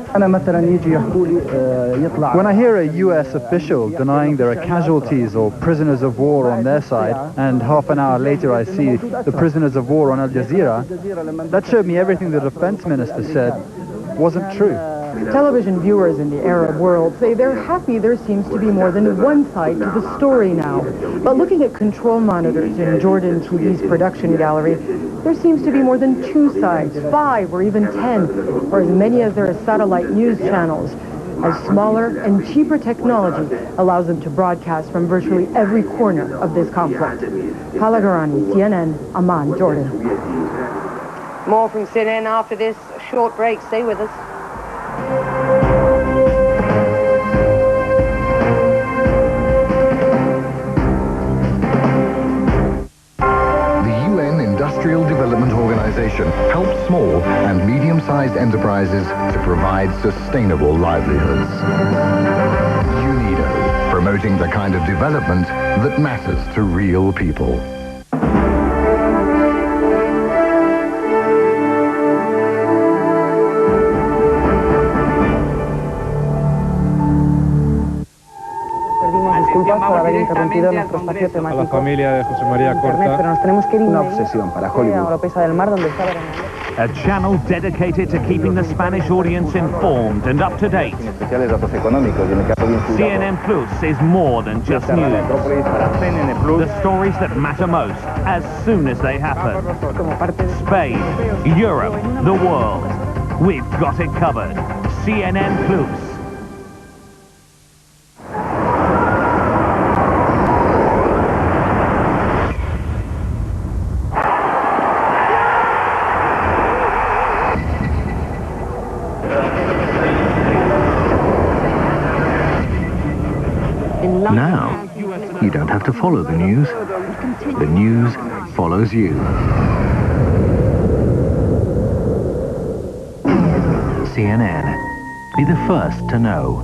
When I hear a U.S. official denying there are casualties or prisoners of war on their side, and half an hour later I see the prisoners of war on Al Jazeera, that showed me everything the defense minister said wasn't true. Television viewers in the Arab world say they're happy there seems to be more than one side to the story now. But looking at control monitors in Jordan TV's production gallery, there seems to be more than 2 sides, 5 or even 10, or as many as there are satellite news channels, as smaller and cheaper technology allows them to broadcast from virtually every corner of this conflict. Hala Garani, CNN, Amman, Jordan. More from CNN after this short break. Stay with us. The UN Industrial Development Organization helps small and medium-sized enterprises to provide sustainable livelihoods. UNIDO, promoting the kind of development that matters to real people. Por haber interrumpido nuestro espacio temático. A la familia de José María Corta. Pero nos tenemos que ir una obsesión para Hollywood. Oropesa del Mar, donde está a channel dedicated to keeping the Spanish audience informed and up to date. CNN Plus is more than just news. The stories that matter most as soon as they happen. Spain, Europe, the world. We've got it covered. CNN Plus. Now, you don't have to follow the news. The news follows you. CNN. Be the first to know.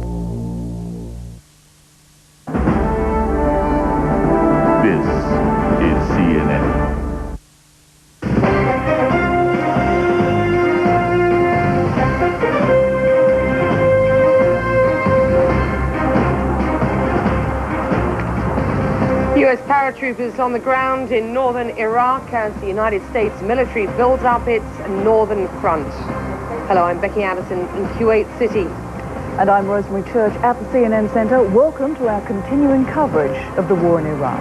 This is CNN. U.S. paratroopers on the ground in northern Iraq as the United States military builds up its northern front. Hello, I'm Becky Addison in Kuwait City. And I'm Rosemary Church at the CNN Center. Welcome to our continuing coverage of the war in Iraq.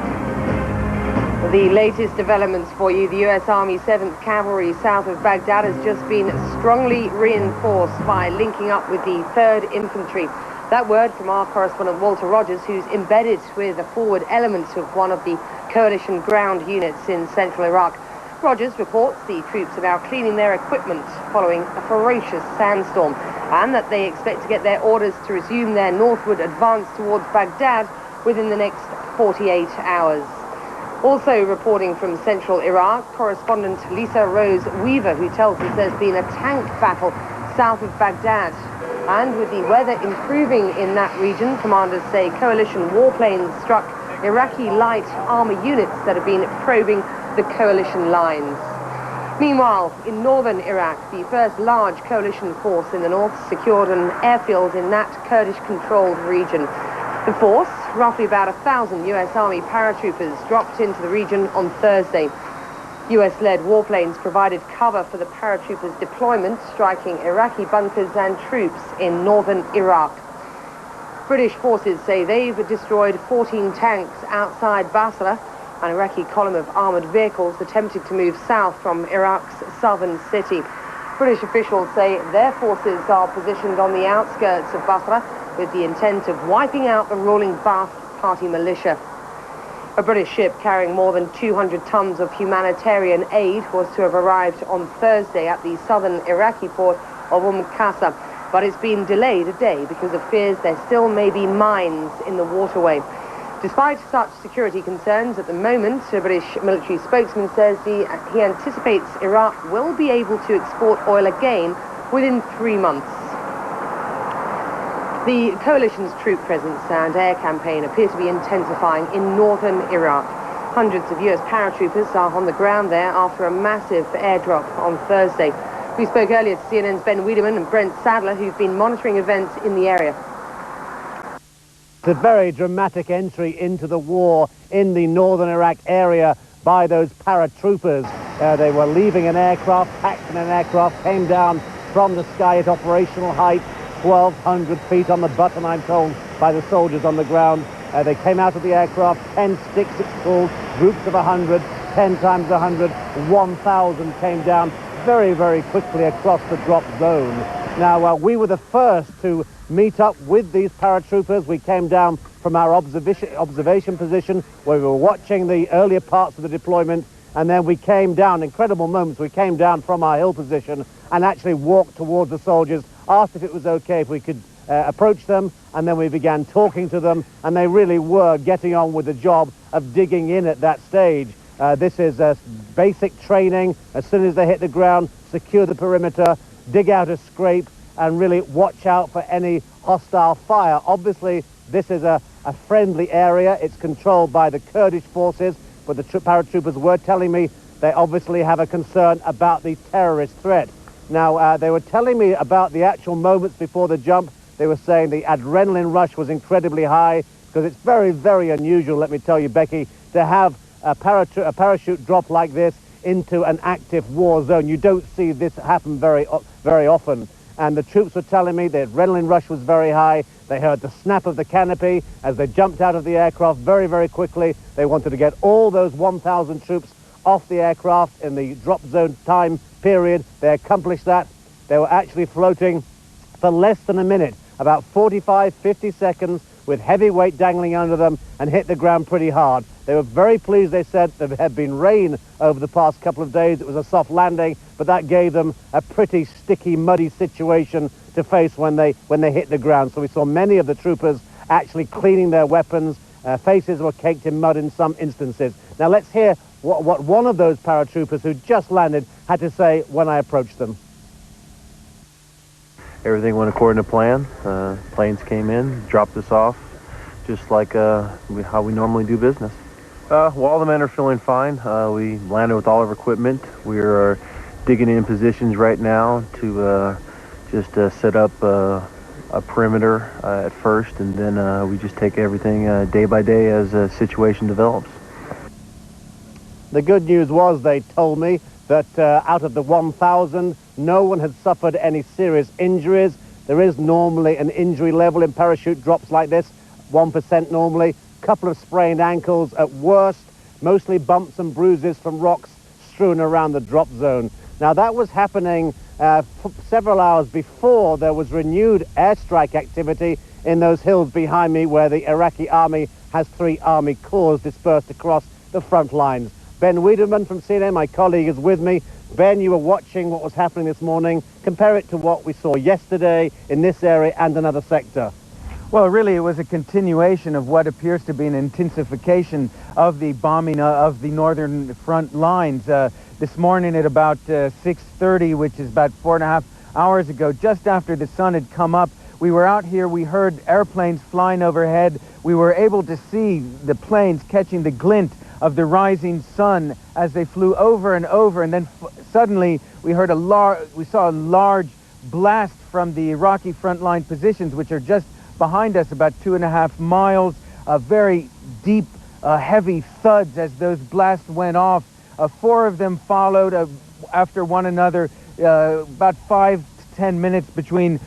The latest developments for you. The U.S. Army 7th Cavalry south of Baghdad has just been strongly reinforced by linking up with the 3rd Infantry. That word from our correspondent Walter Rogers, who's embedded with the forward elements of one of the coalition ground units in central Iraq. Rogers reports the troops are now cleaning their equipment following a ferocious sandstorm. and that they expect to get their orders to resume their northward advance towards Baghdad within the next 48 hours. Also reporting from central Iraq, correspondent Lisa Rose Weaver, who tells us there's been a tank battle south of Baghdad. And with the weather improving in that region, commanders say coalition warplanes struck Iraqi light armor units that have been probing the coalition lines. Meanwhile, in northern Iraq, the first large coalition force in the north secured an airfield in that Kurdish-controlled region. The force, roughly about 1,000 US Army paratroopers, dropped into the region on Thursday. US-led warplanes provided cover for the paratroopers' deployment, striking Iraqi bunkers and troops in northern Iraq. British forces say they've destroyed 14 tanks outside Basra, an Iraqi column of armoured vehicles attempted to move south from Iraq's southern city. British officials say their forces are positioned on the outskirts of Basra with the intent of wiping out the ruling Ba'ath Party militia. A British ship carrying more than 200 tons of humanitarian aid was to have arrived on Thursday at the southern Iraqi port of Qasr, but it's been delayed a day because of fears there still may be mines in the waterway. Despite such security concerns at the moment, a British military spokesman says he anticipates Iraq will be able to export oil again within 3 months. The coalition's troop presence and air campaign appear to be intensifying in northern Iraq. Hundreds of US paratroopers are on the ground there after a massive airdrop on Thursday. We spoke earlier to CNN's Ben Wiedemann and Brent Sadler, who've been monitoring events in the area. It's a very dramatic entry into the war in the northern Iraq area by those paratroopers. They were leaving an aircraft, packed in an aircraft, came down from the sky at operational height, 1,200 feet on the button, I'm told, by the soldiers on the ground. They came out of the aircraft, 10 sticks, it's called, groups of 100, 10 times 100, 1,000 came down very, very quickly across the drop zone. Now, we were the first to meet up with these paratroopers. We came down from our observation position where we were watching the earlier parts of the deployment, and then we came down, incredible moments, we came down from our hill position and actually walked towards the soldiers, asked if it was okay if we could approach them, and then we began talking to them, and they really were getting on with the job of digging in at that stage. This is basic training. As soon as they hit the ground, secure the perimeter, dig out a scrape, and really watch out for any hostile fire. Obviously, this is a friendly area. It's controlled by the Kurdish forces, but the paratroopers were telling me they obviously have a concern about the terrorist threat. Now, they were telling me about the actual moments before the jump. They were saying the adrenaline rush was incredibly high, because it's very, very unusual, let me tell you, Becky, to have a parachute drop like this into an active war zone. You don't see this happen very often. And the troops were telling me the adrenaline rush was very high. They heard the snap of the canopy as they jumped out of the aircraft very, very quickly. They wanted to get all those 1,000 troops off the aircraft in the drop zone time period. They accomplished that. They were actually floating for less than a minute, about 45, 50 seconds, with heavy weight dangling under them, and hit the ground pretty hard. They were very pleased, they said. There had been rain over the past couple of days. It was a soft landing, but that gave them a pretty sticky, muddy situation to face when they hit the ground. So we saw many of the troopers actually cleaning their weapons. Faces were caked in mud in some instances. Now let's hear what one of those paratroopers who just landed had to say when I approached them. Everything went according to plan. Planes came in, dropped us off, just like how we normally do business. Well, all the men are feeling fine. We landed with all of our equipment. We are digging in positions right now to just set up a perimeter at first, and then we just take everything day by day as a situation develops. The good news was, they told me, that out of the 1,000, no one had suffered any serious injuries. There is normally an injury level in parachute drops like this, 1% normally. Couple of sprained ankles at worst, mostly bumps and bruises from rocks strewn around the drop zone. Now that was happening several hours before there was renewed airstrike activity in those hills behind me, where the Iraqi army has 3 army corps dispersed across the front lines. Ben Wiedemann from CNN, my colleague, is with me. Ben, you were watching what was happening this morning. Compare it to what we saw yesterday in this area and another sector. Well, really, it was a continuation of what appears to be an intensification of the bombing of the northern front lines. This morning at about 6:30, which is about 4.5 hours ago, just after the sun had come up, we were out here, we heard airplanes flying overhead. We were able to see the planes catching the glint of the rising sun as they flew over and over, and then suddenly we heard we saw a large blast from the Iraqi frontline positions, which are just behind us, about 2.5 miles. Very deep, heavy thuds as those blasts went off. 4 of them followed after one another, about 5 to 10 minutes between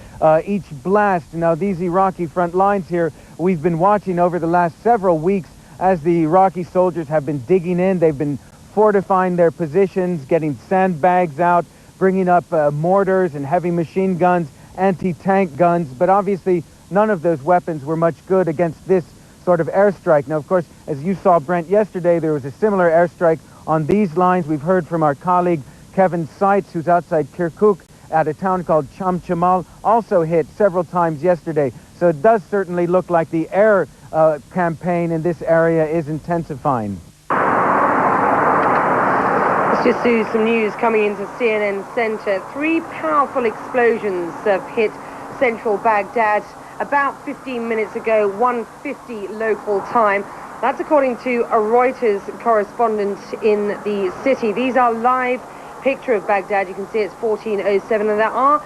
each blast. Now, these Iraqi front lines here, we've been watching over the last several weeks as the Iraqi soldiers have been digging in. They've been fortifying their positions, getting sandbags out, bringing up mortars and heavy machine guns, anti-tank guns, but obviously none of those weapons were much good against this sort of airstrike. Now, of course, as you saw, Brent, yesterday, there was a similar airstrike on these lines. We've heard from our colleague Kevin Seitz, who's outside Kirkuk at a town called Chamchamal, also hit several times yesterday. So it does certainly look like the air campaign in this area is intensifying. Let's just do some news coming into CNN Center. 3 powerful explosions have hit central Baghdad about 15 minutes ago, 1:50 local time. That's according to a Reuters correspondent in the city. These are live picture of Baghdad. You can see it's 14:07, and there are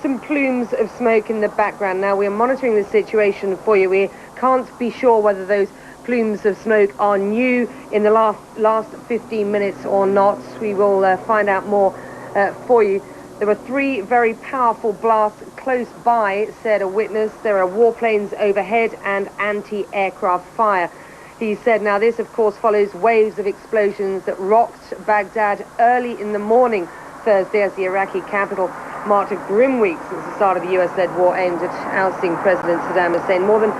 some plumes of smoke in the background. Now, we're monitoring the situation for you. We can't be sure whether those plumes of smoke are new in the last 15 minutes or not. We will find out more for you. There were 3 very powerful blasts close by, said a witness. There are warplanes overhead and anti-aircraft fire. He said, now this of course follows waves of explosions that rocked Baghdad early in the morning Thursday as the Iraqi capital marked a grim week since the start of the US-led war aimed at ousting President Saddam Hussein. More than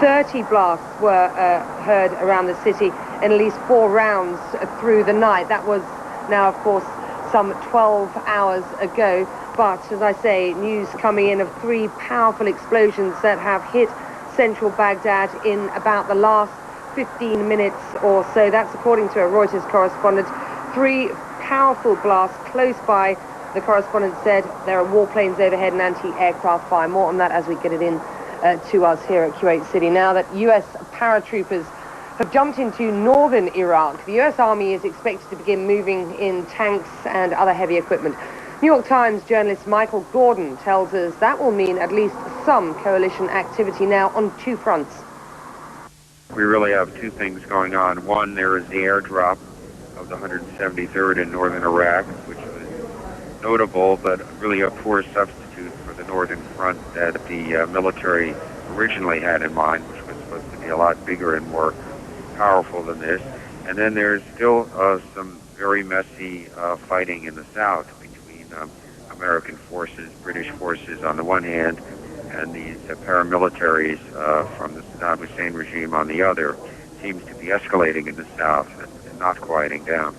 30 blasts were heard around the city in at least 4 rounds through the night. That was now, of course, some 12 hours ago. But, as I say, news coming in of 3 powerful explosions that have hit central Baghdad in about the last 15 minutes or so. That's according to a Reuters correspondent. 3 powerful blasts close by. The correspondent said there are warplanes overhead and anti-aircraft fire. More on that as we get it in to us here at Kuwait City. Now that US paratroopers have jumped into northern Iraq, the US Army is expected to begin moving in tanks and other heavy equipment. New York Times journalist Michael Gordon tells us that will mean at least some coalition activity now on 2 fronts. We really have 2 things going on. One, there is the airdrop of the 173rd in northern Iraq, which was notable, but really a poor substitute for the northern front that the military originally had in mind, which was supposed to be a lot bigger and more powerful than this. And then there's still some very messy fighting in the south between American forces, British forces on the one hand, and these paramilitaries from the Saddam Hussein regime on the other. Seems to be escalating in the south and not quieting down.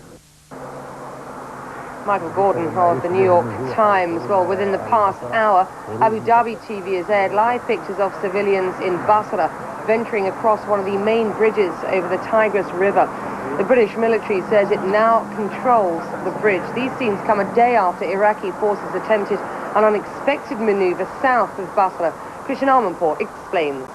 Michael Gordon of the New York Times. Well, within the past hour, Abu Dhabi TV has aired live pictures of civilians in Basra venturing across one of the main bridges over the Tigris River. The British military says it now controls the bridge. These scenes come a day after Iraqi forces attempted an unexpected maneuver south of Basra. Christian Armanpour explains.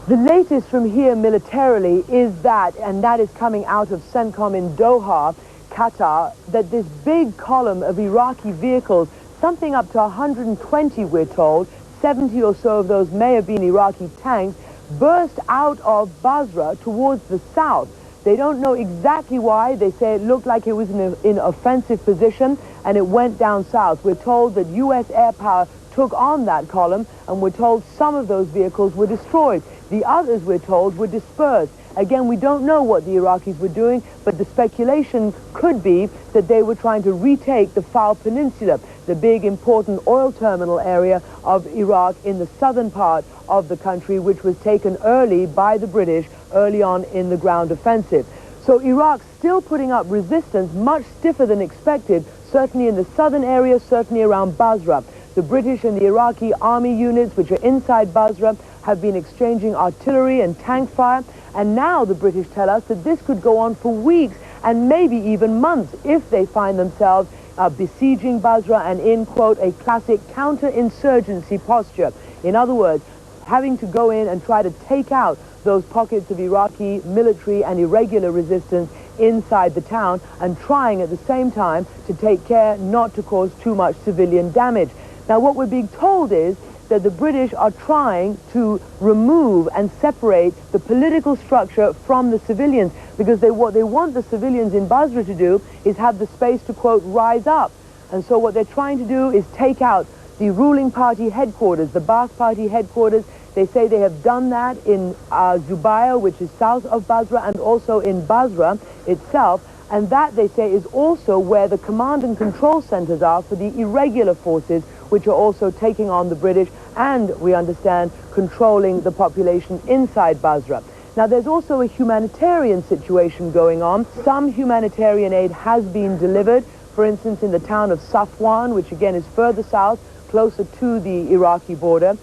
The latest from here militarily is that, and that is coming out of CENTCOM in Doha, Qatar, that this big column of Iraqi vehicles, something up to 120 we're told, 70 or so of those may have been Iraqi tanks, burst out of Basra towards the south. They don't know exactly why. They say it looked like it was in offensive position and it went down south. We're told that US air power took on that column, and we're told some of those vehicles were destroyed. The others, we're told, were dispersed. Again, we don't know what the Iraqis were doing, but the speculation could be that they were trying to retake the Fao Peninsula, the big important oil terminal area of Iraq in the southern part of the country, which was taken early by the British early on in the ground offensive. So Iraq still putting up resistance, much stiffer than expected, certainly in the southern area, certainly around Basra. The British and the Iraqi army units, which are inside Basra, have been exchanging artillery and tank fire. And now the British tell us that this could go on for weeks and maybe even months if they find themselves besieging Basra and in, quote, a classic counterinsurgency posture. In other words, having to go in and try to take out those pockets of Iraqi military and irregular resistance inside the town, and trying at the same time to take care not to cause too much civilian damage. Now, what we're being told is that the British are trying to remove and separate the political structure from the civilians, because what they want the civilians in Basra to do is have the space to, quote, rise up. And so what they're trying to do is take out the ruling party headquarters, the Ba'ath Party headquarters. They say they have done that in Zubair, which is south of Basra, and also in Basra itself. And that, they say, is also where the command and control centers are for the irregular forces, which are also taking on the British and, we understand, controlling the population inside Basra. Now, there's also a humanitarian situation going on. Some humanitarian aid has been delivered, for instance, in the town of Safwan, which again is further south, closer to the Iraqi border.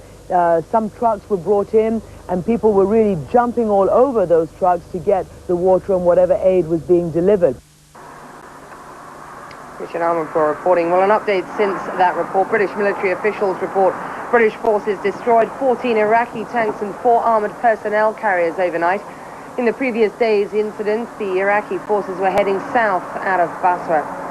Some trucks were brought in, and people were really jumping all over those trucks to get the water and whatever aid was being delivered. Richard Armour reporting. Well, an update since that report. British military officials report British forces destroyed 14 Iraqi tanks and 4 armoured personnel carriers overnight. In the previous day's incident, the Iraqi forces were heading south out of Basra.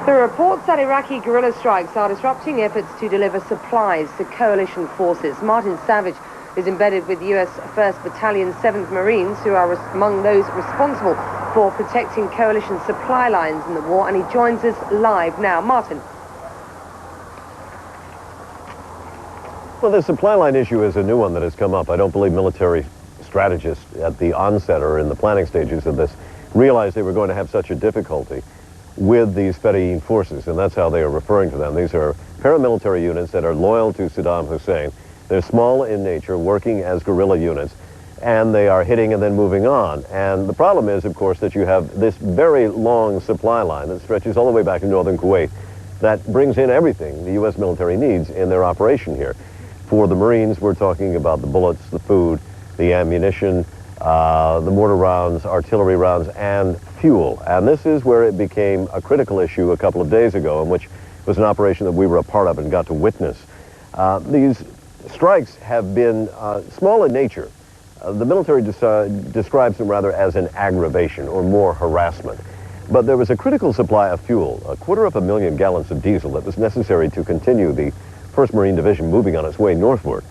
There are reports that Iraqi guerrilla strikes are disrupting efforts to deliver supplies to coalition forces. Martin Savage is embedded with US 1st Battalion 7th Marines, who are among those responsible for protecting coalition supply lines in the war, and he joins us live now. Martin. Well, the supply line issue is a new one that has come up. I don't believe military strategists at the onset or in the planning stages of this realized they were going to have such a difficulty with these Fedayeen forces, and that's how they are referring to them. These are paramilitary units that are loyal to Saddam Hussein. They're small in nature, working as guerrilla units, and they are hitting and then moving on. And the problem is, of course, that you have this very long supply line that stretches all the way back to northern Kuwait that brings in everything the U.S. military needs in their operation here. For the Marines, we're talking about the bullets, the food, the ammunition, the mortar rounds, artillery rounds, and fuel. And this is where it became a critical issue a couple of days ago, in which was an operation that we were a part of and got to witness. These strikes have been small in nature. The military describes them rather as an aggravation or more harassment. But there was a critical supply of fuel, 250,000 gallons of diesel that was necessary to continue the 1st Marine Division moving on its way northward.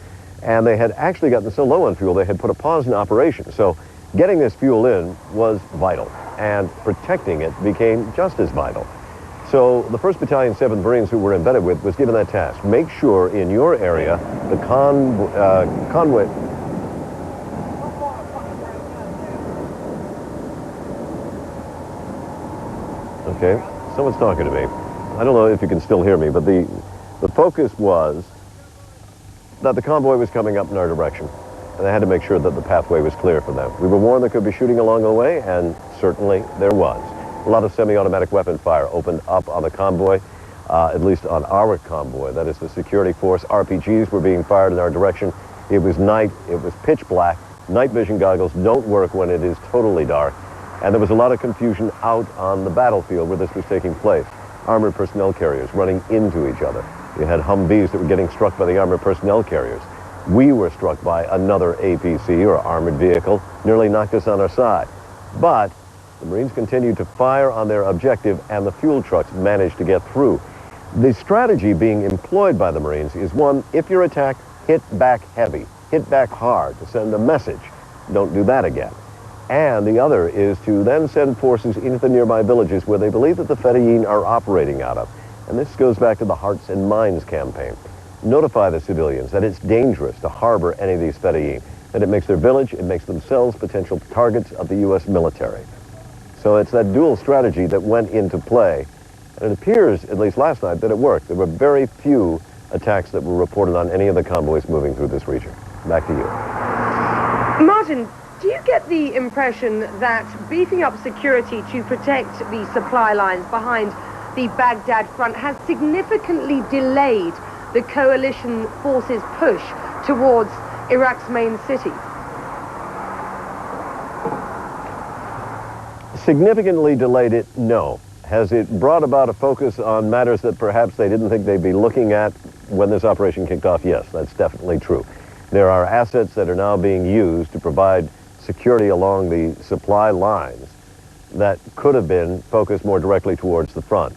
And they had actually gotten so low on fuel, they had put a pause in operation. So getting this fuel in was vital, and protecting it became just as vital. So the 1st Battalion 7th Marines, who we're embedded with, was given that task. Make sure in your area the convoy... Okay, someone's talking to me. I don't know if you can still hear me, but the focus was that the convoy was coming up in our direction, and they had to make sure that the pathway was clear for them. We were warned there could be shooting along the way, and certainly there was. A lot of semi-automatic weapon fire opened up on the convoy, at least on our convoy, that is the security force. RPGs were being fired in our direction. It was night, it was pitch black. Night vision goggles don't work when it is totally dark. And there was a lot of confusion out on the battlefield where this was taking place. Armored personnel carriers running into each other. You had Humvees that were getting struck by the armored personnel carriers. We were struck by another APC, or armored vehicle, nearly knocked us on our side. But the Marines continued to fire on their objective, and the fuel trucks managed to get through. The strategy being employed by the Marines is one, if you're attacked, hit back heavy, hit back hard to send a message. Don't do that again. And the other is to then send forces into the nearby villages where they believe that the Fedayeen are operating out of. And this goes back to the Hearts and Minds campaign. Notify the civilians that it's dangerous to harbor any of these Fedayeen, that it makes their village, it makes themselves potential targets of the U.S. military. So it's that dual strategy that went into play. And it appears, at least last night, that it worked. There were very few attacks that were reported on any of the convoys moving through this region. Back to you. Martin, do you get the impression that beefing up security to protect the supply lines behind the Baghdad front has significantly delayed the coalition forces' push towards Iraq's main city? Significantly delayed it? No. Has it brought about a focus on matters that perhaps they didn't think they'd be looking at when this operation kicked off? Yes, that's definitely true. There are assets that are now being used to provide security along the supply lines that could have been focused more directly towards the front.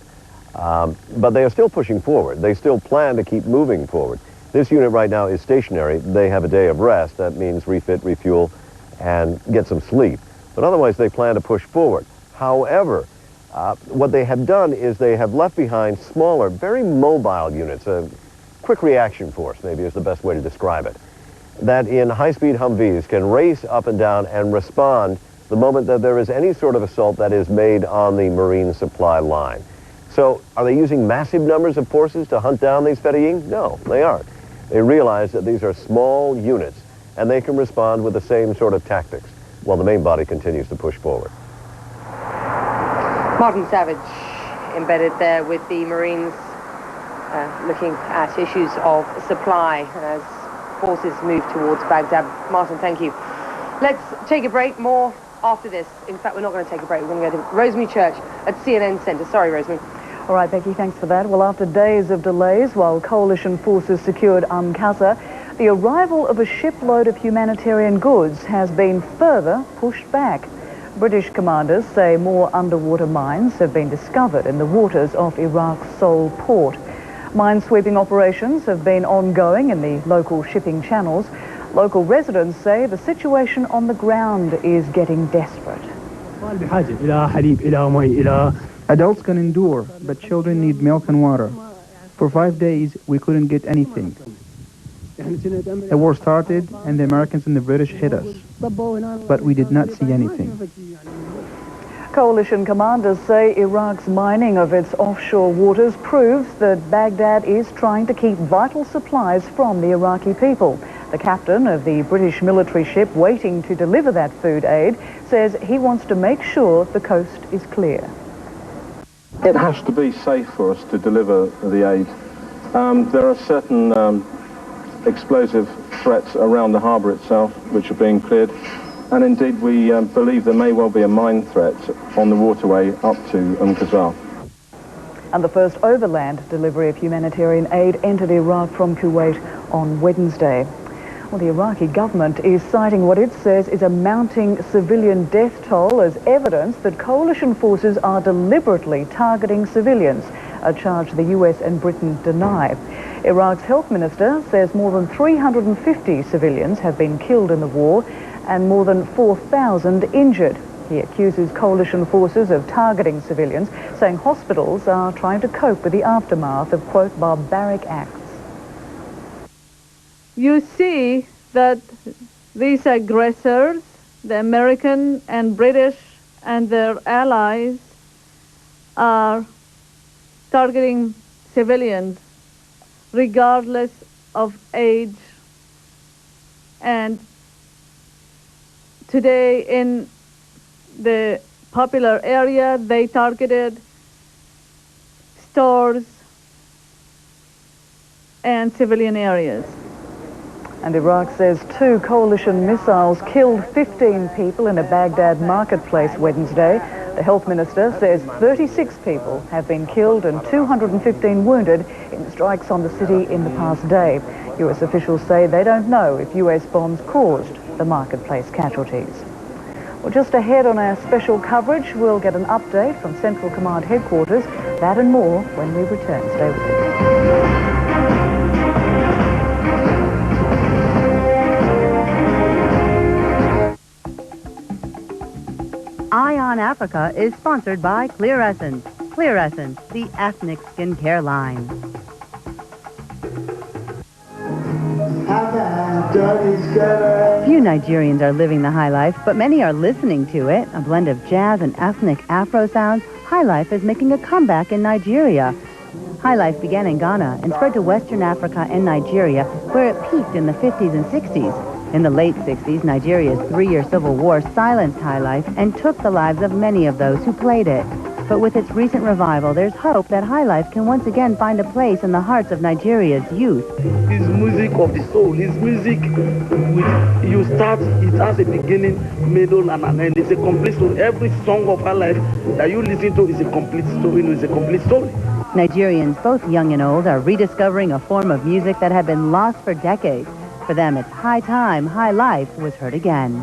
But they are still pushing forward. They still plan to keep moving forward. This unit right now is stationary. They have a day of rest. That means refit, refuel, and get some sleep. But otherwise, they plan to push forward. However, what they have done is they have left behind smaller, very mobile units, a quick reaction force, maybe is the best way to describe it, that in high-speed Humvees can race up and down and respond the moment that there is any sort of assault that is made on the marine supply line. So are they using massive numbers of forces to hunt down these Fedayeen? No, they aren't. They realize that these are small units and they can respond with the same sort of tactics while the main body continues to push forward. Martin Savage, embedded there with the Marines, looking at issues of supply as forces move towards Baghdad. Martin, thank you. Let's take a break. More after this. In fact, we're not going to take a break. We're going to go to Rosemary Church at CNN Centre. Sorry, Rosemary. All right, Becky, thanks for that. Well, after days of delays while coalition forces secured Qasr, the arrival of a shipload of humanitarian goods has been further pushed back. British commanders say more underwater mines have been discovered in the waters of Iraq's Seoul port. Mine-sweeping operations have been ongoing in the local shipping channels. Local residents say the situation on the ground is getting desperate. Adults can endure, but children need milk and water. For 5 days, we couldn't get anything. The war started, and the Americans and the British hit us, but we did not see anything. Coalition commanders say Iraq's mining of its offshore waters proves that Baghdad is trying to keep vital supplies from the Iraqi people. The captain of the British military ship waiting to deliver that food aid says he wants to make sure the coast is clear. It has to be safe for us to deliver the aid. There are certain explosive threats around the harbour itself which are being cleared, and indeed we believe there may well be a mine threat on the waterway up to Qasr. And the first overland delivery of humanitarian aid entered Iraq from Kuwait on Wednesday. Well, the Iraqi government is citing what it says is a mounting civilian death toll as evidence that coalition forces are deliberately targeting civilians, a charge the US and Britain deny. Iraq's health minister says more than 350 civilians have been killed in the war and more than 4,000 injured. He accuses coalition forces of targeting civilians, saying hospitals are trying to cope with the aftermath of, quote, barbaric acts. You see that these aggressors, the American and British and their allies, are targeting civilians regardless of age. And today in the popular area, they targeted stores and civilian areas. And Iraq says 2 coalition missiles killed 15 people in a Baghdad marketplace Wednesday. The health minister says 36 people have been killed and 215 wounded in strikes on the city in the past day. US officials say they don't know if US bombs caused the marketplace casualties. Well, just ahead on our special coverage, we'll get an update from Central Command headquarters. That and more when we return. Stay with us. Eye on Africa is sponsored by Clear Essence. Clear Essence, the ethnic skincare line. Few Nigerians are living the high life, but many are listening to it. A blend of jazz and ethnic Afro sounds, high life is making a comeback in Nigeria. High life began in Ghana and spread to Western Africa and Nigeria, where it peaked in the 50s and 60s. In the late 60s, Nigeria's three-year civil war silenced high life and took the lives of many of those who played it. But with its recent revival, there's hope that high life can once again find a place in the hearts of Nigeria's youth. It's music of the soul. It's music with, you start, it has a beginning, middle, and an end. It's a complete story. Every song of high life that you listen to is a complete story. It's a complete story. Nigerians, both young and old, are rediscovering a form of music that had been lost for decades. For them, it's high time high life was heard again.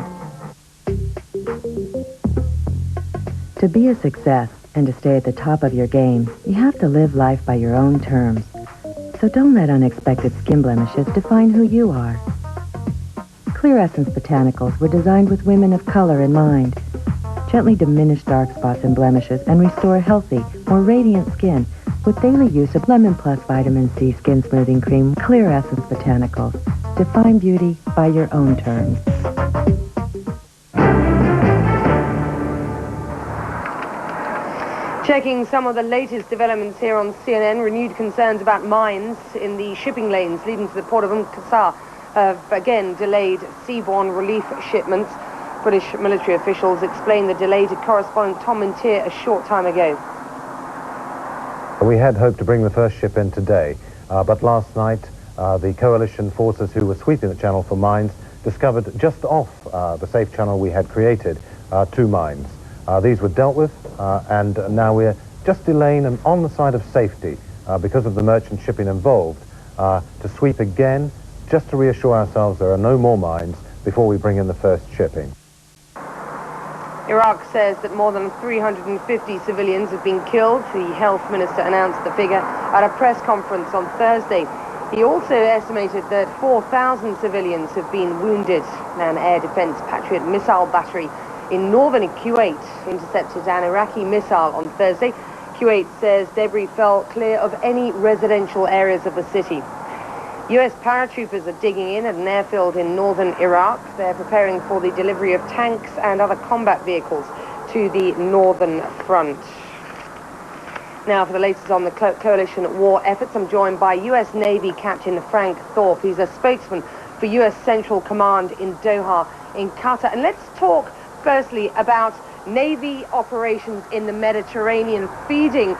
To be a success and to stay at the top of your game, you have to live life by your own terms. So don't let unexpected skin blemishes define who you are. Clear Essence Botanicals were designed with women of color in mind. Gently diminish dark spots and blemishes and restore healthy, more radiant skin with daily use of Lemon Plus Vitamin C Skin Smoothing Cream. Clear Essence Botanicals. Define beauty by your own terms. Checking some of the latest developments here on CNN, renewed concerns about mines in the shipping lanes leading to the port of Qatar have again delayed seaborne relief shipments. British military officials explained the delay to correspondent Tom Mintier a short time ago. We had hoped to bring the first ship in today, but last night the coalition forces who were sweeping the channel for mines discovered just off the safe channel we had created 2 mines. These were dealt with, and now we're just delaying them on the side of safety because of the merchant shipping involved to sweep again, just to reassure ourselves there are no more mines before we bring in the first shipping. Iraq says that more than 350 civilians have been killed. The health minister announced the figure at a press conference on Thursday. He also estimated that 4,000 civilians have been wounded. An air defense Patriot missile battery in northern Kuwait intercepted an Iraqi missile on Thursday. Kuwait says debris fell clear of any residential areas of the city. U.S. paratroopers are digging in at an airfield in northern Iraq. They're preparing for the delivery of tanks and other combat vehicles to the northern front. Now for the latest on the coalition war efforts, I'm joined by U.S. Navy Captain Frank Thorpe. He's a spokesman for U.S. Central Command in Doha in Qatar. And let's talk firstly about Navy operations in the Mediterranean feeding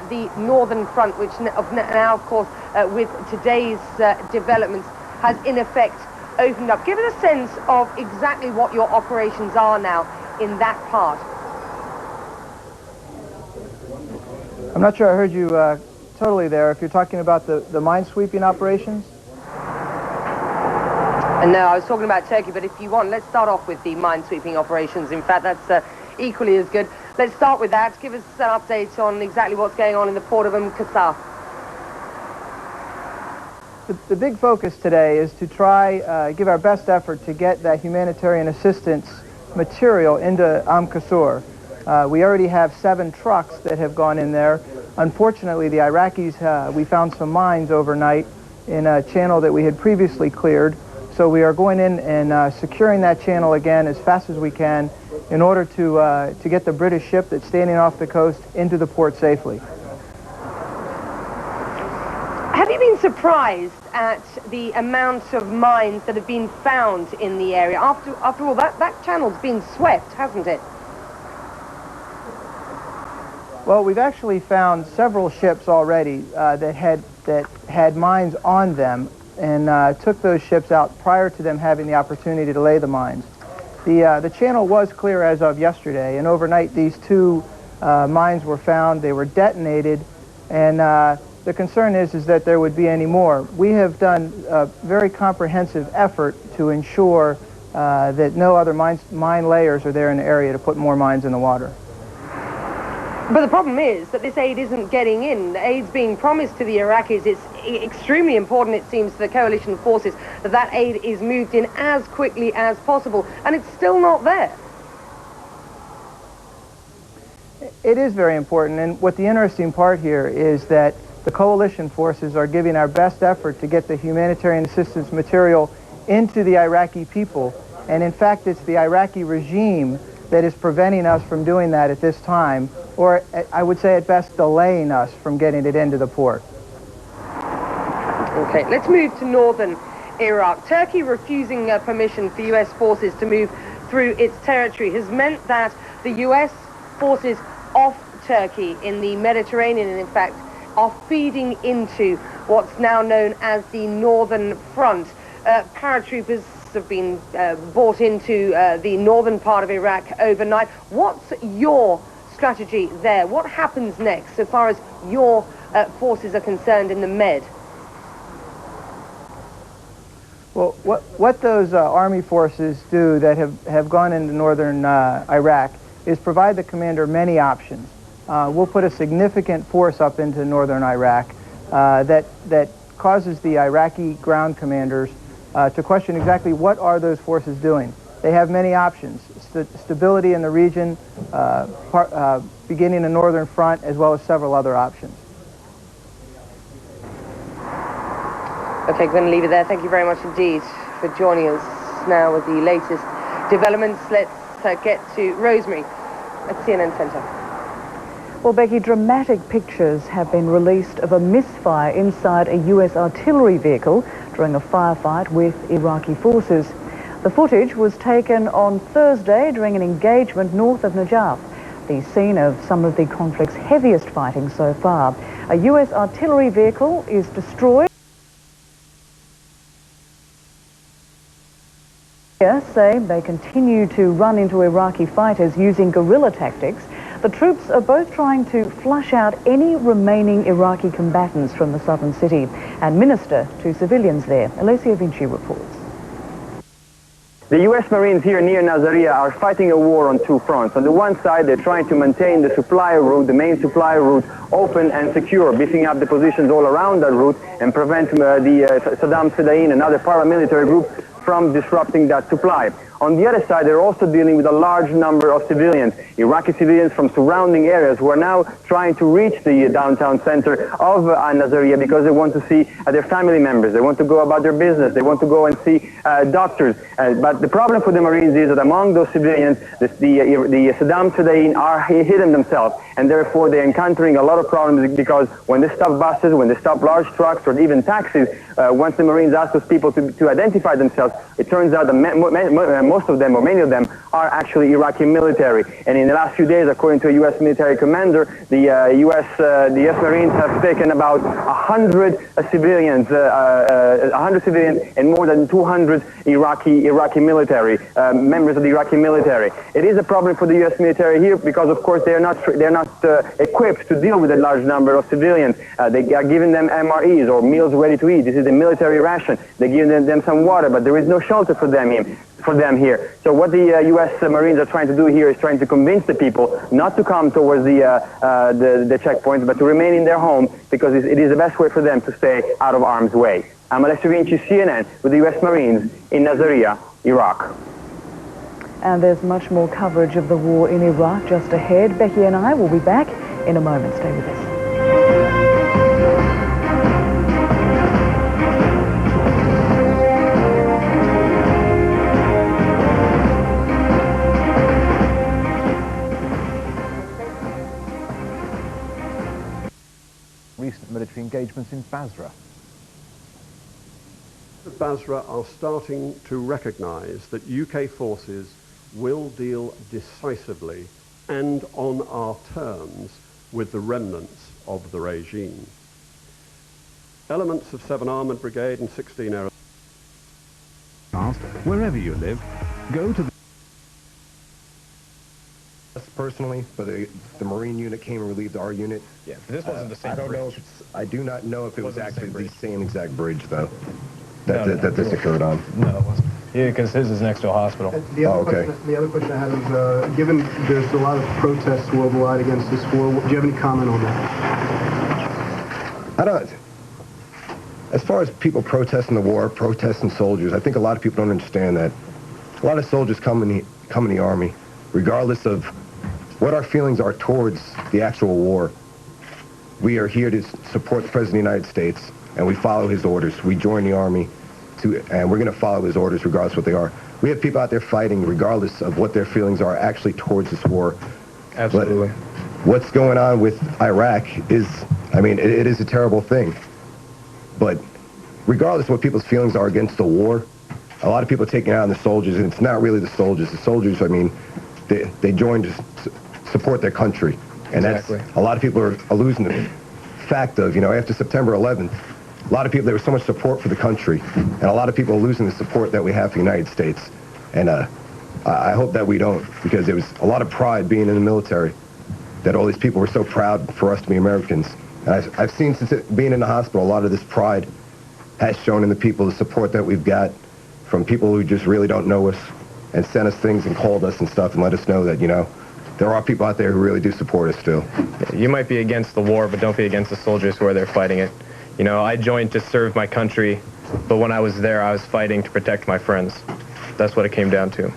the northern front, which now, of course, with today's developments, has in effect opened up. Give us a sense of exactly what your operations are now in that part. I'm not sure I heard you totally there. If you're talking about the mine-sweeping operations? No, I was talking about Turkey, but if you want, let's start off with the mine-sweeping operations. In fact, that's equally as good. Let's start with that. Give us an update on exactly what's going on in the port of Qatar. The big focus today is to try, give our best effort to get that humanitarian assistance material into Qasur. We already have 7 trucks that have gone in there. Unfortunately, the Iraqis, we found some mines overnight in a channel that we had previously cleared. So we are going in and securing that channel again as fast as we can in order to get the British ship that's standing off the coast into the port safely. Have you been surprised at the amount of mines that have been found in the area? After all, that channel's been swept, hasn't it? Well, we've actually found several ships already that had mines on them, and took those ships out prior to them having the opportunity to lay the mines. The channel was clear as of yesterday, and overnight these 2 mines were found. They were detonated, and the concern is that there would be any more. We have done a very comprehensive effort to ensure that no other mine layers are there in the area to put more mines in the water. But the problem is that this aid isn't getting in. The aid's being promised to the Iraqis. It's extremely important, it seems, to the coalition forces that that aid is moved in as quickly as possible, and it's still not there. It is very important, and what the interesting part here is that the coalition forces are giving our best effort to get the humanitarian assistance material into the Iraqi people, and in fact it's the Iraqi regime that is preventing us from doing that at this time, or I would say at best delaying us from getting it into the port. Okay, let's move to northern Iraq. Turkey refusing permission for U.S. forces to move through its territory has meant that the U.S. forces off Turkey in the Mediterranean, and in fact, are feeding into what's now known as the Northern Front. Paratroopers have been brought into the northern part of Iraq overnight. What's your strategy there? What happens next so far as your forces are concerned in the Med? Well, what those Army forces do that have gone into northern Iraq is provide the commander many options. We'll put a significant force up into northern Iraq that causes the Iraqi ground commanders to question exactly what are those forces doing. They have many options. Stability in the region, beginning a northern front, as well as several other options. Okay, going to leave it there. Thank you very much indeed for joining us now with the latest developments. Let's get to Rosemary at CNN Centre. Well, Becky, dramatic pictures have been released of a misfire inside a U.S. artillery vehicle during a firefight with Iraqi forces. The footage was taken on Thursday during an engagement north of Najaf, the scene of some of the conflict's heaviest fighting so far. A U.S. artillery vehicle is destroyed. Say they continue to run into Iraqi fighters using guerrilla tactics. The troops are both trying to flush out any remaining Iraqi combatants from the southern city and minister to civilians there. Alessia Vinci reports. The U.S. Marines here near Nasiriyah are fighting a war on two fronts. On the one side, they're trying to maintain the supply route, the main supply route, open and secure, beefing up the positions all around that route and prevent the Saddam Hussein and other paramilitary groups from disrupting that supply. On the other side, they're also dealing with a large number of civilians, Iraqi civilians from surrounding areas who are now trying to reach the downtown center of Nasiriyah because they want to see their family members. They want to go about their business. They want to go and see doctors. But the problem for the Marines is that among those civilians, the Saddam Hussein are hidden themselves, and therefore they're encountering a lot of problems because when they stop buses, when they stop large trucks or even taxis, once the Marines ask those people to identify themselves, it turns out that most of them, or many of them, are actually Iraqi military. And in the last few days, according to a U.S. military commander, the U.S. Marines have taken about 100 civilians, 100 civilians, and more than 200 Iraqi military members of the Iraqi military. It is a problem for the U.S. military here because, of course, they're not equipped to deal with a large number of civilians. They are giving them MREs or meals ready to eat. This is the military ration. They're giving them some water, but there is no shelter for them here. So what the U.S. Marines are trying to do here is trying to convince the people not to come towards the checkpoints, but to remain in their home because it is the best way for them to stay out of harm's way. I'm Alessia Vinci, CNN, with the U.S. Marines in Nasiriyah, Iraq. And there's much more coverage of the war in Iraq just ahead. Becky and I will be back in a moment. Stay with us. Recent military engagements in Basra. Basra are starting to recognise that UK forces will deal decisively and on our terms with the remnants of the regime. Elements of 7 Armoured Brigade and 16 Air... Wherever you live, go to the... Personally, but the Marine unit came and relieved our unit. Yeah, this wasn't the same I don't bridge. know. I do not know if it was actually the same exact bridge, though, No, that this occurred on. No, it wasn't. Yeah, because his is next to a hospital. The other question I had is, given there's a lot of protests worldwide against this war, do you have any comment on that? I don't. As far as people protesting the war, protesting soldiers, I think a lot of people don't understand that. A lot of soldiers come in the Army, regardless of what our feelings are towards the actual war. We are here to support the President of the United States, and we follow his orders. We join the Army, and we're going to follow his orders regardless of what they are. We have people out there fighting regardless of what their feelings are actually towards this war. Absolutely. But what's going on with Iraq is, I mean, it is a terrible thing. But regardless of what people's feelings are against the war, a lot of people are taking it out on the soldiers, and it's not really the soldiers. The soldiers, I mean, they joined to support their country. And Exactly. that's, a lot of people are losing the fact of, after September 11th, a lot of people, there was so much support for the country, and a lot of people are losing the support that we have for the United States. And I hope that we don't, because there was a lot of pride being in the military, that all these people were so proud for us to be Americans. And I've seen since being in the hospital, a lot of this pride has shown in the people, the support that we've got from people who just really don't know us and sent us things and called us and stuff and let us know that, there are people out there who really do support us still. You might be against the war, but don't be against the soldiers who are there fighting it. I joined to serve my country, but when I was there, I was fighting to protect my friends. That's what it came down to.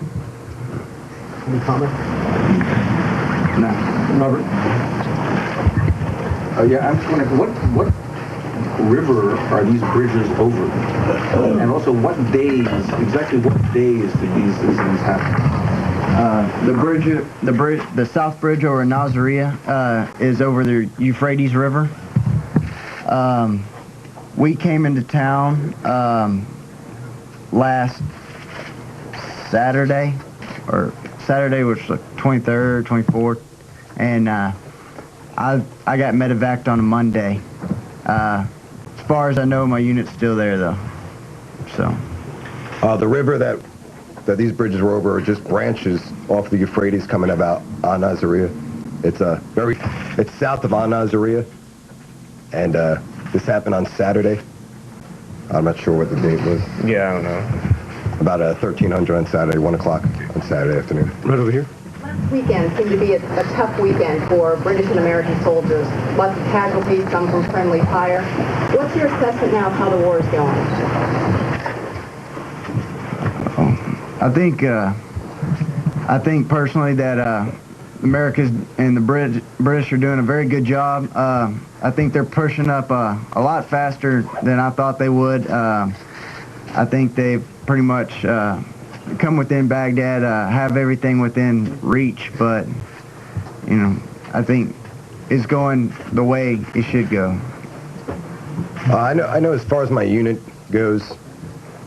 Any comment? No. Robert? Yeah, I'm just wondering, what river are these bridges over? And also, exactly what days did these incidents happen? The South Bridge over Nazaria is over the Euphrates River. We came into town last Saturday, which was the 23rd, 24th, and I got medevaced on a Monday. As far as I know, my unit's still there though. So. The river that these bridges were over are just branches off the Euphrates coming about on Nazaria. It's south of on Nazaria, and this happened on Saturday. I'm not sure what the date was. Yeah, I don't know. About 1300 on Saturday, 1 o'clock on Saturday afternoon. Right over here. Last weekend seemed to be a tough weekend for British and American soldiers. Lots of casualties, some from friendly fire. What's your assessment now of how the war is going? I think personally that America and the British are doing a very good job. I think they're pushing up a lot faster than I thought they would. I think they've pretty much come within Baghdad, have everything within reach, but I think it's going the way it should go. I know as far as my unit goes,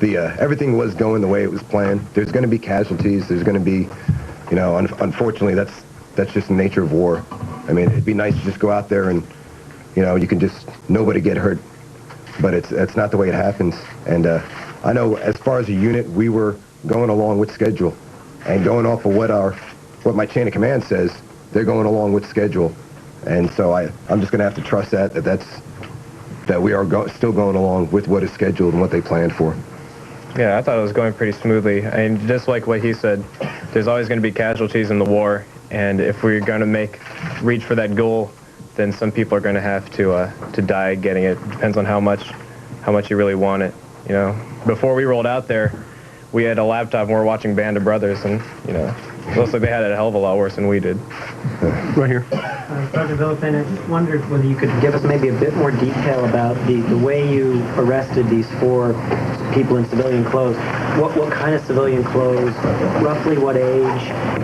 everything was going the way it was planned. There's going to be casualties. There's going to be, unfortunately, that's just the nature of war. I mean, it'd be nice to just go out there and, you can just, nobody get hurt. But it's not the way it happens. And I know as far as a unit, we were going along with schedule. And going off of what my chain of command says, they're going along with schedule. And so I'm just going to have to trust that we are still going along with what is scheduled and what they planned for. Yeah, I thought it was going pretty smoothly. And just like what he said, there's always going to be casualties in the war. And if we're going to reach for that goal, then some people are going to have to die getting it. Depends on how much you really want it. Before we rolled out there, we had a laptop and we were watching Band of Brothers, and it looks like they had it a hell of a lot worse than we did. Right here. Sergeant Villafane, I just wondered whether you could give us maybe a bit more detail about the way you arrested these 4 people in civilian clothes. What kind of civilian clothes, roughly what age,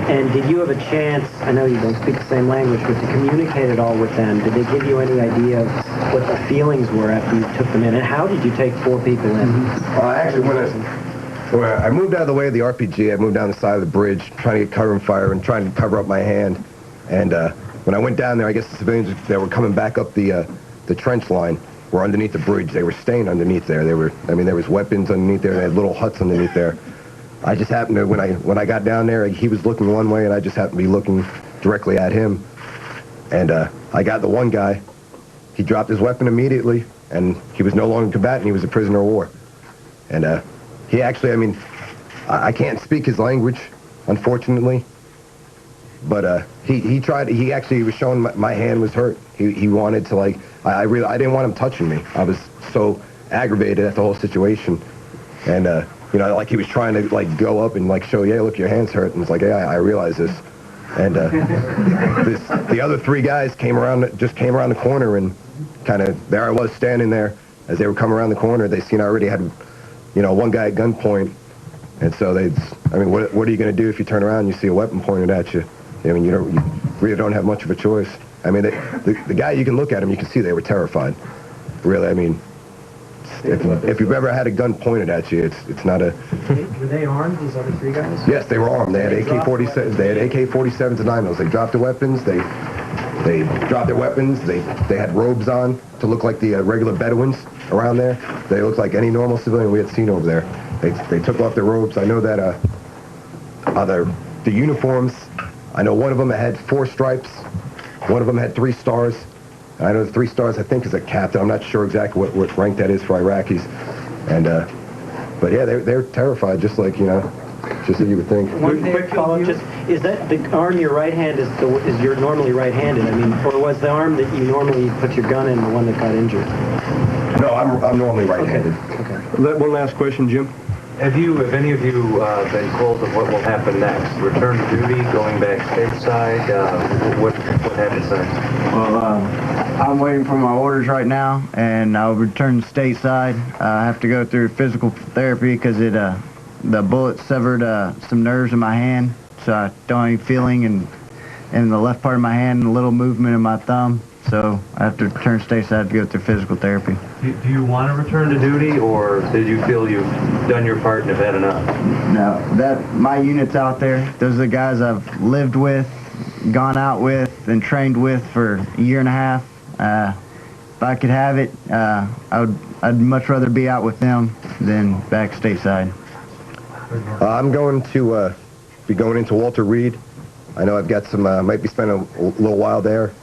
and did you have a chance, I know you don't speak the same language, but to communicate at all with them? Did they give you any idea of what the feelings were after you took them in, and how did you take 4 people in? Actually, when I moved out of the way of the RPG, I moved down the side of the bridge, trying to get cover and fire and trying to cover up my hand. And when I went down there, I guess the civilians that were coming back up the trench line were underneath the bridge. They were staying underneath there. There was weapons underneath there. They had little huts underneath there. I just happened to, when I got down there, he was looking one way, and I just happened to be looking directly at him. And I got the one guy. He dropped his weapon immediately, and he was no longer a combatant. He was a prisoner of war. And he actually, I can't speak his language, unfortunately. But he tried. He actually was showing my hand was hurt. He wanted to I didn't want him touching me. I was so aggravated at the whole situation, and he was trying to go up and show, yeah, look, your hand's hurt, and it's yeah, I realize this. And the other 3 guys came around the corner, and there I was standing there as they were coming around the corner. They seen I already had one guy at gunpoint, and so what are you going to do if you turn around and you see a weapon pointed at you? You really don't have much of a choice. The guy, you can look at him, you can see they were terrified. Really, if you've ever had a gun pointed at you, it's not a. Were they armed, these other three guys? Yes, they were armed. They had AK-47s. They had AK-47s and 9mm. They dropped their weapons. They dropped their weapons. They had robes on to look like the regular Bedouins around there. They looked like any normal civilian we had seen over there. They took off their robes. I know that the uniforms. I know one of them had 4 stripes. One of them had 3 stars. I know the 3 stars, I think, is a captain. I'm not sure exactly what rank that is for Iraqis. And, but yeah, they're terrified, just like, just as you would think. One quick follow-up, just, is that the arm your right hand is you're normally right-handed? I mean, or was the arm that you normally put your gun in the one that got injured? No, I'm normally right-handed. Okay. One last question, Jim. Have any of you been told of what will happen next? Return to duty, going back stateside? What happens next? Well, I'm waiting for my orders right now, and I'll return stateside. I have to go through physical therapy because the bullet severed some nerves in my hand, so I don't have any feeling in the left part of my hand and a little movement in my thumb. So I have to return stateside to go through physical therapy. Do you want to return to duty, or did you feel you've done your part and have had enough? No, my unit's out there. Those are the guys I've lived with, gone out with, and trained with for a year and a half. If I could have it, I'd much rather be out with them than back stateside. I'm going to be going into Walter Reed. I know I've got some, might be spending a little while there.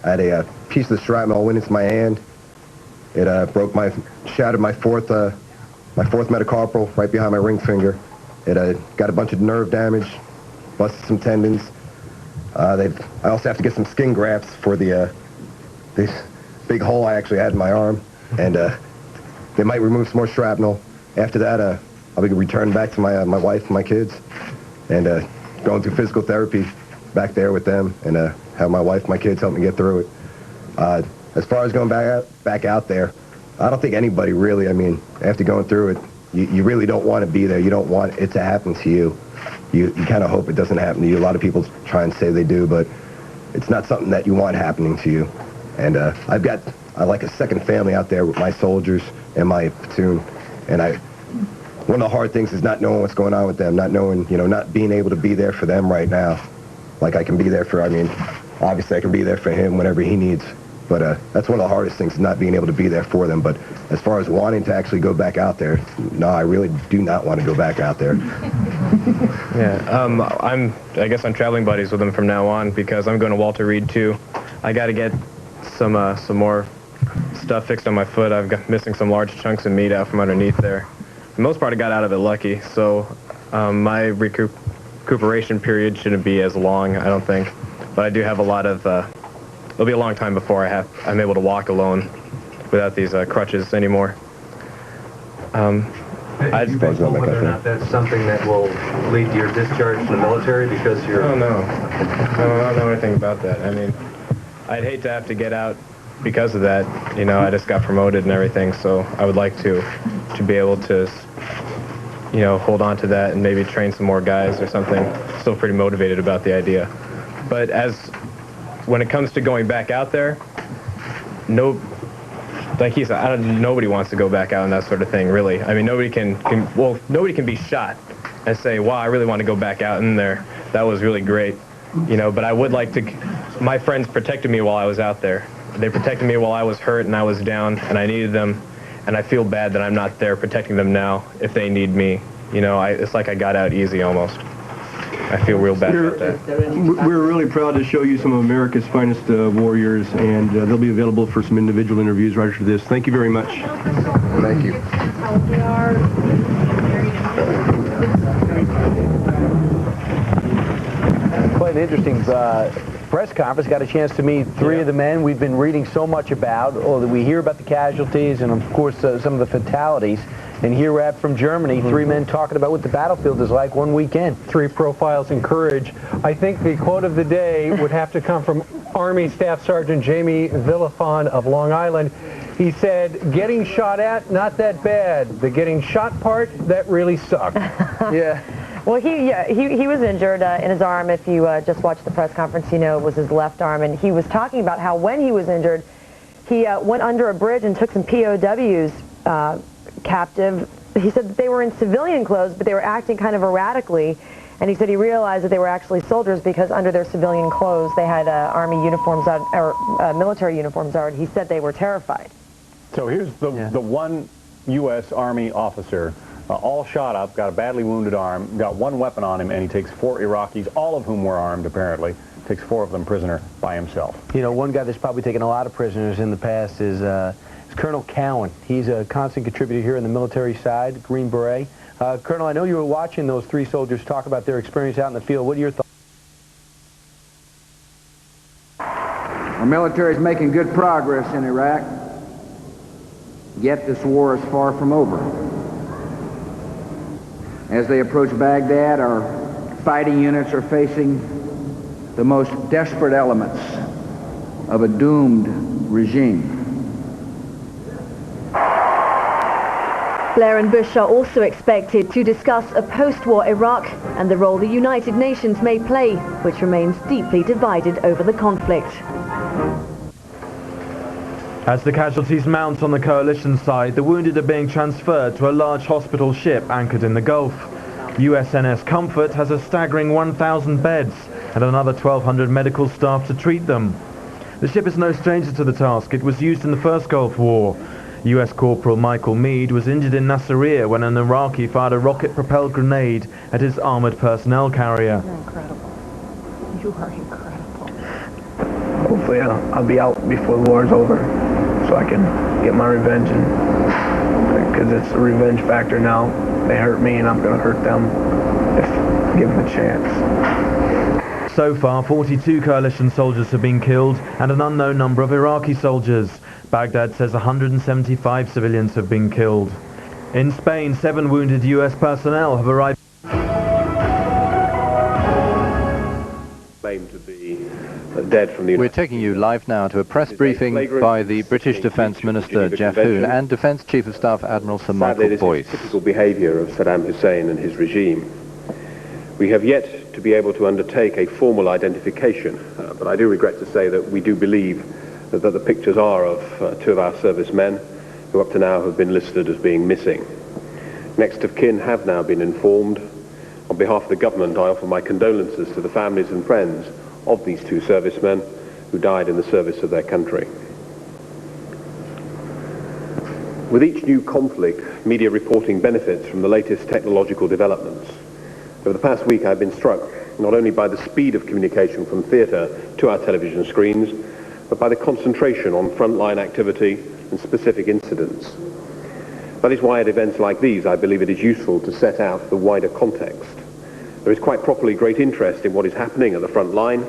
I had a piece of the shrapnel went into my hand. It shattered my fourth metacarpal right behind my ring finger. It got a bunch of nerve damage, busted some tendons. I also have to get some skin grafts for this big hole I actually had in my arm, and they might remove some more shrapnel. After that, I'll be returning back to my wife and my kids, and going through physical therapy back there with them, and have my wife and my kids help me get through it. As far as going back out there, I don't think anybody really, I mean, after going through it, you really don't want to be there. You don't want it to happen to you. You kind of hope it doesn't happen to you. A lot of people try and say they do, but it's not something that you want happening to you. And I like a second family out there with my soldiers and my platoon. And one of the hard things is not knowing what's going on with them, not knowing, not being able to be there for them right now. Like I can be there for, obviously I can be there for him whenever he needs. But that's one of the hardest things, not being able to be there for them. But as far as wanting to actually go back out there, no, I really do not want to go back out there. Yeah, I guess I'm traveling buddies with him from now on because I'm going to Walter Reed too. I got to get some more stuff fixed on my foot. I've got missing some large chunks of meat out from underneath there. For the most part, I got out of it lucky, so my recuperation period shouldn't be as long, I don't think. But I do have a lot of. It'll be a long time before I'm able to walk alone without these crutches anymore. Have you been told whether or not that's something that will lead to your discharge from the military because you're... Oh, no. I don't know anything about that. I mean, I'd hate to have to get out because of that. I just got promoted and everything, so I would like to be able to, hold on to that and maybe train some more guys or something. Still pretty motivated about the idea. But when it comes to going back out there, like he said, nobody wants to go back out and that sort of thing, really. I mean, nobody can be shot and say, wow, I really want to go back out in there. That was really great. But I would like to, my friends protected me while I was out there. They protected me while I was hurt and I was down and I needed them. And I feel bad that I'm not there protecting them now if they need me. It's like I got out easy almost. I feel real bad about that. We're really proud to show you some of America's finest warriors, and they'll be available for some individual interviews right after this. Thank you very much. Thank you. Quite an interesting press conference. Got a chance to meet three of the men we've been reading so much about, or that we hear about the casualties and, of course, some of the fatalities. And here we're at from Germany, three men talking about what the battlefield is like one weekend. Three profiles in courage. I think the quote of the day would have to come from Army Staff Sergeant Jamie Villafon of Long Island. He said, getting shot at, not that bad. The getting shot part, that really sucked. Yeah. Well, he was injured in his arm. If you just watched the press conference, it was his left arm. And he was talking about how when he was injured, he went under a bridge and took some POWs captive. He said that they were in civilian clothes, but they were acting kind of erratically. And he said he realized that they were actually soldiers because under their civilian clothes they had army uniforms on, or military uniforms on. He said they were terrified. So here's the one U.S. Army officer, all shot up, got a badly wounded arm, got one weapon on him, and he takes 4 Iraqis, all of whom were armed apparently, takes 4 of them prisoner by himself. You know, one guy that's probably taken a lot of prisoners in the past is Colonel Cowan. He's a constant contributor here on the military side, Green Beret. Colonel, I know you were watching those 3 soldiers talk about their experience out in the field. What are your thoughts? Our military is making good progress in Iraq, yet this war is far from over. As they approach Baghdad, our fighting units are facing the most desperate elements of a doomed regime. Blair and Bush are also expected to discuss a post-war Iraq and the role the United Nations may play, which remains deeply divided over the conflict. As the casualties mount on the coalition side, the wounded are being transferred to a large hospital ship anchored in the Gulf. USNS Comfort has a staggering 1,000 beds and another 1,200 medical staff to treat them. The ship is no stranger to the task. It was used in the first Gulf War. US Corporal Michael Meade was injured in Nasiriyah when an Iraqi fired a rocket-propelled grenade at his armored personnel carrier. You're incredible. You are incredible. Hopefully I'll be out before the war's over so I can get my revenge, because it's a revenge factor now. They hurt me and I'm going to hurt them if given a chance. So far, 42 coalition soldiers have been killed and an unknown number of Iraqi soldiers. Baghdad says 175 civilians have been killed. In Spain, 7 wounded US personnel have arrived. Claimed to be dead from the... We're taking you live now to a press briefing by the British Defence Minister Jeff Hoon and Defence Chief of Staff Admiral Sir Michael Boyce. Typical behaviour of Saddam Hussein and his regime. We have yet to be able to undertake a formal identification, but I do regret to say that we do believe that the pictures are of 2 of our servicemen who up to now have been listed as being missing. Next of kin have now been informed. On behalf of the government, I offer my condolences to the families and friends of these 2 servicemen who died in the service of their country. With each new conflict, media reporting benefits from the latest technological developments. Over the past week, I've been struck not only by the speed of communication from theatre to our television screens, but by the concentration on frontline activity and specific incidents. That is why at events like these I believe it is useful to set out the wider context. There is quite properly great interest in what is happening at the front line,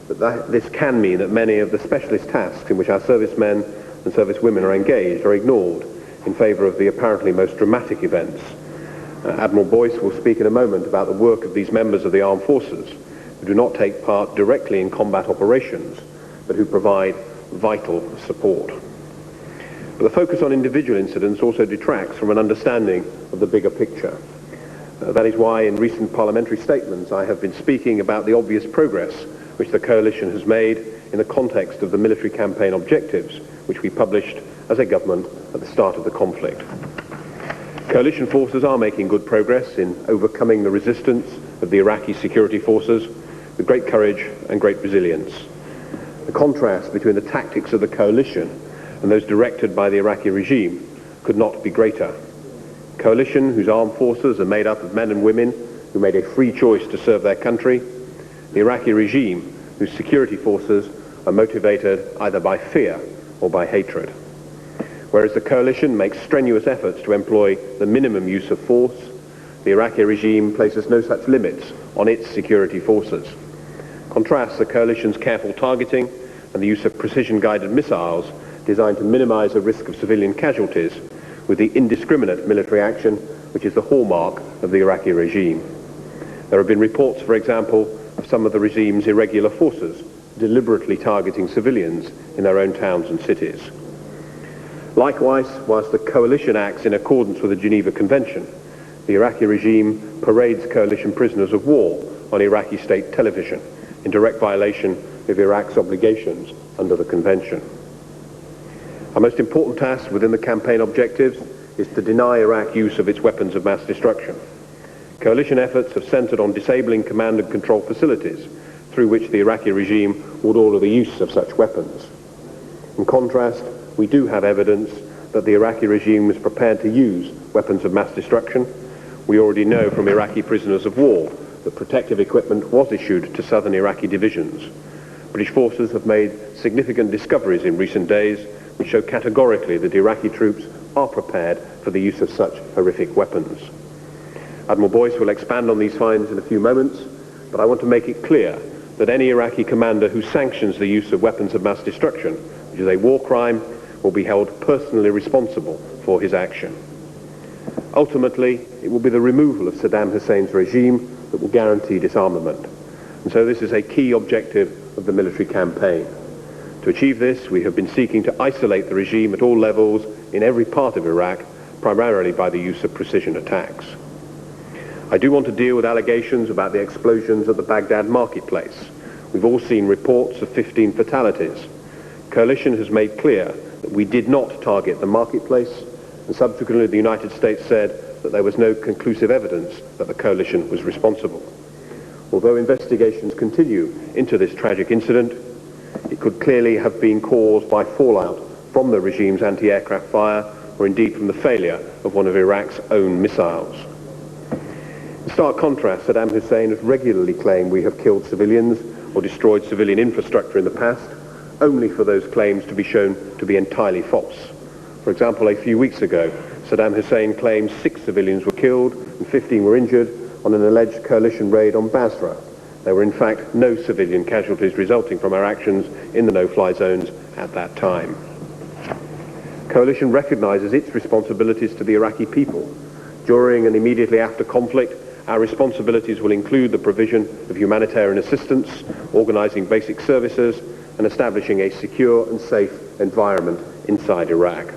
but this can mean that many of the specialist tasks in which our servicemen and servicewomen are engaged are ignored in favour of the apparently most dramatic events. Admiral Boyce will speak in a moment about the work of these members of the armed forces who do not take part directly in combat operations, but who provide vital support. But the focus on individual incidents also detracts from an understanding of the bigger picture. That is why in recent parliamentary statements I have been speaking about the obvious progress which the coalition has made in the context of the military campaign objectives which we published as a government at the start of the conflict. Coalition forces are making good progress in overcoming the resistance of the Iraqi security forces with great courage and great resilience. The contrast between the tactics of the coalition and those directed by the Iraqi regime could not be greater. Coalition, whose armed forces are made up of men and women who made a free choice to serve their country. The Iraqi regime, whose security forces are motivated either by fear or by hatred. Whereas the coalition makes strenuous efforts to employ the minimum use of force, the Iraqi regime places no such limits on its security forces. Contrast the coalition's careful targeting and the use of precision-guided missiles designed to minimize the risk of civilian casualties with the indiscriminate military action which is the hallmark of the Iraqi regime. There have been reports, for example, of some of the regime's irregular forces deliberately targeting civilians in their own towns and cities. Likewise, whilst the coalition acts in accordance with the Geneva Convention, the Iraqi regime parades coalition prisoners of war on Iraqi state television in direct violation of Iraq's obligations under the Convention. Our most important task within the campaign objectives is to deny Iraq use of its weapons of mass destruction. Coalition efforts have centered on disabling command and control facilities through which the Iraqi regime would order the use of such weapons. In contrast, we do have evidence that the Iraqi regime is prepared to use weapons of mass destruction. We already know from Iraqi prisoners of war that protective equipment was issued to southern Iraqi divisions. British forces have made significant discoveries in recent days which show categorically that Iraqi troops are prepared for the use of such horrific weapons. Admiral Boyce will expand on these finds in a few moments, but I want to make it clear that any Iraqi commander who sanctions the use of weapons of mass destruction, which is a war crime, will be held personally responsible for his action. Ultimately, it will be the removal of Saddam Hussein's regime that will guarantee disarmament. And so this is a key objective of the military campaign. To achieve this, we have been seeking to isolate the regime at all levels in every part of Iraq, primarily by the use of precision attacks. I do want to deal with allegations about the explosions at the Baghdad marketplace. We've all seen reports of 15 fatalities. Coalition has made clear that we did not target the marketplace, and subsequently the United States said that there was no conclusive evidence that the coalition was responsible. Although investigations continue into this tragic incident, it could clearly have been caused by fallout from the regime's anti-aircraft fire, or indeed from the failure of one of Iraq's own missiles. In stark contrast, Saddam Hussein has regularly claimed we have killed civilians or destroyed civilian infrastructure in the past, only for those claims to be shown to be entirely false. For example, a few weeks ago, Saddam Hussein claimed 6 civilians were killed and 15 were injured on an alleged coalition raid on Basra. There were in fact no civilian casualties resulting from our actions in the no-fly zones at that time. Coalition recognizes its responsibilities to the Iraqi people. During and immediately after conflict, our responsibilities will include the provision of humanitarian assistance, organizing basic services, and establishing a secure and safe environment inside Iraq.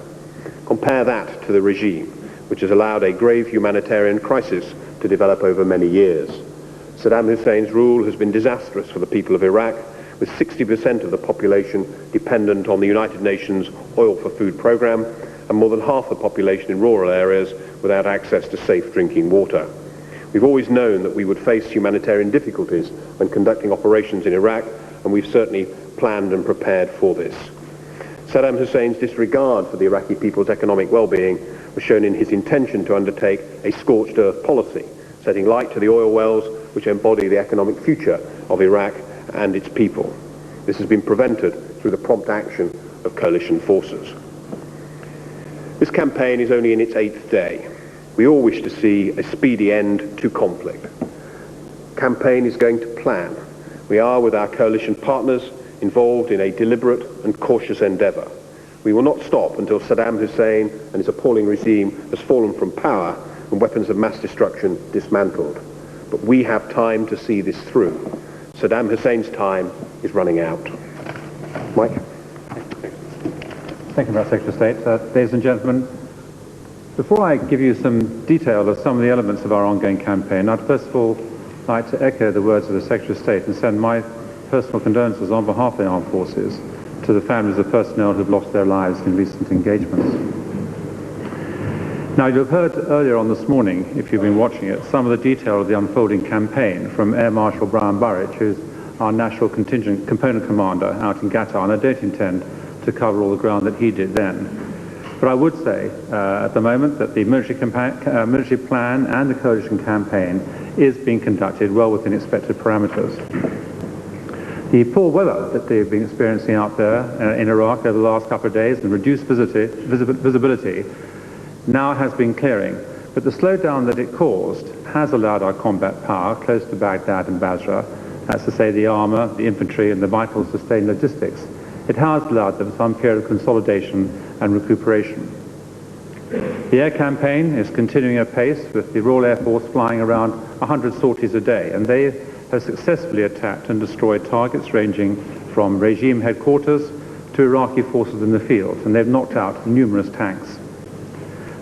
Compare that to the regime, which has allowed a grave humanitarian crisis to develop over many years. Saddam Hussein's rule has been disastrous for the people of Iraq, with 60% of the population dependent on the United Nations Oil for Food program, and more than half the population in rural areas without access to safe drinking water. We've always known that we would face humanitarian difficulties when conducting operations in Iraq, and we've certainly planned and prepared for this. Saddam Hussein's disregard for the Iraqi people's economic well-being was shown in his intention to undertake a scorched earth policy, setting light to the oil wells which embody the economic future of Iraq and its people. This has been prevented through the prompt action of coalition forces. This campaign is only in its 8th day. We all wish to see a speedy end to conflict. The campaign is going to plan. We are, with our coalition partners, involved in a deliberate and cautious endeavor. We will not stop until Saddam Hussein and his appalling regime has fallen from power and weapons of mass destruction dismantled. But we have time to see this through. Saddam Hussein's time is running out. Mike? Thank you, Mr. Secretary of State. Ladies and gentlemen, before I give you some detail of some of the elements of our ongoing campaign, I'd first of all like to echo the words of the Secretary of State and send my personal condolences on behalf of the armed forces to the families of personnel who've lost their lives in recent engagements. Now, you've heard earlier on this morning, if you've been watching it, some of the detail of the unfolding campaign from Air Marshal Brian Burridge, who's our National Contingent Component Commander out in Qatar, and I don't intend to cover all the ground that he did then. But I would say at the moment that the military plan and the coalition campaign is being conducted well within expected parameters. The poor weather that they've been experiencing out there in Iraq over the last couple of days and reduced visibility now has been clearing, but the slowdown that it caused has allowed our combat power close to Baghdad and Basra, that's to say the armour, the infantry and the vital sustained logistics, it has allowed them some period of consolidation and recuperation. The air campaign is continuing apace with the Royal Air Force flying around 100 sorties a day, and they have successfully attacked and destroyed targets ranging from regime headquarters to Iraqi forces in the field, and they've knocked out numerous tanks.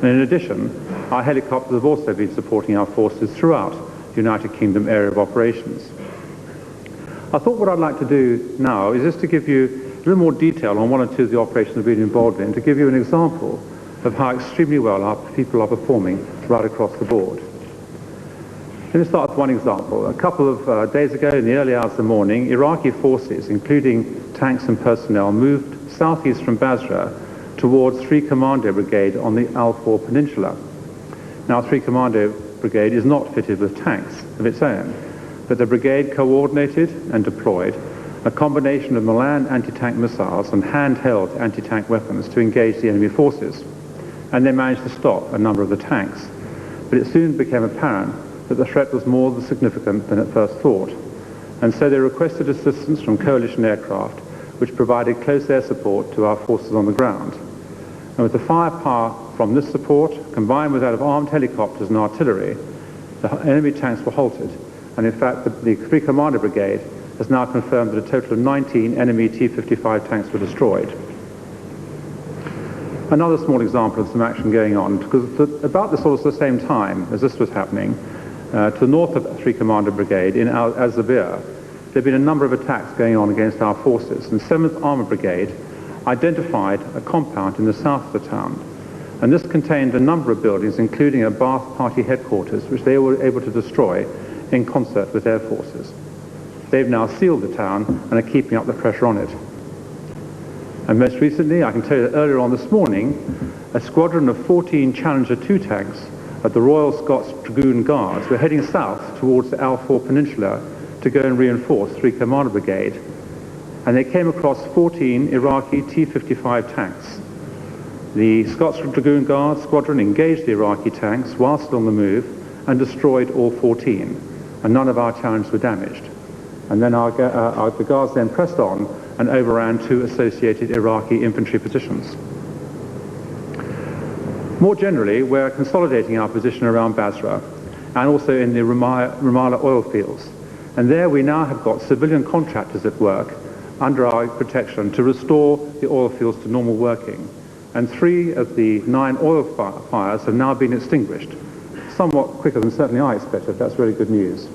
And in addition, our helicopters have also been supporting our forces throughout the United Kingdom area of operations. I thought what I'd like to do now is just to give you a little more detail on one or two of the operations we've been involved in, to give you an example of how extremely well our people are performing right across the board. Let me start with one example. A couple of days ago, in the early hours of the morning, Iraqi forces, including tanks and personnel, moved southeast from Basra towards 3 Commando Brigade on the Al-Faw Peninsula. Now, 3 Commando Brigade is not fitted with tanks of its own, but the brigade coordinated and deployed a combination of Milan anti-tank missiles and handheld anti-tank weapons to engage the enemy forces. And they managed to stop a number of the tanks. But it soon became apparent that the threat was more than significant than at first thought. And so they requested assistance from coalition aircraft, which provided close air support to our forces on the ground. And with the firepower from this support, combined with that of armed helicopters and artillery, the enemy tanks were halted. And in fact, the 3 Commander Brigade has now confirmed that a total of 19 enemy T-55 tanks were destroyed. Another small example of some action going on, because about the same time as this was happening, to the north of 3 Commander Brigade in Al-Zabir, there have been a number of attacks going on against our forces, and 7th Armored Brigade identified a compound in the south of the town. And this contained a number of buildings, including a Ba'ath Party headquarters, which they were able to destroy in concert with their forces. They've now sealed the town and are keeping up the pressure on it. And most recently, I can tell you that earlier on this morning, a squadron of 14 Challenger 2 tanks of the Royal Scots Dragoon Guards were heading south towards the Al-Faw Peninsula to go and reinforce 3 Commander Brigade. And they came across 14 Iraqi T-55 tanks. The Scots Dragoon Guard squadron engaged the Iraqi tanks while still on the move and destroyed all 14. And none of our Challengers were damaged. And then the Guards then pressed on and overran 2 associated Iraqi infantry positions. More generally, we're consolidating our position around Basra and also in the Ramallah oil fields. And there we now have got civilian contractors at work under our protection to restore the oil fields to normal working. And 3 of the 9 oil fires have now been extinguished, somewhat quicker than certainly I expected. That's really good news.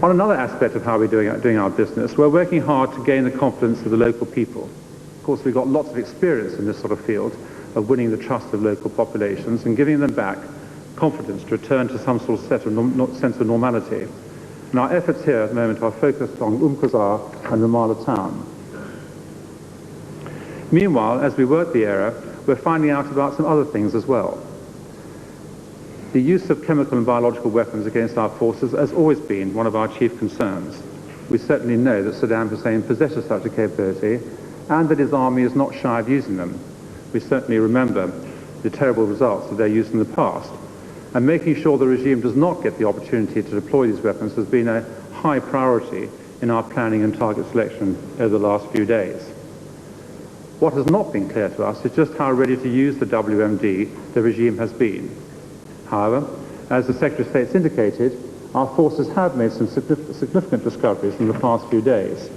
On another aspect of how we're doing our business, we're working hard to gain the confidence of the local people. Of course, we've got lots of experience in this sort of field of winning the trust of local populations and giving them back confidence to return to some sort of sense of normality. And our efforts here at the moment are focused on Qusar and Ramallah town. Meanwhile, as we work the area, we're finding out about some other things as well. The use of chemical and biological weapons against our forces has always been one of our chief concerns. We certainly know that Saddam Hussein possesses such a capability and that his army is not shy of using them. We certainly remember the terrible results of their use in the past. And making sure the regime does not get the opportunity to deploy these weapons has been a high priority in our planning and target selection over the last few days. What has not been clear to us is just how ready to use the WMD the regime has been. However, as the Secretary of State's indicated, our forces have made some significant discoveries in the past few days.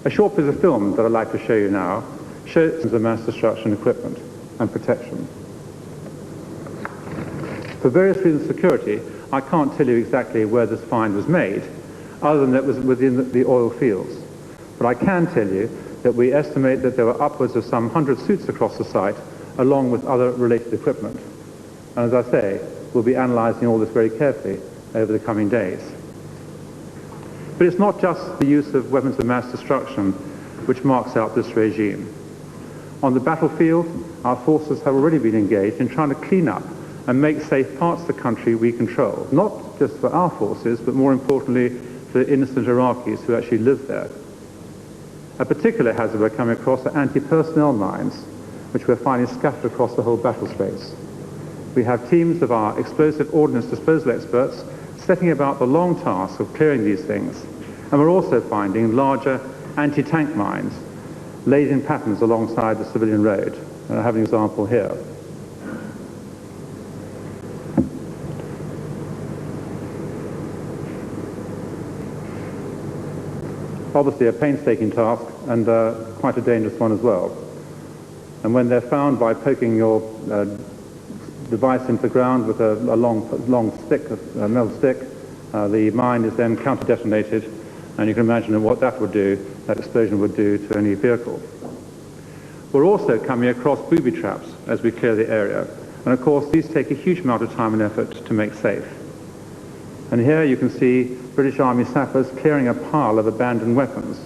A short bit of film that I'd like to show you now shows the mass destruction equipment and protection. For various reasons of security, I can't tell you exactly where this find was made, other than that it was within the oil fields. But I can tell you that we estimate that there were upwards of some 100 suits across the site, along with other related equipment. And as I say, we'll be analysing all this very carefully over the coming days. But it's not just the use of weapons of mass destruction which marks out this regime. On the battlefield, our forces have already been engaged in trying to clean up and make safe parts of the country we control, not just for our forces, but more importantly for innocent Iraqis who actually live there. A particular hazard we're coming across are anti-personnel mines, which we're finding scattered across the whole battle space. We have teams of our explosive ordnance disposal experts setting about the long task of clearing these things, and we're also finding larger anti-tank mines laid in patterns alongside the civilian road. And I have an example here. Obviously a painstaking task and quite a dangerous one as well. And when they're found by poking your device into the ground with a long stick, a metal stick, the mine is then counter-detonated, and you can imagine what that would do, that explosion would do to any vehicle. We're also coming across booby traps as we clear the area. And of course, these take a huge amount of time and effort to make safe. And here you can see British Army sappers clearing a pile of abandoned weapons.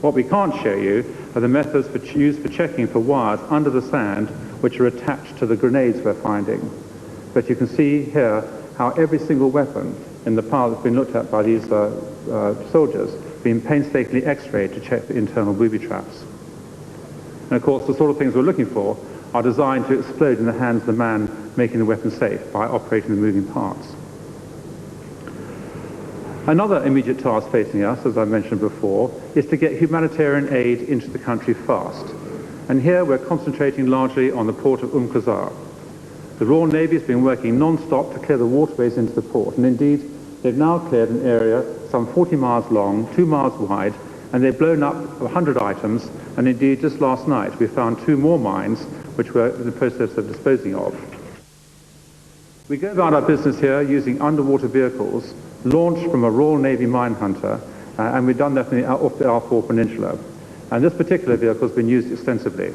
What we can't show you are the methods used for checking for wires under the sand which are attached to the grenades we're finding. But you can see here how every single weapon in the pile that's been looked at by these soldiers been painstakingly x-rayed to check the internal booby traps. And of course, the sort of things we're looking for are designed to explode in the hands of the man making the weapon safe by operating the moving parts. Another immediate task facing us, as I mentioned before, is to get humanitarian aid into the country fast. And here we're concentrating largely on the port of Qusar. The Royal Navy has been working non-stop to clear the waterways into the port, and indeed they've now cleared an area some 40 miles long, 2 miles wide, and they've blown up 100 items, and indeed just last night we found 2 more mines which we're in the process of disposing of. We go about our business here using underwater vehicles launched from a Royal Navy mine hunter, and we've done that off the R4 Peninsula. And this particular vehicle has been used extensively.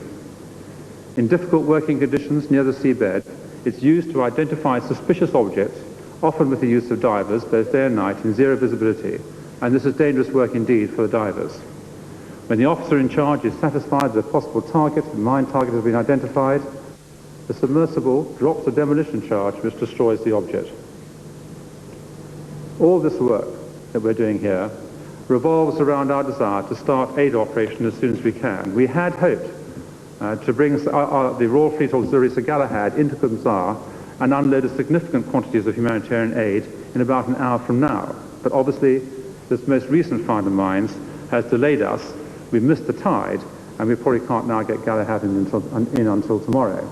In difficult working conditions near the seabed, it's used to identify suspicious objects, often with the use of divers, both day and night, in zero visibility. And this is dangerous work indeed for the divers. When the officer in charge is satisfied that a possible target, the mine target, has been identified, the submersible drops a demolition charge which destroys the object. All this work that we're doing here revolves around our desire to start aid operation as soon as we can. We had hoped to bring the Royal Fleet Auxiliary Sir Galahad into Qusar and unload significant quantities of humanitarian aid in about an hour from now. But obviously, this most recent find of mines has delayed us. We've missed the tide, and we probably can't now get Galahad in until tomorrow.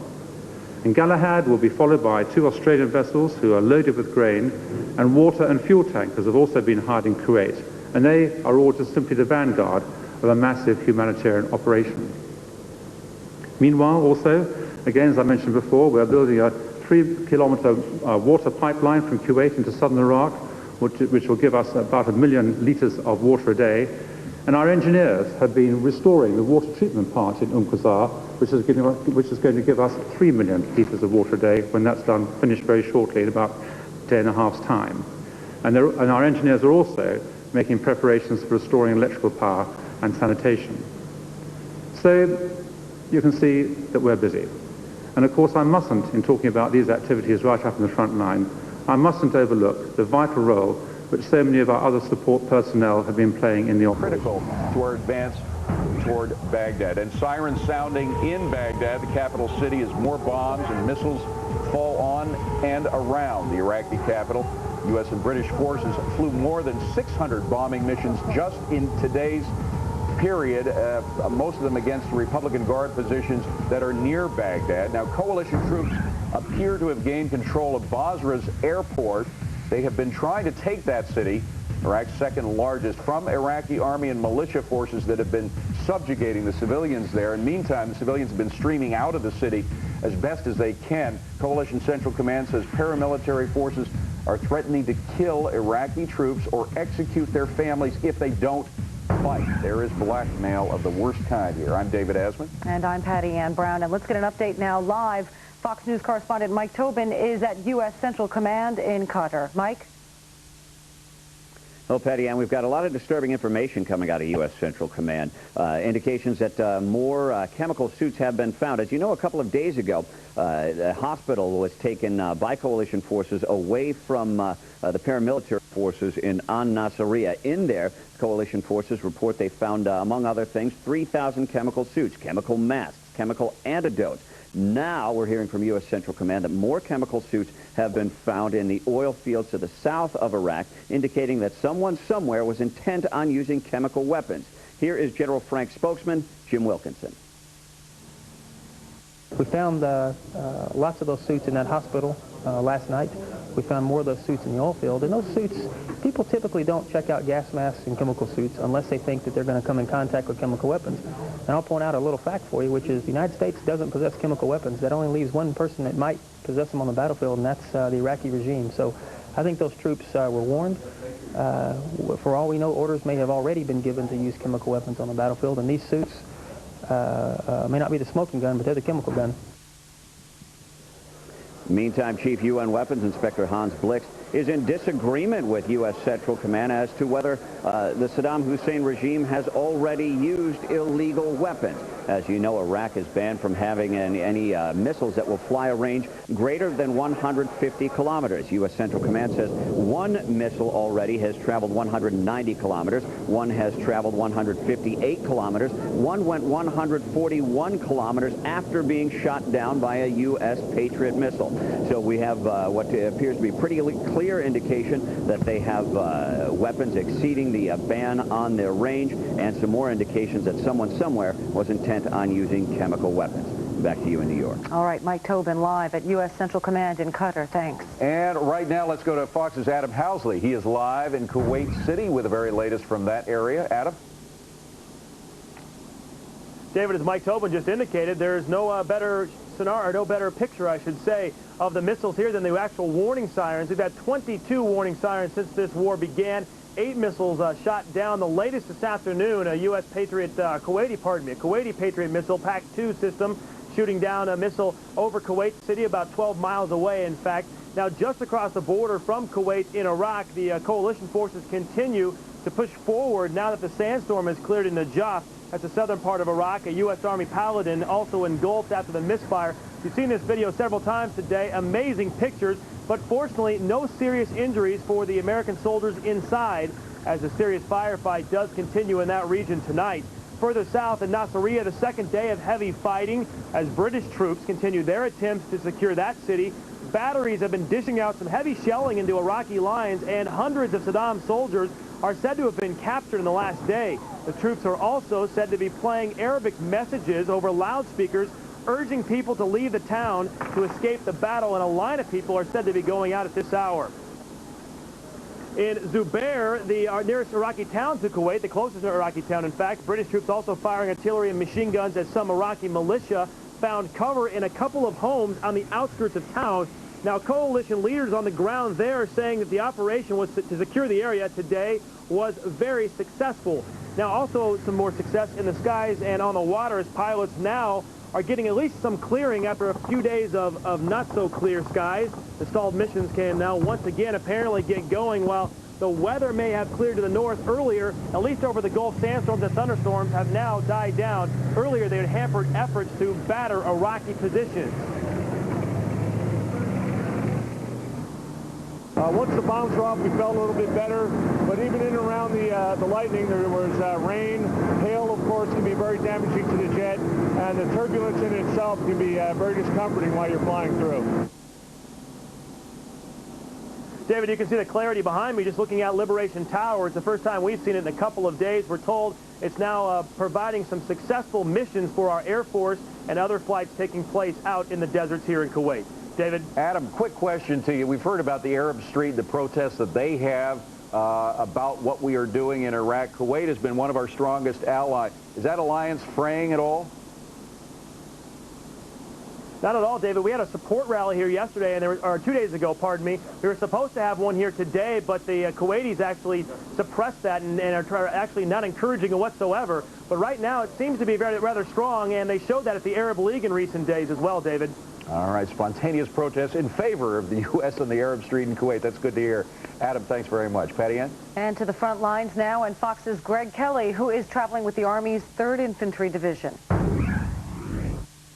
And Galahad will be followed by 2 Australian vessels who are loaded with grain, and water and fuel tankers have also been hired in Kuwait. And they are all just simply the vanguard of a massive humanitarian operation. Meanwhile, also, again, as I mentioned before, we're building a 3-kilometer water pipeline from Kuwait into southern Iraq, which will give us about 1 million litres of water a day. And our engineers have been restoring the water treatment plant in Qusar, which is going to give us 3 million litres of water a day when that's finished very shortly, in about a day and a half's time. And our engineers are also making preparations for restoring electrical power and sanitation. So you can see that we're busy. And of course I mustn't, in talking about these activities right up in the front line, I mustn't overlook the vital role which so many of our other support personnel have been playing in the operation. Critical to our advance toward Baghdad. And sirens sounding in Baghdad, the capital city, as more bombs and missiles fall on and around the Iraqi capital. U.S. and British forces flew more than 600 bombing missions just in today's period, most of them against the Republican Guard positions that are near Baghdad. Now, coalition troops appear to have gained control of Basra's airport. They have been trying to take that city, Iraq's second largest, from Iraqi army and militia forces that have been subjugating the civilians there. And meantime, the civilians have been streaming out of the city as best as they can. Coalition Central Command says paramilitary forces are threatening to kill Iraqi troops or execute their families if they don't fight. There is blackmail of the worst kind here. I'm David Asman. And I'm Patty Ann Brown. And let's get an update now live. Fox News correspondent Mike Tobin is at U.S. Central Command in Qatar. Mike? Well, Patty Ann, we've got a lot of disturbing information coming out of U.S. Central Command. Indications that more chemical suits have been found. As you know, a couple of days ago, the hospital was taken by coalition forces away from the paramilitary forces in An-Nasiriyah. In there, coalition forces report they found, among other things, 3,000 chemical suits, chemical masks, chemical antidotes. Now we're hearing from U.S. Central Command that more chemical suits have been found in the oil fields to the south of Iraq, indicating that someone somewhere was intent on using chemical weapons. Here is General Frank spokesman Jim Wilkinson. We found lots of those suits in that hospital last night. We found more of those suits in the oil field. And those suits, people typically don't check out gas masks and chemical suits unless they think that they're going to come in contact with chemical weapons. And I'll point out a little fact for you, which is the United States doesn't possess chemical weapons. That only leaves one person that might possess them on the battlefield, and that's the Iraqi regime. So I think those troops were warned. For all we know, orders may have already been given to use chemical weapons on the battlefield, and these suits may not be the smoking gun, but they're the chemical gun. Meantime, Chief UN Weapons Inspector Hans Blix is in disagreement with U.S. Central Command as to whether the Saddam Hussein regime has already used illegal weapons. As you know, Iraq is banned from having any missiles that will fly a range greater than 150 kilometers. U.S. Central Command says one missile already has traveled 190 kilometers. One has traveled 158 kilometers. One went 141 kilometers after being shot down by a U.S. Patriot missile. So we have what appears to be pretty clear indication that they have weapons exceeding the ban on their range, and some more indications that someone somewhere was intent on using chemical weapons. Back to you in New York. All right, Mike Tobin live at U.S. Central Command in Qatar. Thanks. And right now, let's go to Fox's Adam Housley. He is live in Kuwait City with the very latest from that area. Adam? David, as Mike Tobin just indicated, there's no better scenario, no better picture, I should say, of the missiles here than the actual warning sirens. We've had 22 warning sirens since this war began. 8 missiles shot down. The latest this afternoon, a U.S. Patriot, Kuwaiti Patriot missile, PAC-2 system, shooting down a missile over Kuwait City, about 12 miles away, in fact. Now, just across the border from Kuwait in Iraq, the coalition forces continue to push forward now that the sandstorm has cleared in Najaf. That's the southern part of Iraq. A U.S. Army Paladin also engulfed after the misfire. You've seen this video several times today. Amazing pictures, but fortunately no serious injuries for the American soldiers inside, as the serious firefight does continue in that region tonight. Further south in Nasiriyah, the second day of heavy fighting as British troops continue their attempts to secure that city. Batteries have been dishing out some heavy shelling into Iraqi lines, and hundreds of Saddam soldiers are said to have been captured in the last day. The troops are also said to be playing Arabic messages over loudspeakers, urging people to leave the town to escape the battle, and a line of people are said to be going out at this hour. In Zubair, the nearest Iraqi town to Kuwait, the closest Iraqi town, in fact, British troops also firing artillery and machine guns as some Iraqi militia found cover in a couple of homes on the outskirts of town. Now, coalition leaders on the ground there are saying that the operation was to secure the area today was very successful. Now, also some more success in the skies and on the water as pilots now are getting at least some clearing after a few days of not-so-clear skies. The stalled missions can now once again apparently get going, while the weather may have cleared to the north earlier. At least over the Gulf, sandstorms and thunderstorms have now died down. Earlier, they had hampered efforts to batter Iraqi positions. Once the bombs were off, we felt a little bit better, but even in and around the lightning, there was rain. Hail, of course, can be very damaging to the jet, and the turbulence in itself can be very discomforting while you're flying through. David, you can see the clarity behind me just looking at Liberation Tower. It's the first time we've seen it in a couple of days. We're told it's now providing some successful missions for our Air Force and other flights taking place out in the deserts here in Kuwait. David? Adam, quick question to you. We've heard about the Arab Street, the protests that they have about what we are doing in Iraq. Kuwait has been one of our strongest allies. Is that alliance fraying at all? Not at all, David. We had a support rally here yesterday, and or 2 days ago, pardon me. We were supposed to have one here today, but the Kuwaitis actually suppressed that and are actually not encouraging it whatsoever. But right now, it seems to be rather strong, and they showed that at the Arab League in recent days as well, David. All right, spontaneous protests in favor of the U.S. on the Arab Street in Kuwait. That's good to hear. Adam, thanks very much. Patty Ann? And to the front lines now, and Fox's Greg Kelly, who is traveling with the Army's 3rd Infantry Division.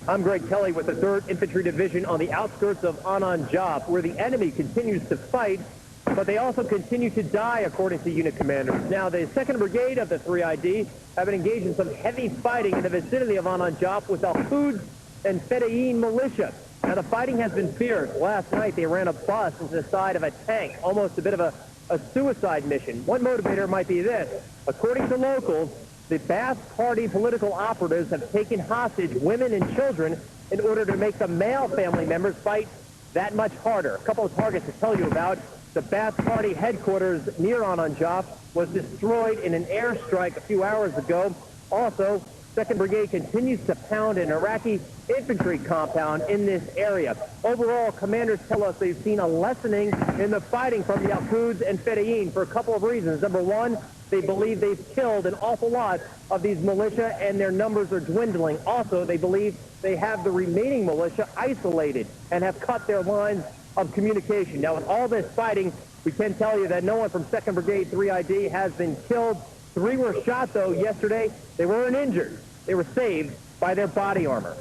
I'm Greg Kelly with the 3rd Infantry Division on the outskirts of Anan Jaf, where the enemy continues to fight, but they also continue to die, according to unit commanders. Now, the 2nd Brigade of the 3ID have been engaged in some heavy fighting in the vicinity of Anan Jaf with Al-Quds and Fedayeen militia. Now, the fighting has been fierce. Last night, they ran a bus into the side of a tank, almost a bit of a suicide mission. One motivator might be this. According to locals, the Ba'ath Party political operatives have taken hostage women and children in order to make the male family members fight that much harder. A couple of targets to tell you about. The Ba'ath Party headquarters near Anan Jaf was destroyed in an airstrike a few hours ago. Also, 2nd Brigade continues to pound an Iraqi infantry compound in this area. Overall, commanders tell us they've seen a lessening in the fighting from the Al-Quds and Fedayeen for a couple of reasons. Number one, They believe they've killed an awful lot of these militia, and their numbers are dwindling. Also, they believe they have the remaining militia isolated and have cut their lines of communication. Now, with all this fighting, we can tell you that no one from 2nd Brigade 3ID has been killed. 3 were shot, though, yesterday. They weren't injured. They were saved by their body armor.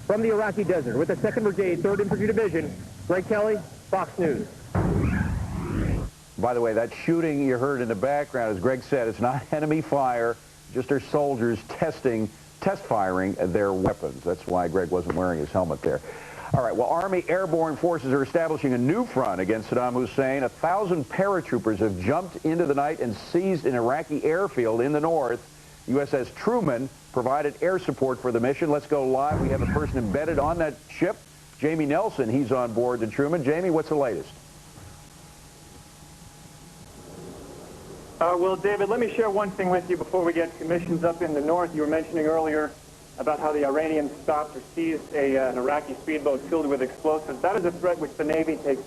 From the Iraqi desert, with the 2nd Brigade, 3rd Infantry Division, Greg Kelly, Fox News. By the way, that shooting you heard in the background, as Greg said, it's not enemy fire, just our soldiers test firing their weapons. That's why Greg wasn't wearing his helmet there. All right, well, Army airborne forces are establishing a new front against Saddam Hussein. 1,000 paratroopers have jumped into the night and seized an Iraqi airfield in the north. USS Truman provided air support for the mission. Let's go live. We have a person embedded on that ship, Jamie Nelson. He's on board the Truman. Jamie, what's the latest? Well, David, let me share one thing with you before we get to missions up in the north. You were mentioning earlier about how the Iranians stopped or seized an Iraqi speedboat filled with explosives. That is a threat which the Navy takes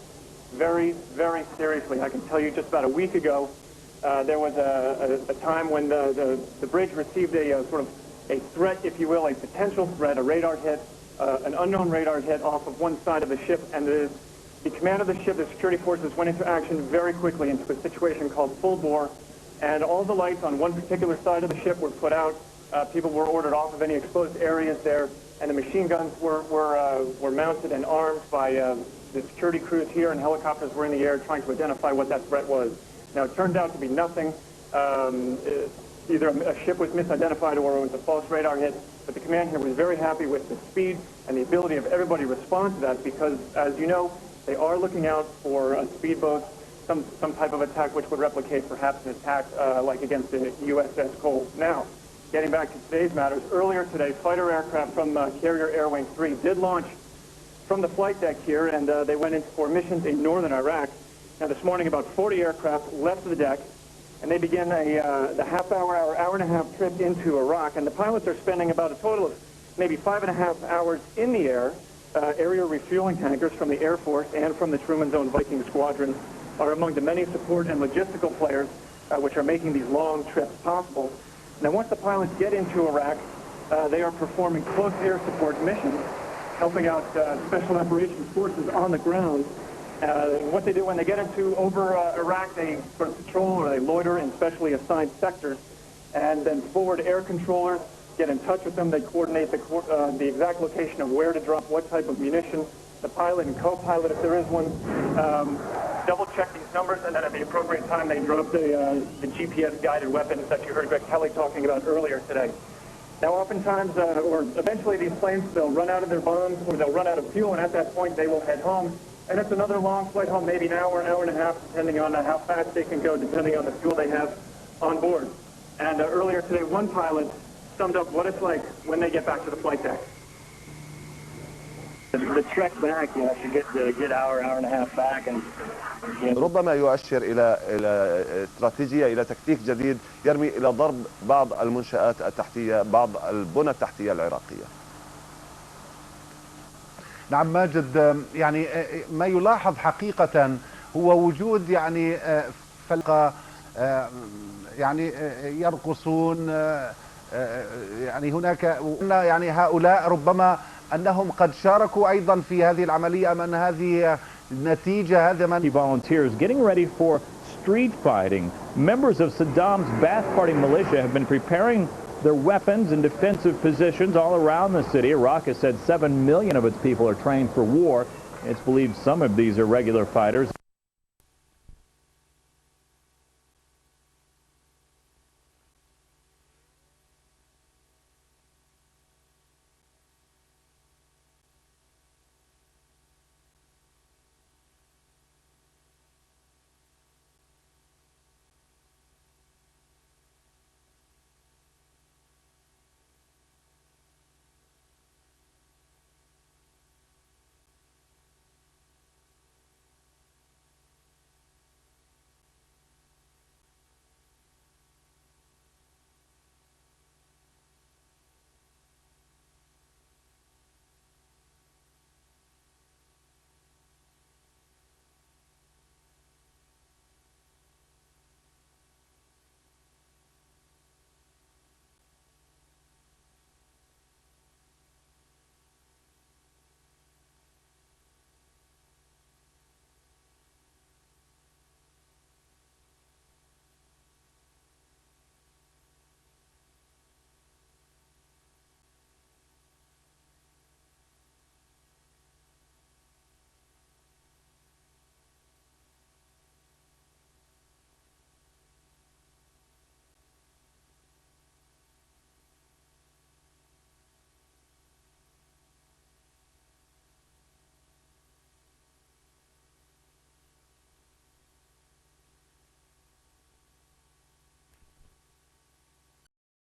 very, very seriously. I can tell you just about a week ago, there was a time when the bridge received a sort of a threat, if you will, a potential threat, a radar hit, an unknown radar hit off of one side of the ship, and the command of the ship, the security forces, went into action very quickly into a situation called full bore, and all the lights on one particular side of the ship were put out. People were ordered off of any exposed areas there, and the machine guns were mounted and armed by the security crews here, and helicopters were in the air trying to identify what that threat was. Now, it turned out to be nothing. Either a ship was misidentified or it was a false radar hit, but the command here was very happy with the speed and the ability of everybody to respond to that because, as you know, they are looking out for speedboats, some type of attack which would replicate perhaps an attack like against the USS Cole. Now, getting back to today's matters, earlier today, fighter aircraft from Carrier Air Wing 3 did launch from the flight deck here, and they went in for missions in northern Iraq. Now, this morning, about 40 aircraft left the deck, and they began the hour and a half trip into Iraq, and the pilots are spending about a total of maybe 5.5 hours in the air. Area refueling tankers from the Air Force and from the Truman Zone Viking Squadron are among the many support and logistical players which are making these long trips possible. Now, once the pilots get into Iraq, they are performing close air support missions, helping out special operations forces on the ground. What they do when they get over Iraq, they sort of patrol or they loiter in specially assigned sectors, and then forward air controllers get in touch with them. They coordinate the exact location of where to drop what type of munition. The pilot and co-pilot, if there is one, double-check these numbers, and then at the appropriate time, they drop the GPS-guided weapons that you heard Greg Kelly talking about earlier today. Now, oftentimes, or eventually, these planes, they'll run out of their bombs, or they'll run out of fuel, and at that point, they will head home. And it's another long flight home, maybe an hour and a half, depending on how fast they can go, depending on the fuel they have on board. And earlier today, one pilot summed up what it's like when they get back to the flight deck. The trek back, you know, to get hour and a half back, and ربما يؤشر إلى استراتيجية إلى تكتيك جديد يرمي إلى ضرب بعض المنشآت التحتية بعض البنى التحتية العراقية. نعم ماجد، يعني ما يلاحظ حقيقة هو وجود يعني فلقة يعني يرقصون، يعني هناك يعني هؤلاء ربما أنهم قد شاركوا أيضا في هذه العملية أم أن هذه نتيجة هذا من volunteers getting ready for street fighting. Members of Saddam's Ba'ath Party militia have been preparing their weapons in defensive positions all around the city. Iraq has said 7 million of its people are trained for war. It's believed some of these are regular fighters.